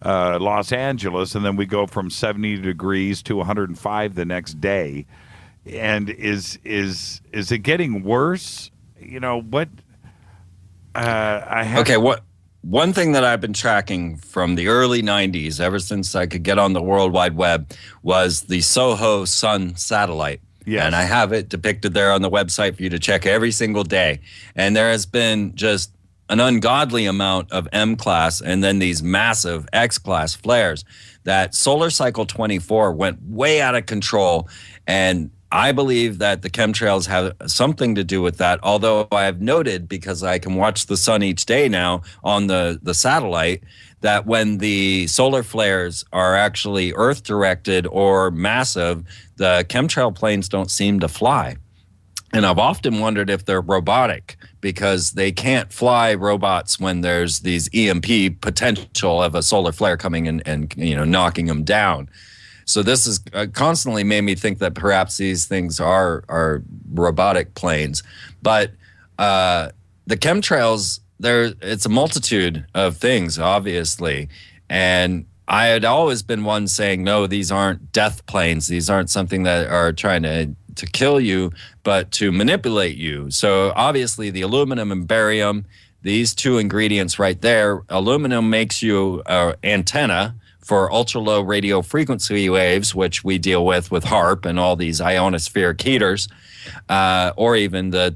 Los Angeles, and then we go from 70 degrees to 105 the next day. And is it getting worse? You know what? One thing that I've been tracking from the early 90s, ever since I could get on the World Wide Web, was the Soho Sun satellite. Yes. And I have it depicted there on the website for you to check every single day. And there has been just an ungodly amount of M-class and then these massive X-class flares. That solar cycle 24 went way out of control, and I believe that the chemtrails have something to do with that, although I have noted, because I can watch the sun each day now on the satellite, that when the solar flares are actually Earth-directed or massive, the chemtrail planes don't seem to fly. And I've often wondered if they're robotic, because they can't fly robots when there's these EMP potential of a solar flare coming in and knocking them down. So this has constantly made me think that perhaps these things are robotic planes. But the chemtrails, it's a multitude of things, obviously. And I had always been one saying, no, these aren't death planes. These aren't something that are trying to kill you, but to manipulate you. So obviously the aluminum and barium, these two ingredients right there, aluminum makes you an antenna for ultra-low radio frequency waves, which we deal with HAARP and all these ionospheric heaters, or even the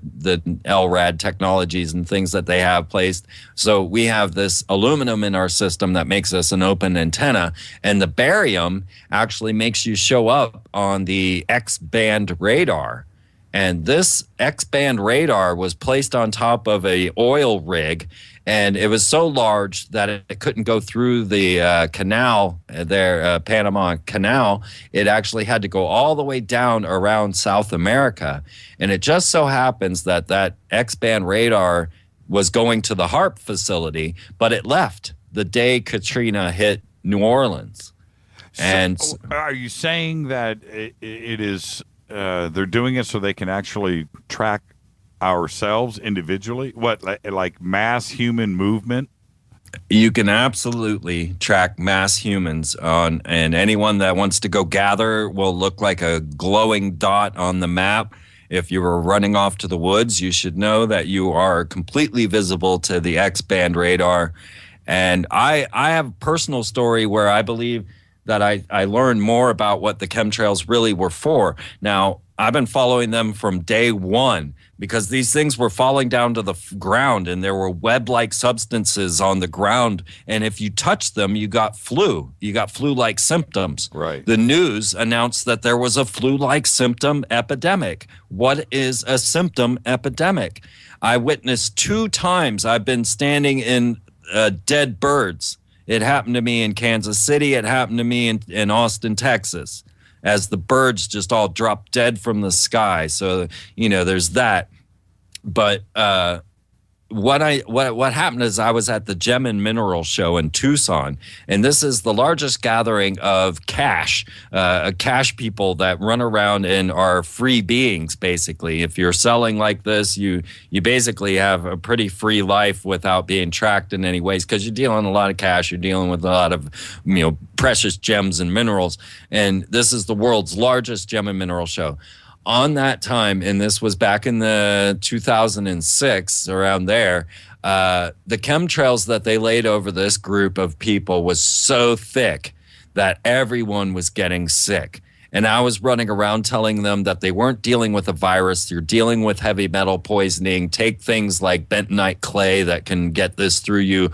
LRAD technologies and things that they have placed. So we have this aluminum in our system that makes us an open antenna, and the barium actually makes you show up on the X-band radar. And this X-band radar was placed on top of a oil rig, and it was so large that it couldn't go through the canal there, Panama Canal. It actually had to go all the way down around South America. And it just so happens that that X-band radar was going to the HAARP facility, but it left the day Katrina hit New Orleans. And so, are you saying that it is they're doing it so they can actually track ourselves individually? What, like mass human movement? You can absolutely track mass humans on, and anyone that wants to go gather will look like a glowing dot on the map. If you were running off to the woods, you should know that you are completely visible to the X-band radar. And I have a personal story where I believe that I learned more about what the chemtrails really were for. Now, I've been following them from day one, because these things were falling down to the ground, and there were web-like substances on the ground. And if you touched them, you got flu. You got flu-like symptoms. Right. The news announced that there was a flu-like symptom epidemic. What is a symptom epidemic? I witnessed 2 times I've been standing in dead birds. It happened to me in Kansas City. It happened to me in Austin, Texas, as the birds just all dropped dead from the sky. So, there's that. But what happened is I was at the Gem and Mineral Show in Tucson, and this is the largest gathering of cash people that run around and are free beings, basically. If you're selling like this, you basically have a pretty free life without being tracked in any ways, because you're dealing a lot of cash, you're dealing with a lot of precious gems and minerals, and this is the world's largest Gem and Mineral Show. on that time, and this was back in the 2006, around there, the chemtrails that they laid over this group of people was so thick that everyone was getting sick. And I was running around telling them that they weren't dealing with a virus. You're dealing with heavy metal poisoning. Take things like bentonite clay that can get this through you.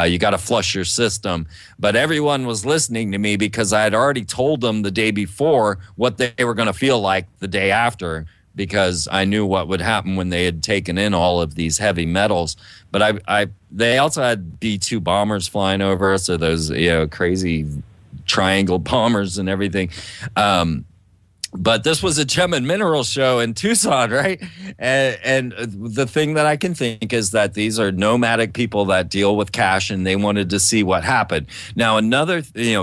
You got to flush your system. But everyone was listening to me because I had already told them the day before what they were going to feel like the day after, because I knew what would happen when they had taken in all of these heavy metals. But they also had B-2 bombers flying over us, or those crazy triangle bombers and everything. But this was a gem and mineral show in Tucson, right? And the thing that I can think is that these are nomadic people that deal with cash, and they wanted to see what happened. Now, another,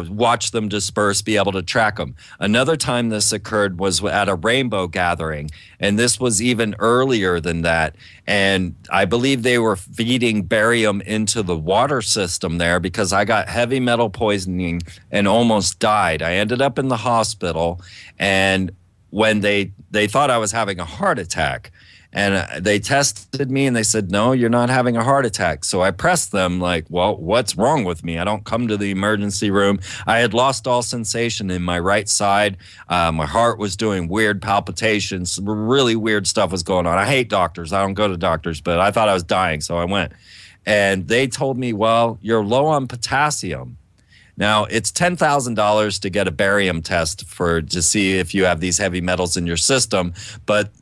watch them disperse, be able to track them. Another time this occurred was at a rainbow gathering, and this was even earlier than that. And I believe they were feeding barium into the water system there, because I got heavy metal poisoning and almost died. I ended up in the hospital, and when they thought I was having a heart attack, and they tested me and they said, no, you're not having a heart attack. So I pressed them like, well, what's wrong with me? I don't come to the emergency room. I had lost all sensation in my right side. My heart was doing weird palpitations. Really weird stuff was going on. I hate doctors. I don't go to doctors, but I thought I was dying, so I went. And they told me, well, you're low on potassium. Now, it's $10,000 to get a barium test to see if you have these heavy metals in your system, but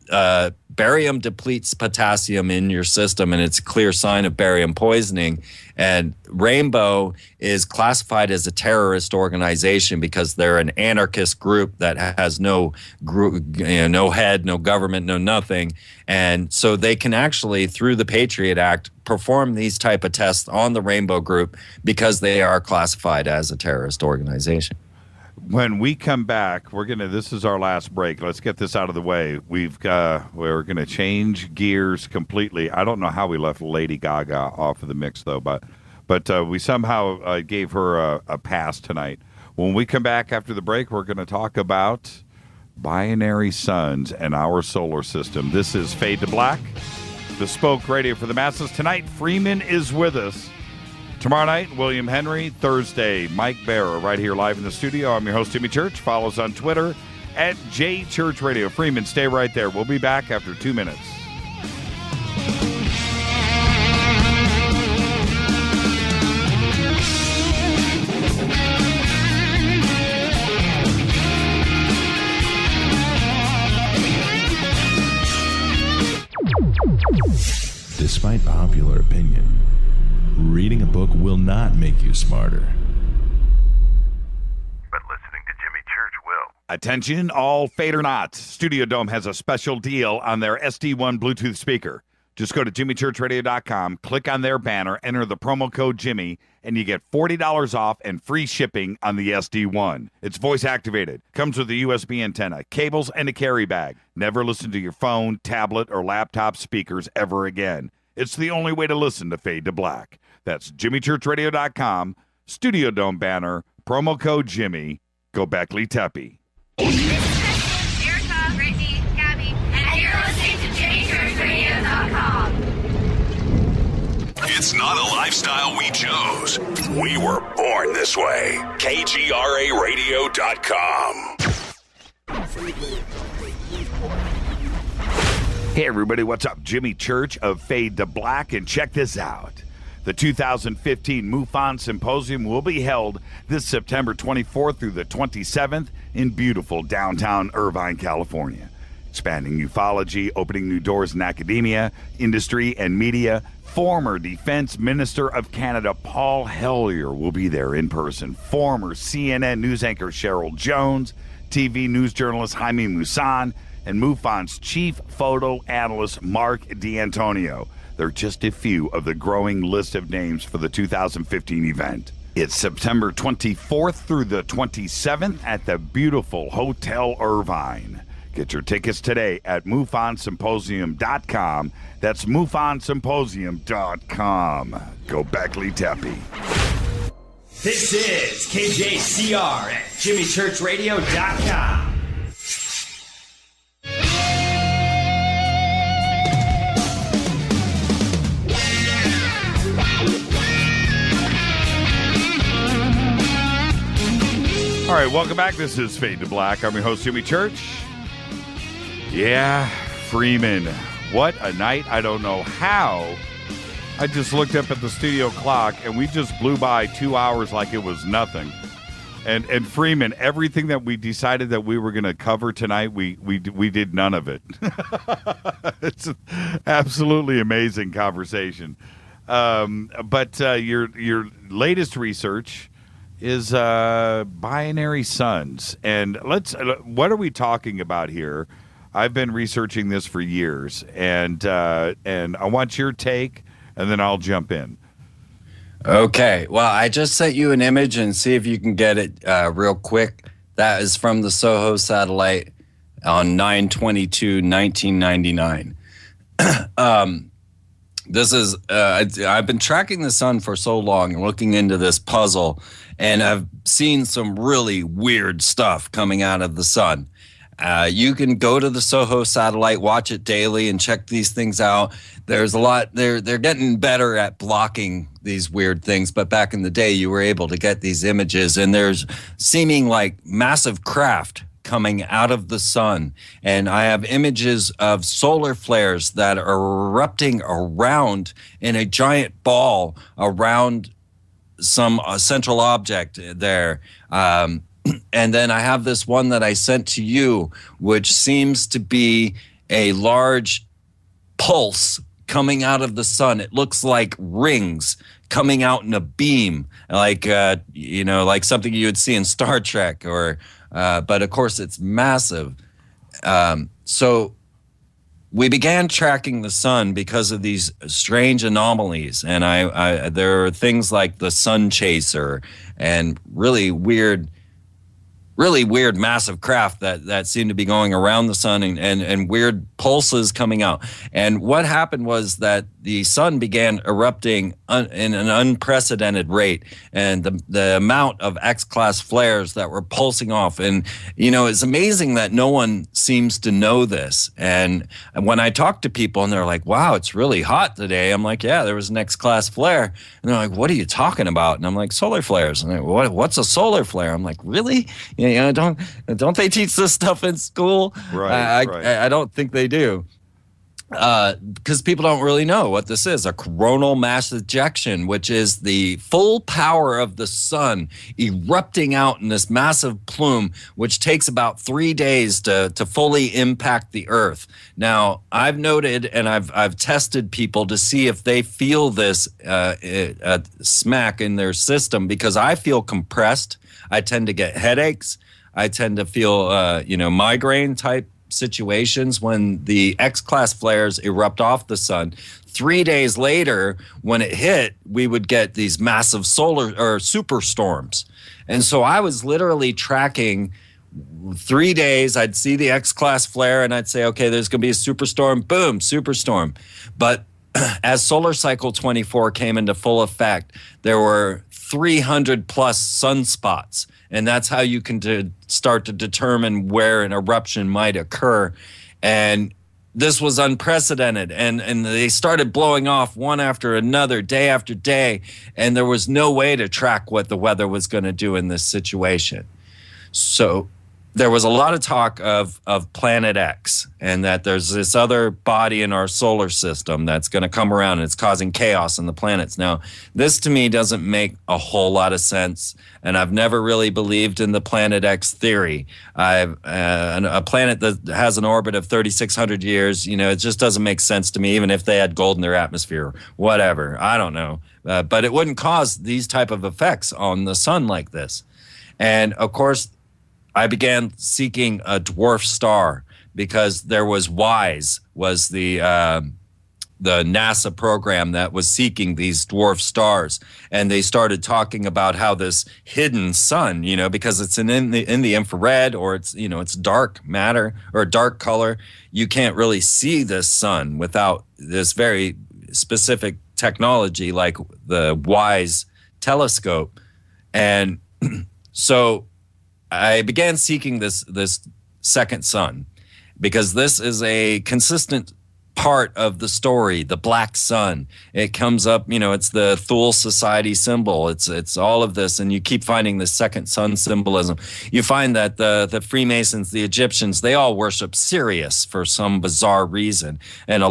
barium depletes potassium in your system, and it's a clear sign of barium poisoning. And Rainbow is classified as a terrorist organization because they're an anarchist group that has no head, no government, no nothing. And so they can actually, through the Patriot Act, perform these type of tests on the Rainbow Group because they are classified as a terrorist organization. When we come back, this is our last break. Let's get this out of the way. We're going to change gears completely. I don't know how we left Lady Gaga off of the mix, though, but we somehow gave her a pass tonight. When we come back after the break, we're going to talk about binary suns and our solar system. This is Fade to Black, bespoke radio for the masses. Tonight, Freeman is with us. Tomorrow night, William Henry. Thursday, Mike Barra, right here live in the studio. I'm your host, Jimmy Church. Follow us on Twitter at JChurchRadio. Freeman, stay right there. We'll be back after 2 minutes. Despite popular opinion, reading a book will not make you smarter. But listening to Jimmy Church will. Attention, all Fade or Not. Studio Dome has a special deal on their SD1 Bluetooth speaker. Just go to jimmychurchradio.com, click on their banner, enter the promo code Jimmy, and you get $40 off and free shipping on the SD1. It's voice activated, comes with a USB antenna, cables, and a carry bag. Never listen to your phone, tablet, or laptop speakers ever again. It's the only way to listen to Fade to Black. That's jimmychurchradio.com, Studio Dome banner, promo code Jimmy. Go Beckley Teppy. Erica, Brittany, Gabby, and you're listening to jimmychurchradio.com. It's not a lifestyle we chose. We were born this way. KGRAradio.com. Hey everybody, what's up? Jimmy Church of Fade to Black, and check this out. The 2015 MUFON Symposium will be held this September 24th through the 27th in beautiful downtown Irvine, California. Expanding ufology, opening new doors in academia, industry, and media. Former Defense Minister of Canada Paul Hellyer will be there in person. Former CNN news anchor Cheryl Jones, TV news journalist Jaime Maussan, and MUFON's chief photo analyst Mark D'Antonio. They're just a few of the growing list of names for the 2015 event. It's September 24th through the 27th at the beautiful Hotel Irvine. Get your tickets today at MUFONSymposium.com. That's MUFONSymposium.com. Go Beckley Teppy. This is KJCR at JimmyChurchRadio.com. All right, welcome back. This is Fade to Black. I'm your host, Jimmy Church. Yeah, Freeman. What a night. I don't know how. I just looked up at the studio clock, and we just blew by 2 hours like it was nothing. And Freeman, everything that we decided that we were going to cover tonight, we did none of it. It's an absolutely amazing conversation. But your latest research is binary suns. And what are we talking about here? I've been researching this for years, and I want your take, and then I'll jump in. Okay. Well, I just sent you an image and see if you can get it real quick. That is from the SOHO satellite on 9/22/1999. This is I've been tracking the sun for so long and looking into this puzzle, and I've seen some really weird stuff coming out of the sun. You can go to the SOHO satellite, watch it daily, and check these things out. There's a lot. They're getting better at blocking these weird things, but back in the day, you were able to get these images, and there's seeming like massive craft coming out of the sun. And I have images of solar flares that are erupting around in a giant ball around some central object there. And then I have this one that I sent to you, which seems to be a large pulse coming out of the sun. It looks like rings coming out in a beam, like like something you would see in Star Trek, or but of course it's massive. So we began tracking the sun because of these strange anomalies, and there are things like the sun chaser and really weird massive craft that seemed to be going around the sun, and weird pulses coming out. And what happened was that the sun began erupting in an unprecedented rate, and the amount of X-class flares that were pulsing off. And, it's amazing that no one seems to know this. And when I talk to people and they're like, wow, it's really hot today, I'm like, yeah, there was an X-class flare. And they're like, what are you talking about? And I'm like, solar flares. And they're like, what's a solar flare? I'm like, really? Don't they teach this stuff in school? Right. I don't think they do. Because people don't really know what this is. A coronal mass ejection, which is the full power of the sun erupting out in this massive plume, which takes about 3 days to fully impact the Earth. Now, I've noted and I've tested people to see if they feel this smack in their system, because I feel compressed. I tend to get headaches. I tend to feel, migraine type situations when the X-class flares erupt off the sun. 3 days later, when it hit, we would get these massive solar or superstorms. And so I was literally tracking 3 days. I'd see the X-class flare and I'd say, okay, there's going to be a superstorm. Boom, superstorm. But as solar cycle 24 came into full effect, there were 300 plus sunspots. And that's how you can start to determine where an eruption might occur. And this was unprecedented. And they started blowing off one after another, day after day. And there was no way to track what the weather was going to do in this situation. So there was a lot of talk of Planet X, and that there's this other body in our solar system that's going to come around and it's causing chaos in the planets. Now, this to me doesn't make a whole lot of sense, and I've never really believed in the Planet X theory. A planet that has an orbit of 3,600 years, it just doesn't make sense to me, even if they had gold in their atmosphere, whatever. I don't know. But it wouldn't cause these type of effects on the sun like this. And, of course, I began seeking a dwarf star, because there was WISE, was the NASA program that was seeking these dwarf stars, and they started talking about how this hidden sun, because it's in the infrared, or it's dark matter or dark color, you can't really see this sun without this very specific technology like the WISE telescope. And so I began seeking this second sun, because this is a consistent part of the story, the black sun. It comes up, it's the Thule Society symbol. It's all of this, and you keep finding the second sun symbolism. You find that the Freemasons, the Egyptians, they all worship Sirius for some bizarre reason, and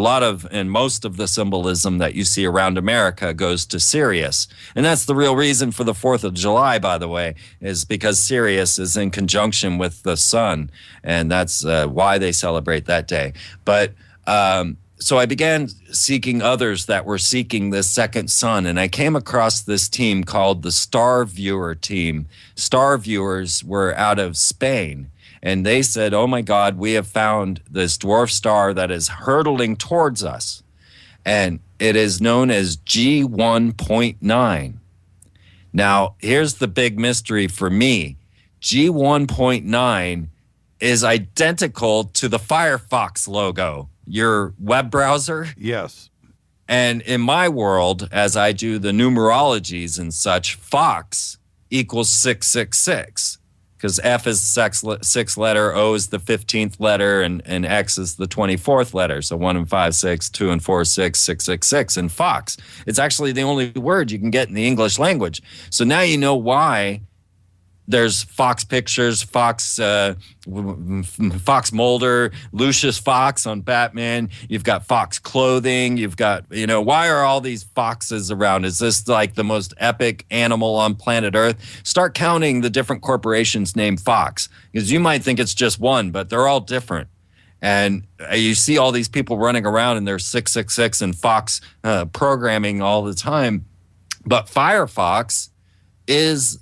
most of the symbolism that you see around America goes to Sirius, and that's the real reason for the 4th of July, by the way, is because Sirius is in conjunction with the sun, and that's why they celebrate that day. But so I began seeking others that were seeking this second sun, and I came across this team called the Star Viewer team. Star Viewers were out of Spain, and they said, oh my God, we have found this dwarf star that is hurtling towards us, and it is known as G1.9. Now, here's the big mystery for me. G1.9 is identical to the Firefox logo. Your web browser? Yes. And in my world, as I do the numerologies and such, Fox equals 666, because F is the 6th letter, O is the 15th letter, and X is the 24th letter. So 1 and 5, 6, 2 and 4, 6, 666. And Fox, it's actually the only word you can get in the English language. So now you know why there's Fox Pictures, Fox Mulder, Lucius Fox on Batman. You've got Fox Clothing. You've got, why are all these foxes around? Is this like the most epic animal on planet Earth? Start counting the different corporations named Fox, because you might think it's just one, but they're all different. And you see all these people running around and they're 666 and Fox programming all the time. But Firefox is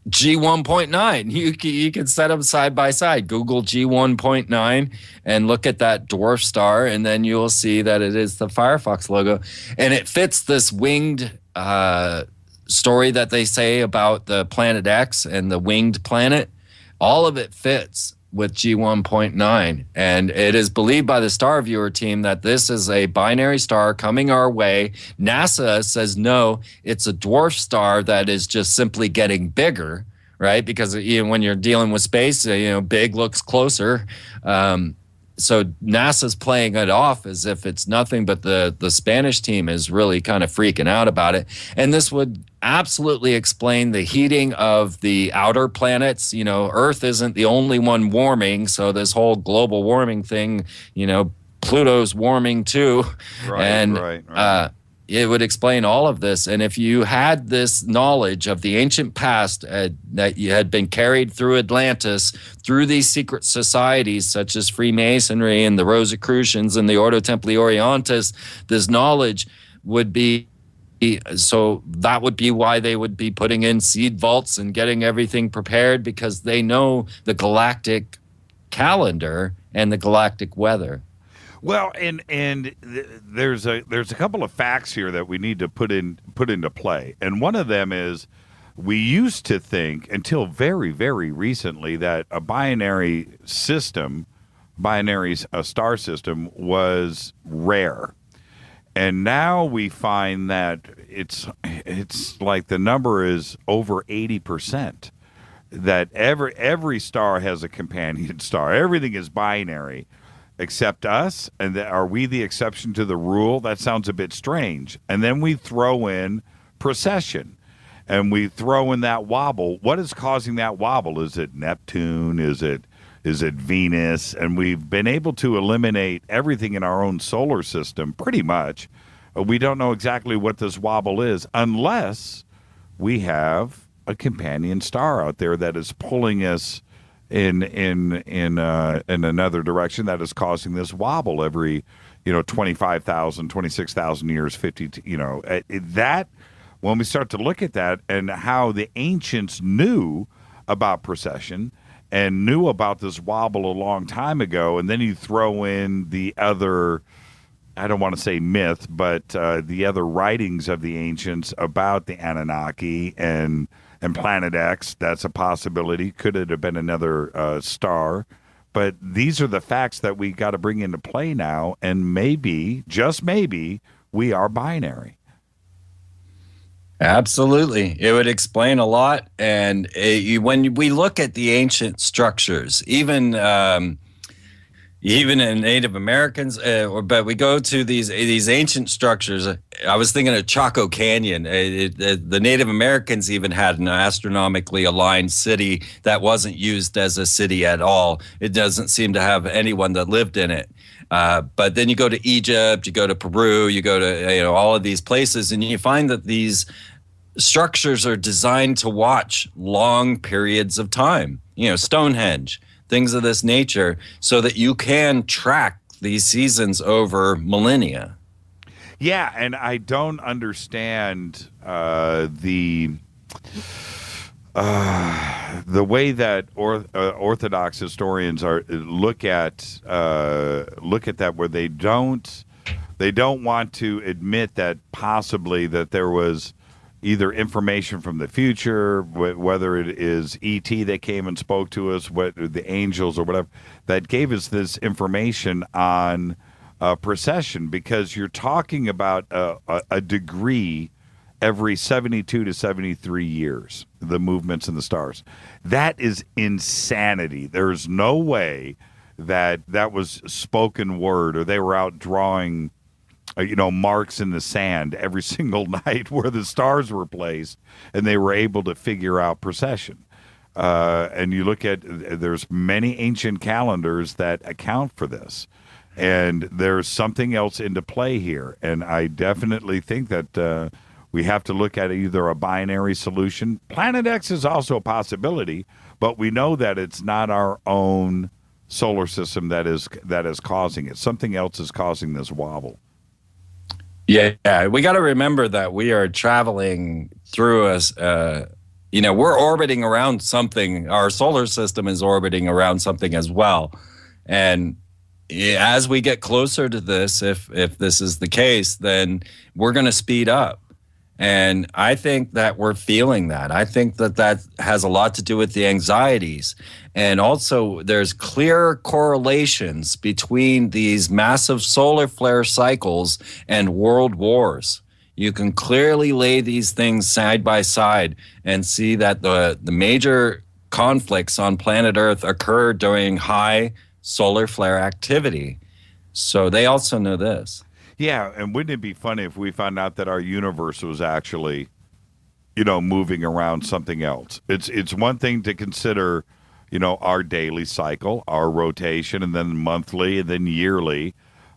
G1.9. You can set them side by side. Google G1.9 and look at that dwarf star, and then you'll see that it is the Firefox logo. And it fits this winged story that they say about the planet X and the winged planet. All of it fits with G1.9. And it is believed by the Star Viewer team that this is a binary star coming our way. NASA says no, it's a dwarf star that is just simply getting bigger, right? Because when you're dealing with space, big looks closer. So NASA's playing it off as if it's nothing, but the Spanish team is really kind of freaking out about it. And this would absolutely explain the heating of the outer planets. Earth isn't the only one warming, so this whole global warming thing, Pluto's warming too. Right. It would explain all of this. And if you had this knowledge of the ancient past that you had been carried through Atlantis, through these secret societies such as Freemasonry and the Rosicrucians and the Ordo Templi Orientis, this knowledge would be, so that would be why they would be putting in seed vaults and getting everything prepared, because they know the galactic calendar and the galactic weather. Well, and there's a couple of facts here that we need to put into play, and one of them is we used to think until very, very recently that a binary star system was rare, and now we find that it's like the number is over 80%. That every star has a companion star. Everything is binary. Except us, and are we the exception to the rule? That sounds a bit strange. And then we throw in precession, and we throw in that wobble. What is causing that wobble? Is it Neptune? Is it Venus? And we've been able to eliminate everything in our own solar system, pretty much. We don't know exactly what this wobble is, unless we have a companion star out there that is pulling us in another direction, that is causing this wobble every 25,000, 26,000 years, 50, that when we start to look at that and how the ancients knew about precession and knew about this wobble a long time ago, and then you throw in the other, I don't want to say myth, but the other writings of the ancients about the Anunnaki and Planet X, that's a possibility. Could it have been another star? But these are the facts that we got to bring into play now, and maybe, just maybe, we are binary. Absolutely. It would explain a lot. And when we look at the ancient structures, even even in Native Americans, but we go to these ancient structures. I was thinking of Chaco Canyon. The Native Americans even had an astronomically aligned city that wasn't used as a city at all. It doesn't seem to have anyone that lived in it. But then you go to Egypt, you go to Peru, you go to all of these places, and you find that these structures are designed to watch long periods of time. Stonehenge, things of this nature, so that you can track these seasons over millennia. Yeah, and I don't understand the way that Orthodox historians look at that, where they don't want to admit that possibly that there was either information from the future, whether it is E.T. that came and spoke to us, the angels or whatever, that gave us this information on precession, because you're talking about a degree every 72 to 73 years, the movements in the stars. That is insanity. There's no way that was spoken word, or they were out drawing marks in the sand every single night where the stars were placed, and they were able to figure out precession. And you look at, there's many ancient calendars that account for this, and there's something else into play here. And I definitely think that we have to look at either a binary solution. Planet X is also a possibility, but we know that it's not our own solar system that is causing it. Something else is causing this wobble. Yeah, we got to remember that we are traveling through we're orbiting around something. Our solar system is orbiting around something as well. And as we get closer to this, if this is the case, then we're going to speed up. And I think that we're feeling that. I think that has a lot to do with the anxieties. And also there's clear correlations between these massive solar flare cycles and world wars. You can clearly lay these things side by side and see that the major conflicts on planet Earth occur during high solar flare activity. So they also know this. Yeah, and wouldn't it be funny if we found out that our universe was actually, moving around something else? It's one thing to consider, our daily cycle, our rotation, and then monthly, and then yearly,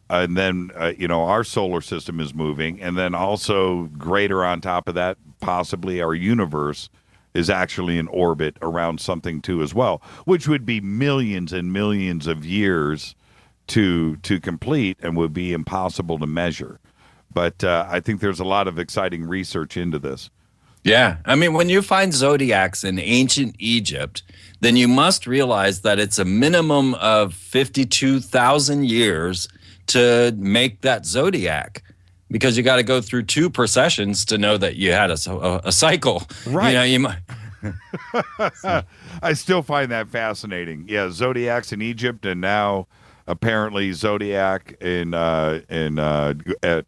and then, our solar system is moving, and then also greater on top of that, possibly our universe is actually in orbit around something too as well, which would be millions and millions of years to complete and would be impossible to measure. But I think there's a lot of exciting research into this. Yeah. I mean, when you find zodiacs in ancient Egypt, then you must realize that it's a minimum of 52,000 years to make that zodiac, because you got to go through 2 processions to know that you had a cycle. Right. You might. I still find that fascinating. Yeah, zodiacs in Egypt, and now apparently zodiac at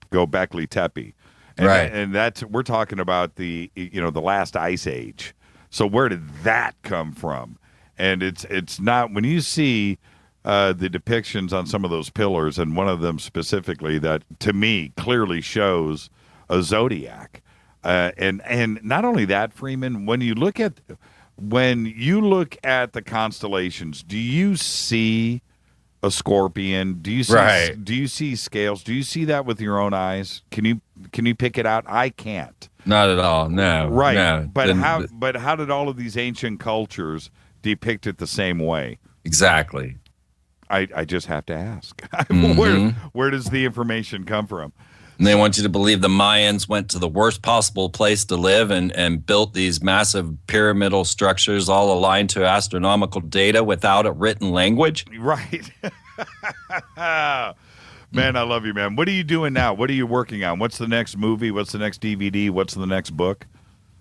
Göbekli Tepe, and right? And that's, we're talking about the last ice age. So where did that come from? And it's not, when you see the depictions on some of those pillars, and one of them specifically that to me clearly shows a zodiac, and not only that, Freeman, when you look at the constellations, do you see a scorpion? Do you see right. Do you see scales? Do you see that with your own eyes? Can you pick it out? I can't. Not at all. No. Right. No. But how did all of these ancient cultures depict it the same way? Exactly. I just have to ask. Mm-hmm. Where does the information come from? And they want you to believe the Mayans went to the worst possible place to live and built these massive pyramidal structures all aligned to astronomical data without a written language. Right. Man, I love you, man. What are you doing now? What are you working on? What's the next movie? What's the next DVD? What's the next book?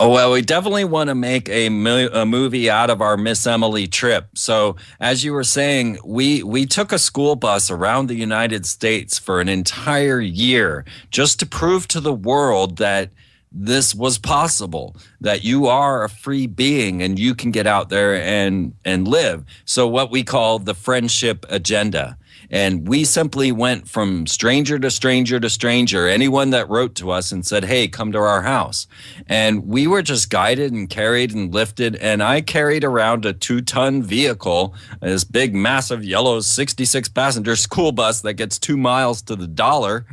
Oh, well, we definitely want to make a movie out of our Miss Emily trip. So, as you were saying, we took a school bus around the United States for an entire year just to prove to the world that this was possible, that you are a free being and you can get out there and live. So what we call the friendship agenda. And we simply went from stranger to stranger to stranger, anyone that wrote to us and said, hey, come to our house. And we were just guided and carried and lifted. And I carried around a 2-ton vehicle, this big, massive, yellow 66-passenger school bus that gets 2 miles to the dollar.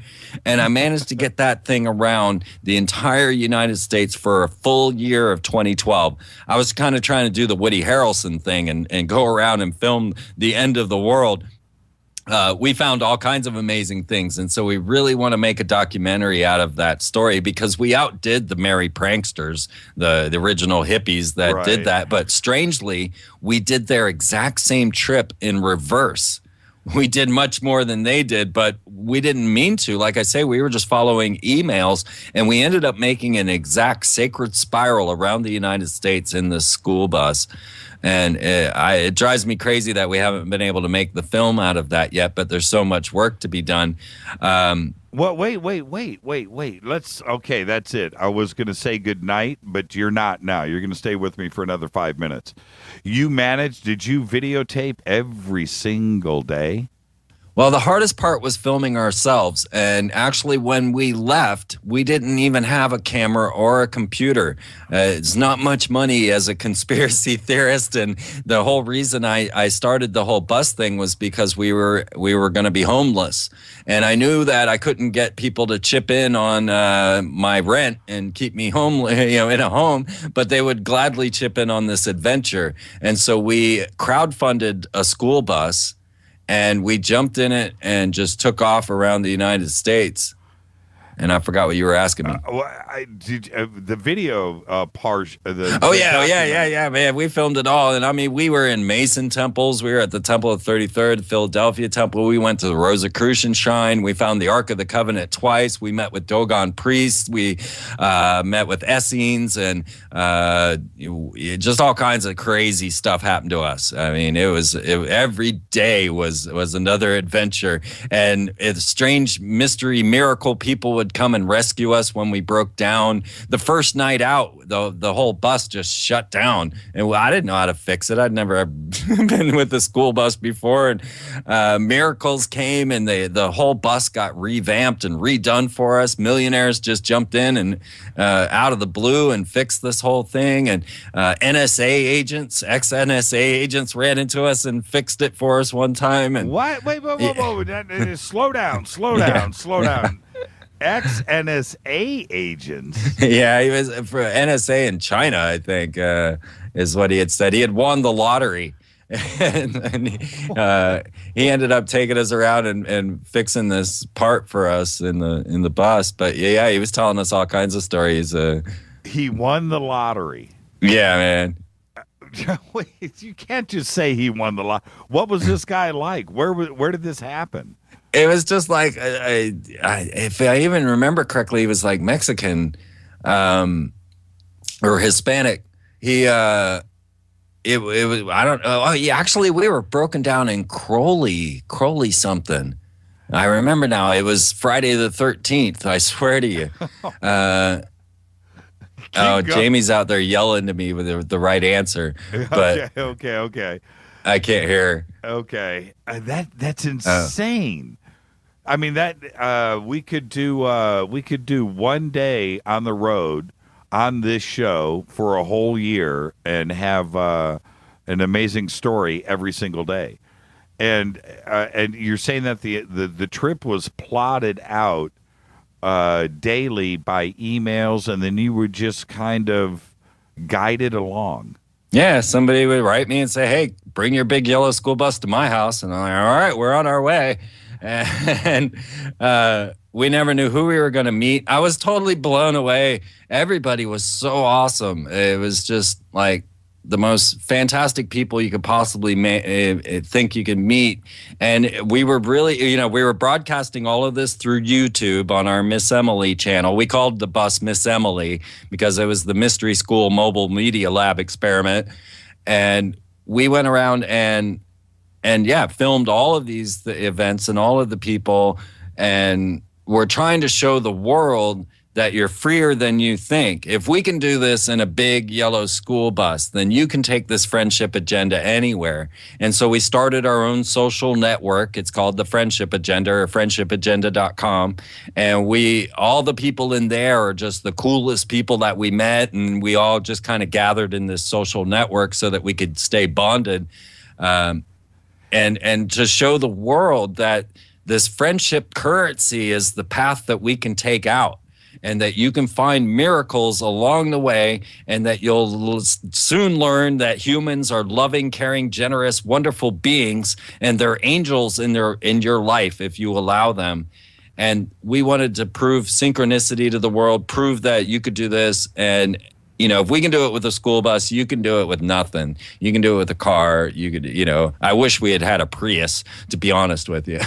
And I managed to get that thing around the entire United States for a full year of 2012. I was kind of trying to do the Woody Harrelson thing and go around and film the end of the world. We found all kinds of amazing things. And so we really want to make a documentary out of that story because we outdid the merry pranksters, the original hippies that did that. But strangely, we did their exact same trip in reverse. We did much more than they did, but we didn't mean to. Like I say, we were just following emails, and we ended up making an exact sacred spiral around the United States in this school bus. And it drives me crazy that we haven't been able to make the film out of that yet, but there's so much work to be done. Well, wait. Okay, that's it. I was going to say good night, but you're not now. You're going to stay with me for another 5 minutes. Did you videotape every single day? Well, the hardest part was filming ourselves. And actually, when we left, we didn't even have a camera or a computer. It's not much money as a conspiracy theorist. And the whole reason I started the whole bus thing was because we were going to be homeless. And I knew that I couldn't get people to chip in on my rent and keep me home, in a home, but they would gladly chip in on this adventure. And so we crowdfunded a school bus. And we jumped in it and just took off around the United States. And I forgot what you were asking me. The video part. Yeah, man. We filmed it all. And I mean, we were in Mason temples. We were at the Temple of 33rd, Philadelphia Temple. We went to the Rosicrucian Shrine. We found the Ark of the Covenant twice. We met with Dogon priests. We met with Essenes, and just all kinds of crazy stuff happened to us. I mean, every day was another adventure. And it's strange mystery miracle people would come and rescue us when we broke down. The first night out, the whole bus just shut down, and I didn't know how to fix it. I'd never been with the school bus before, and miracles came, and the whole bus got revamped and redone for us. Millionaires just jumped in and out of the blue and fixed this whole thing, and NSA agents, ex-NSA agents ran into us and fixed it for us one time. And what? Wait, whoa. Slow down. Ex-NSA agents. Yeah, he was for NSA in China, I think, is what he had said. He had won the lottery. and he ended up taking us around and fixing this part for us in the bus. But yeah, he was telling us all kinds of stories. He won the lottery. Yeah, man. Wait, you can't just say he won the lottery. What was this guy like? Where did this happen? It was just like, if I even remember correctly, he was like Mexican or Hispanic. It was, I don't know. Oh, yeah, actually, we were broken down in Crowley something. I remember now. It was Friday the 13th. I swear to you. Jamie's out there yelling to me with the right answer. But okay. I can't hear. Okay, that's insane. I mean, that we could do 1 day on the road on this show for a whole year and have an amazing story every single day. And you're saying that the trip was plotted out daily by emails, and then you were just kind of guided along. Yeah, somebody would write me and say, hey, bring your big yellow school bus to my house. And I'm like, all right, we're on our way. And we never knew who we were going to meet. I was totally blown away. Everybody was so awesome. It was just like the most fantastic people you could possibly think you could meet. And we were really, we were broadcasting all of this through YouTube on our Miss Emily channel. We called the bus Miss Emily because it was the Mystery School Mobile Media Lab experiment. And we went around and filmed all of the events and all of the people. And we're trying to show the world that you're freer than you think. If we can do this in a big yellow school bus, then you can take this friendship agenda anywhere. And so we started our own social network. It's called the Friendship Agenda, or friendshipagenda.com. And all the people in there are just the coolest people that we met. And we all just kind of gathered in this social network so that we could stay bonded. And to show the world that this friendship currency is the path that we can take out. And that you can find miracles along the way, and that you'll soon learn that humans are loving, caring, generous, wonderful beings, and they're angels in your life if you allow them. And we wanted to prove synchronicity to the world, prove that you could do this. And if we can do it with a school bus, you can do it with nothing. You can do it with a car. You could, I wish we had a Prius, to be honest with you.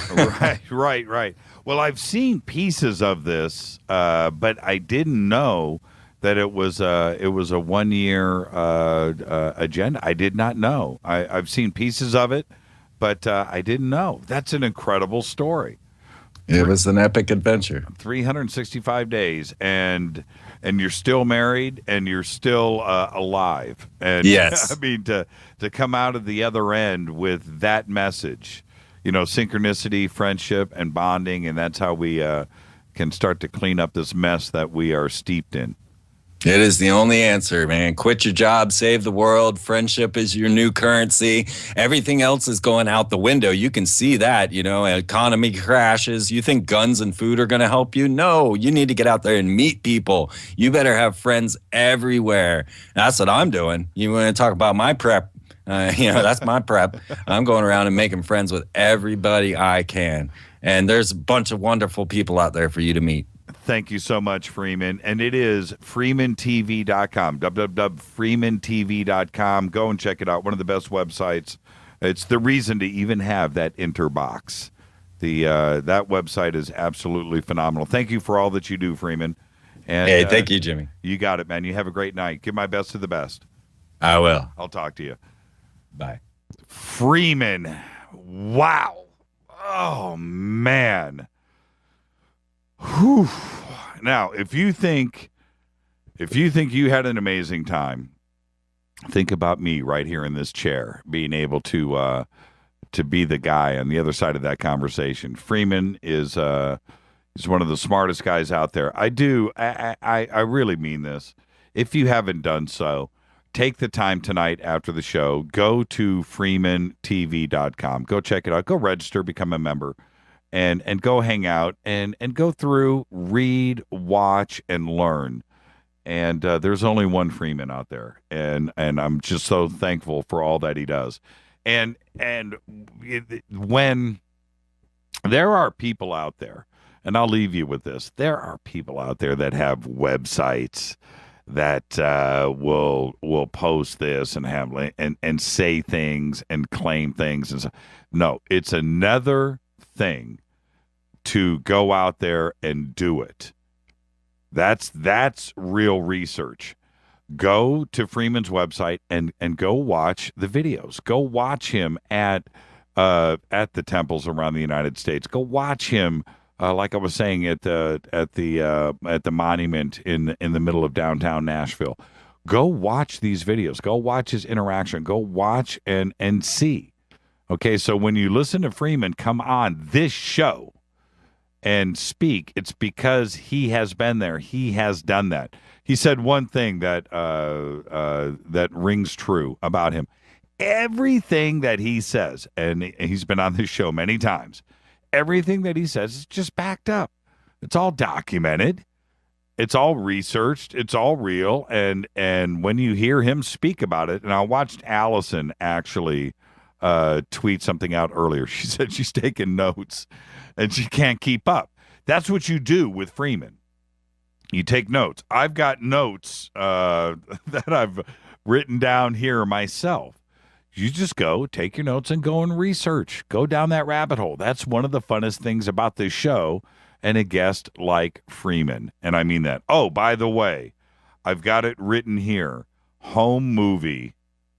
Right. Well, I've seen pieces of this, but I didn't know that it was a 1 year agenda. I did not know. I've seen pieces of it, but I didn't know. That's an incredible story. It was an epic adventure. 365 days, and you're still married, and you're still alive. And yes, I mean to come out of the other end with that message. Synchronicity, friendship, and bonding, and that's how we can start to clean up this mess that we are steeped in. It is the only answer, man. Quit your job, save the world. Friendship is your new currency. Everything else is going out the window. You can see that, economy crashes. You think guns and food are going to help you? No, you need to get out there and meet people. You better have friends everywhere. That's what I'm doing. You want to talk about my prep? That's my prep. I'm going around and making friends with everybody I can. And there's a bunch of wonderful people out there for you to meet. Thank you so much, Freeman. And it is freemantv.com, www.freemantv.com. Go and check it out. One of the best websites. It's the reason to even have that interbox. That website is absolutely phenomenal. Thank you for all that you do, Freeman. And, hey, thank you, Jimmy. You got it, man. You have a great night. Give my best to the best. I will. I'll talk to you. Bye. Freeman. Wow. Oh, man. Whew. Now, if you think you had an amazing time, think about me right here in this chair, being able to be the guy on the other side of that conversation. Freeman is one of the smartest guys out there. I really mean this. If you haven't done so, take the time tonight after the show. Go to freemantv.com. Go check it out. Go register, become a member, and go hang out and go through, read, watch, and learn. And there's only one Freeman out there, and I'm just so thankful for all that he does. And when there are people out there, and I'll leave you with this, there are people out there that have websites that will post this and have and say things and claim things and so. No, it's another thing to go out there and do it. That's real research. Go to Freeman's website and go watch the videos. Go watch him at the temples around the United States. Go watch him. Like I was saying at the monument in the middle of downtown Nashville. Go watch these videos. Go watch his interaction. Go watch and see. Okay, so when you listen to Freeman come on this show and speak, it's because he has been there. He has done that. He said one thing that rings true about him. Everything that he says, and he's been on this show many times, everything that he says is just backed up. It's all documented. It's all researched. It's all real. And when you hear him speak about it, and I watched Allison actually tweet something out earlier. She said she's taking notes and she can't keep up. That's what you do with Freeman. You take notes. I've got notes that I've written down here myself. You just go, take your notes, and go and research. Go down that rabbit hole. That's one of the funnest things about this show and a guest like Freeman. And I mean that. Oh, by the way, I've got it written here. Home movie,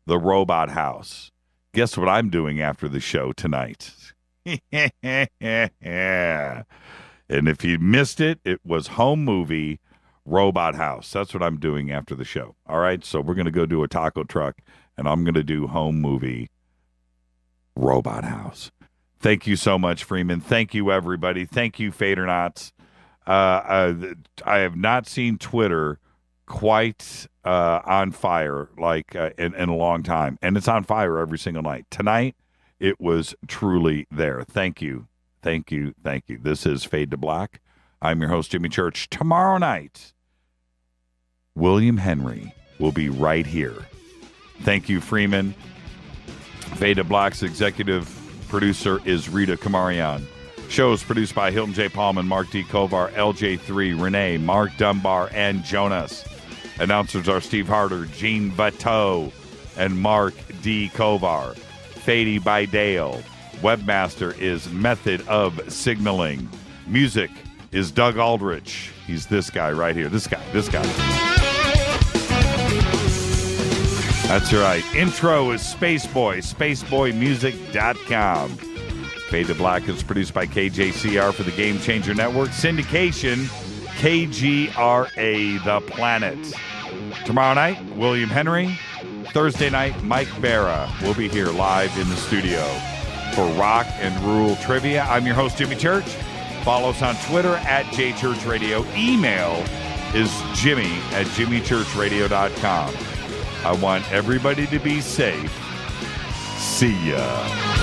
The Robot House. Guess what I'm doing after the show tonight? And if you missed it, it was Home Movie, Robot House. That's what I'm doing after the show. All right, so we're going to go do a taco truck, and I'm going to do home movie Robot House. Thank you so much, Freeman. Thank you, everybody. Thank you, Fadernauts. I have not seen Twitter quite on fire like in a long time, and it's on fire every single night. Tonight, it was truly there. Thank you. Thank you. Thank you. This is Fade to Black. I'm your host, Jimmy Church. Tomorrow night, William Henry will be right here. Thank you, Freeman. Fade to Black's executive producer is Rita Kamarian. Shows produced by Hilton J. Paulman, Mark D. Kovar, LJ3, Renee, Mark Dunbar, and Jonas. Announcers are Steve Harder, Gene Bateau, and Mark D. Kovar. Fady by Dale. Webmaster is Method of Signaling. Music is Doug Aldrich. He's this guy right here. This guy. That's right. Intro is Spaceboy, spaceboymusic.com. Fade to Black is produced by KJCR for the Game Changer Network. Syndication, KGRA, The Planet. Tomorrow night, William Henry. Thursday night, Mike Barra will be here live in the studio for Rock and Rule Trivia. I'm your host, Jimmy Church. Follow us on Twitter at JChurchRadio. Email is jimmy@jimmychurchradio.com. I want everybody to be safe. See ya.